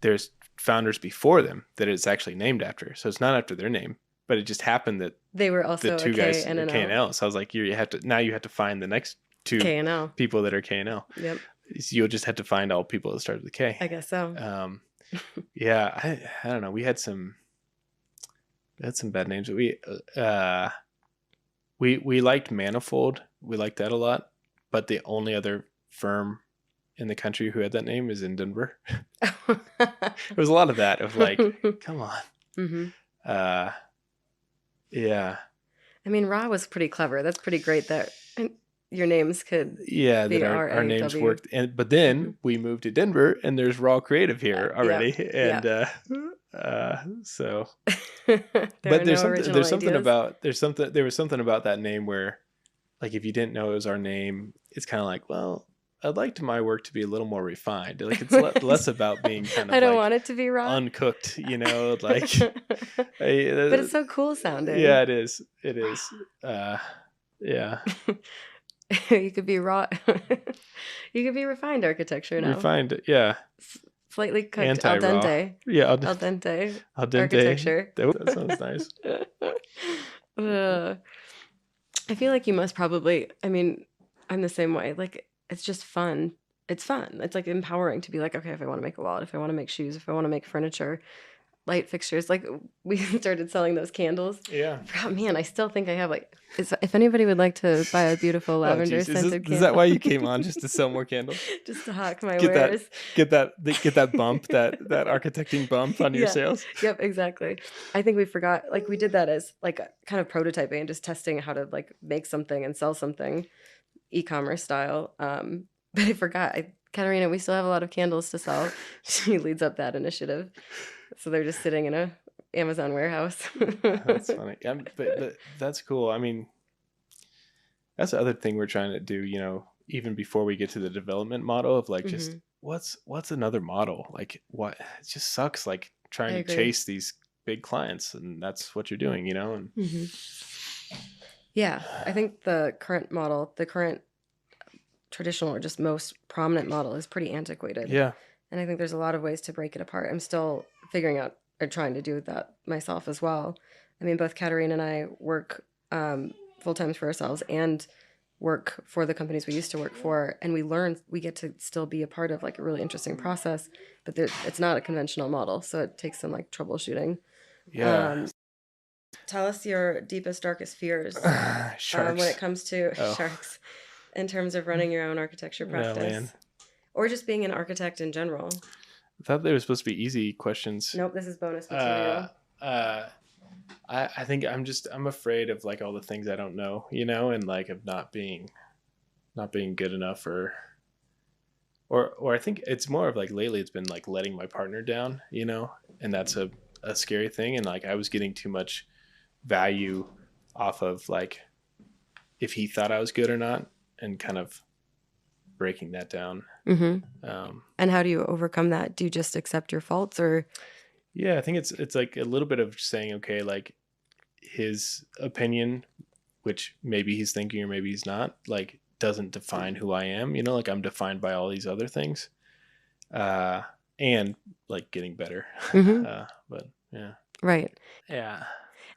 there's founders before them that it's actually named after. So it's not after their name, but it just happened that they were also the 2 K guys and an K and L. L. So I was like, you have to find the next 2 K and L people that are K and L. Yep. So you'll just have to find all people that start with the K. I guess so. Yeah, I don't know. We had some bad names. We liked Manifold. We liked that a lot. But the only other firm in the country who had that name is in Denver. There was a lot of that. Of like, come on. Yeah. I mean, Ra was pretty clever. That's pretty great that your names could that our names worked. But then we moved to Denver, and there's Raw Creative here already. So but there was something about that name where like if you didn't know it was our name, it's kind of like, well, I'd like my work to be a little more refined. Like it's less about being kind of I don't want it to be raw, uncooked, like but it's so cool sounding. Yeah, it is. Yeah. You could be raw. You could be refined architecture now. Refined, yeah. Slightly cooked, Anti-raw. al dente. Yeah, al dente. Al dente Architecture. That sounds nice. I feel like you must probably. I mean, I'm the same way. Like, it's just fun. It's fun. It's like empowering to be like, okay, if I want to make a wallet, if I want to make shoes, if I want to make furniture, light fixtures. Like, we started selling those candles. Yeah. Oh, man, I still think I have if anybody would like to buy a beautiful lavender scented candle. Is that why you came on, just to sell more candles? Just to hawk my wares. Get that bump, that architecting bump on your sales. Yep, exactly. I think we forgot, like we did that as like kind of prototyping and just testing how to like make something and sell something e-commerce style. But I forgot. Katerina, we still have a lot of candles to sell. She leads up that initiative. So they're just sitting in a Amazon warehouse. That's funny. But that's cool. I mean, that's the other thing we're trying to do, even before we get to the development model of like, just what's another model? Like what, it just sucks. Like trying to chase these big clients, and that's what you're doing, and yeah, I think the current model, the current traditional or just most prominent model is pretty antiquated. Yeah. And I think there's a lot of ways to break it apart. I'm still figuring out or trying to do that myself as well. I mean, both Katerina and I work full-time for ourselves and work for the companies we used to work for. And we get to still be a part of like a really interesting process, but it's not a conventional model. So it takes some like troubleshooting. Yeah. Tell us your deepest, darkest fears Sharks. when it comes to sharks in terms of running your own architecture practice. Oh, man. Or just being an architect in general. I thought they were supposed to be easy questions. Nope, this is bonus material. I think I'm afraid of like all the things I don't know, and like of not being not being good enough, or I think it's more of like lately it's been like letting my partner down, and that's a scary thing. And like I was getting too much value off of like if he thought I was good or not, and kind of breaking that down. And how do you overcome that? Do you just accept your faults, or? Yeah, I think it's like a little bit of saying, okay, like his opinion, which maybe he's thinking or maybe he's not, like doesn't define who I am, like I'm defined by all these other things, and like getting better. But yeah. Right. Yeah.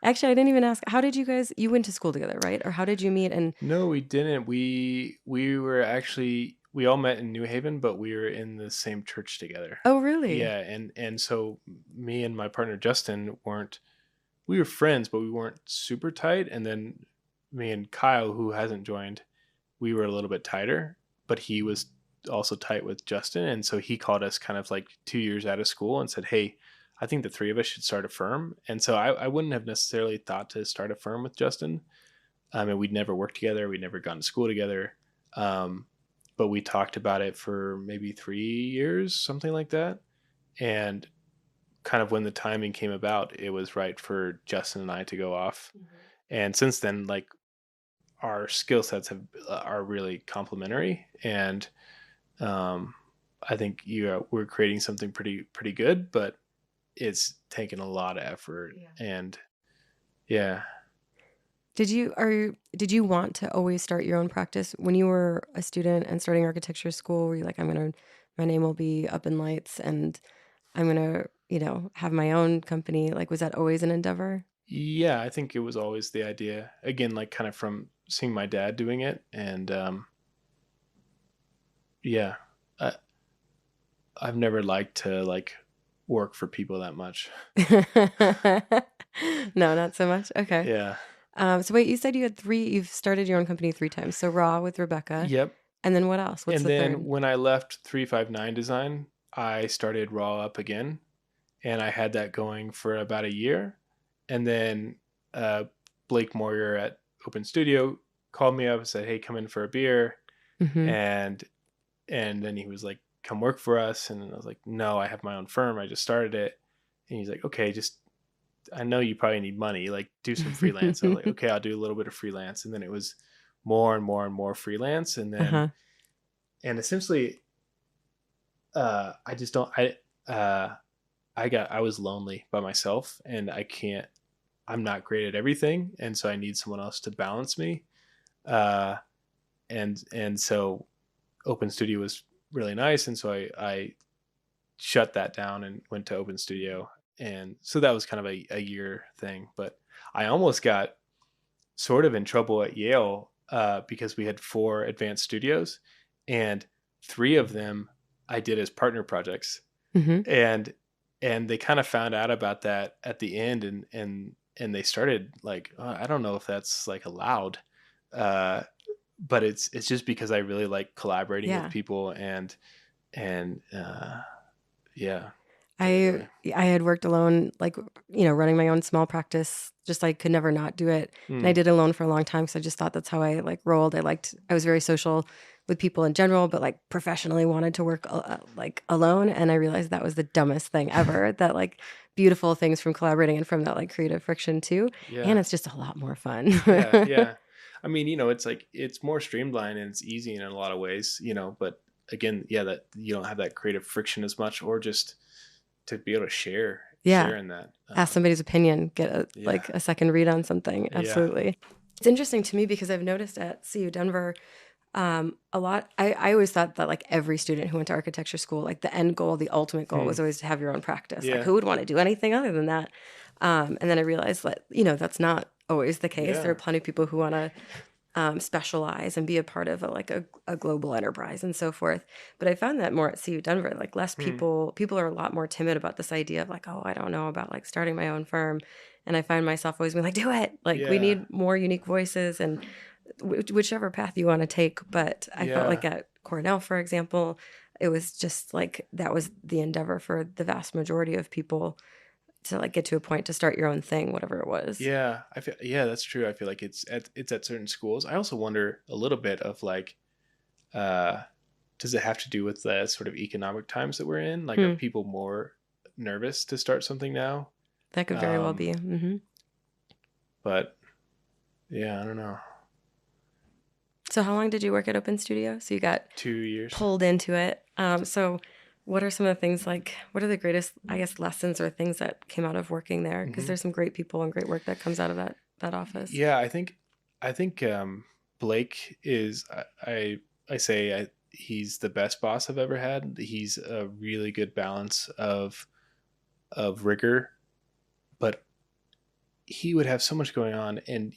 Actually, I didn't even ask, how did you went to school together, right? Or how did you meet? And No, we didn't. We were actually, we all met in New Haven, but we were in the same church together. Oh, really? Yeah. And so me and my partner, Justin, we were friends, but we weren't super tight. And then me and Kyle, who hasn't joined, we were a little bit tighter, but he was also tight with Justin. And so he called us kind of like 2 years out of school and said, hey, I think the three of us should start a firm. And so I wouldn't have necessarily thought to start a firm with Justin. And we'd never worked together. We'd never gone to school together. But we talked about it for maybe 3 years, something like that. And kind of when the timing came about, it was right for Justin and I to go off. And since then, like our skill sets are really complementary. And I think we're creating something pretty good, but it's taken a lot of effort. And yeah. Did you want to always start your own practice when you were a student and starting architecture school? Were you like, my name will be up in lights and I'm going to, have my own company? Like, was that always an endeavor? Yeah, I think it was always the idea. Again, like kind of from seeing my dad doing it. And yeah, I've never liked to like work for people that much. No, not so much. Okay. Yeah. So wait, you said you've started your own company 3 times. So Raw with Rebecca. Yep. And then what else? What's and the then third? when I left 359 Design, I started Raw up again, and I had that going for about a year. And then Blake Moyer at Open Studio called me up and said, hey, come in for a beer. And then he was like, come work for us. And I was like, no, I have my own firm. I just started it. And he's like, okay, I know you probably need money, like do some freelance. I was like, okay, I'll do a little bit of freelance. And then it was more and more and more freelance. And then, and essentially, I was lonely by myself, and I'm not great at everything. And so I need someone else to balance me. And so Open Studio was really nice. And so I shut that down and went to Open Studio. And so that was kind of a year thing, but I almost got sort of in trouble at Yale because we had 4 advanced studios, and 3 of them I did as partner projects. And they kind of found out about that at the end, and they started like, oh, I don't know if that's like allowed, but it's just because I really like collaborating with people and yeah. I had worked alone, like, running my own small practice, just like could never not do it. And I did it alone for a long time because I just thought that's how I like rolled. I was very social with people in general, but like professionally wanted to work like alone. And I realized that was the dumbest thing ever, that like beautiful things from collaborating and from that like creative friction too. Yeah. And it's just a lot more fun. Yeah. I mean, it's like, it's more streamlined and it's easy in a lot of ways, but again, that you don't have that creative friction as much, or just to be able to share in that. Ask somebody's opinion, get like a second read on something. Absolutely. Yeah. It's interesting to me because I've noticed at CU Denver a lot. I always thought that like every student who went to architecture school, like the end goal, the ultimate goal was always to have your own practice. Like who would want to do anything other than that? And then I realized that, that's not always the case. There are plenty of people who want to specialize and be a part of a global enterprise and so forth. But I found that more at CU Denver, like less people are a lot more timid about this idea of like, oh, I don't know about like starting my own firm. And I find myself always being like, do it. Like we need more unique voices and whichever path you want to take. But I felt like at Cornell, for example, it was just like, that was the endeavor for the vast majority of people to like get to a point to start your own thing, whatever it was. Yeah, that's true. I feel like it's at certain schools. I also wonder a little bit of like, does it have to do with the sort of economic times that we're in? Like, are people more nervous to start something now? That could very well be. Mm-hmm. But yeah, I don't know. So how long did you work at Open Studio? So you got 2 years pulled into it. So what are some of the things, like, what are the greatest, I guess, lessons or things that came out of working there? Because there's some great people and great work that comes out of that office. Yeah, I think Blake is, he's the best boss I've ever had. He's a really good balance of rigor, but he would have so much going on, and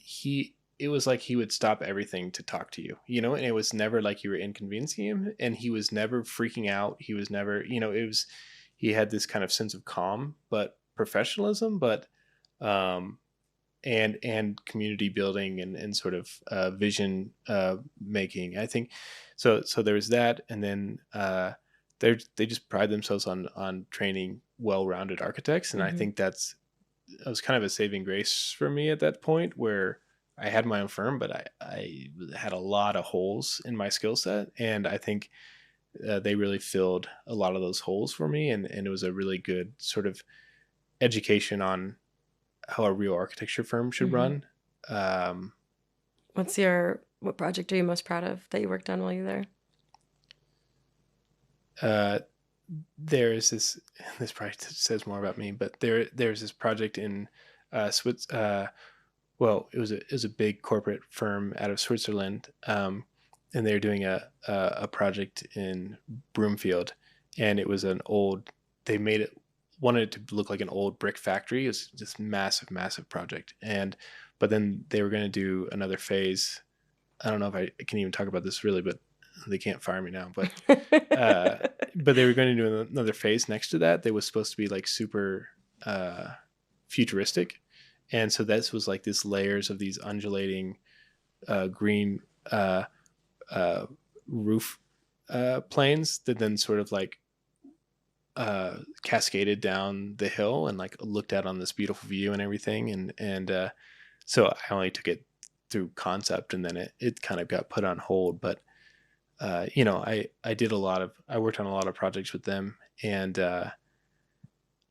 it was like he would stop everything to talk to you, and it was never like you were inconveniencing him, and he was never freaking out. He was never, he had this kind of sense of calm, but professionalism, but, and community building and sort of vision making. I think so there was that, and then they just pride themselves on training well-rounded architects, and I think that was kind of a saving grace for me at that point, where I had my own firm, but I had a lot of holes in my skill set, and I think they really filled a lot of those holes for me, and it was a really good sort of education on how a real architecture firm should run. What project are you most proud of that you worked on while you were there? There is this probably says more about me, but there's this project in Switzerland. Well, it was a big corporate firm out of Switzerland, and they were doing a project in Broomfield, and it was they wanted it to look like an old brick factory. It was just massive project, but then they were going to do another phase. I don't know if I can even talk about this really, but they can't fire me now. But but they were going to do another phase next to that. They was supposed to be like super futuristic. And so this was like this layers of these undulating green roof planes that then sort of like cascaded down the hill and like looked out on this beautiful view and everything. And so I only took it through concept, and then it kind of got put on hold. But I worked on a lot of projects with them, and a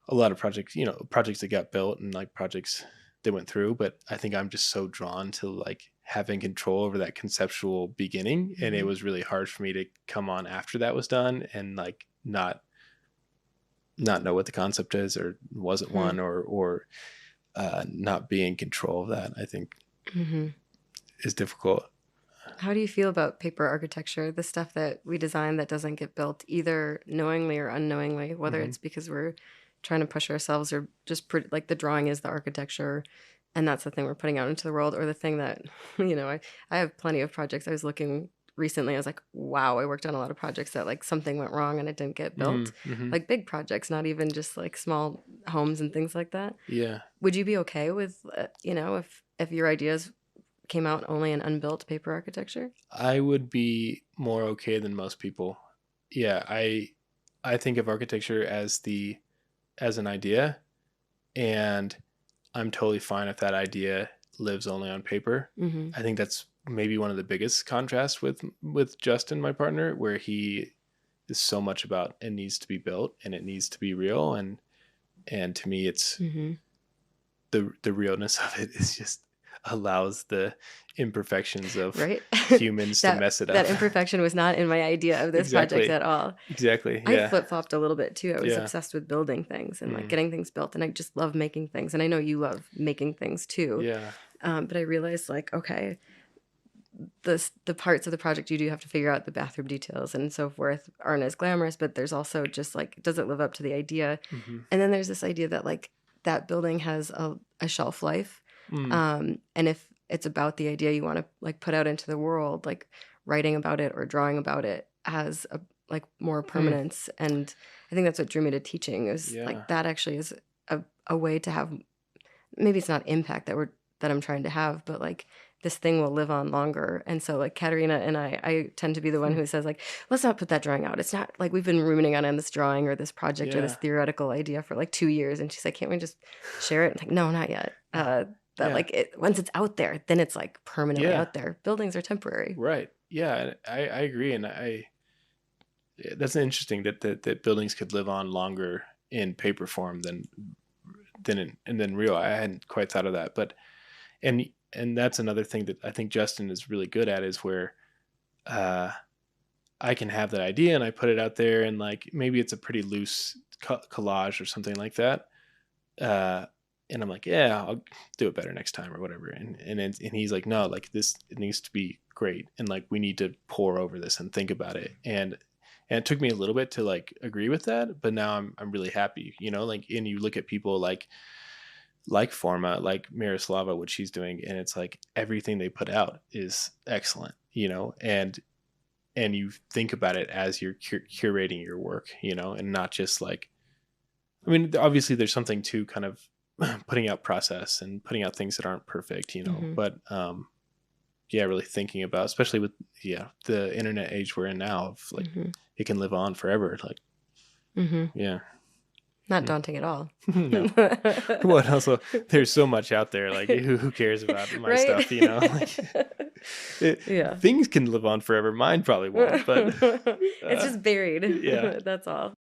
lot of projects that got built and like projects that went through. But I think I'm just so drawn to like having control over that conceptual beginning. And it was really hard for me to come on after that was done and like not know what the concept is, or wasn't one, or not be in control of that, I think is difficult. How do you feel about paper architecture, the stuff that we design that doesn't get built, either knowingly or unknowingly, whether it's because we're trying to push ourselves, or just like the drawing is the architecture and that's the thing we're putting out into the world, or the thing that, I have plenty of projects. I was looking recently, I was like, wow, I worked on a lot of projects that like something went wrong and it didn't get built. Like big projects, not even just like small homes and things like that. Yeah. Would you be okay with, if your ideas came out only in unbuilt paper architecture? I would be more okay than most people. Yeah, I think of architecture as an idea, and I'm totally fine if that idea lives only on paper. I think that's maybe one of the biggest contrasts with Justin, my partner, where he is so much about it needs to be built and it needs to be real, and to me it's the realness of it is just allows the imperfections of humans to mess it up. That imperfection was not in my idea of this project at all. Exactly. Yeah. I flip-flopped a little bit too. I was obsessed with building things and like getting things built, and I just love making things. And I know you love making things too. Yeah. But I realized like, okay, the parts of the project you do have to figure out, the bathroom details and so forth, aren't as glamorous, but there's also just like, does it live up to the idea? And then there's this idea that like that building has a shelf life. And if it's about the idea you want to like put out into the world, like writing about it or drawing about it has a like more permanence. And I think that's what drew me to teaching, is like that actually is a way to have, maybe it's not impact that I'm trying to have, but like this thing will live on longer. And so like Katerina and I tend to be the one who says like, let's not put that drawing out. It's not like we've been ruminating on this drawing or this project or this theoretical idea for like 2 years. And she's like, can't we just share it? And like, no, not yet. Like once it's out there, then it's like permanently out there. Buildings are temporary. Right. yeah, I agree. And that's interesting that buildings could live on longer in paper form than real. I hadn't quite thought of that, but, and that's another thing that I think Justin is really good at, is where, I can have that idea and I put it out there, and like, maybe it's a pretty loose collage or something like that. And I'm like, yeah, I'll do it better next time or whatever. And he's like, no, like this, it needs to be great. And like, we need to pour over this and think about it. And it took me a little bit to like agree with that, but now I'm really happy, like, and you look at people like Forma, like Miroslava, what she's doing, and it's like everything they put out is excellent, and you think about it as you're curating your work, and not just like, I mean, obviously there's something to kind of putting out process and putting out things that aren't perfect, but yeah, really thinking about, especially with the internet age we're in now, of like it can live on forever, like yeah, not daunting at all. No. Well, and also there's so much out there, like who cares about my stuff, like things can live on forever, mine probably won't, but it's just buried. Yeah. That's all.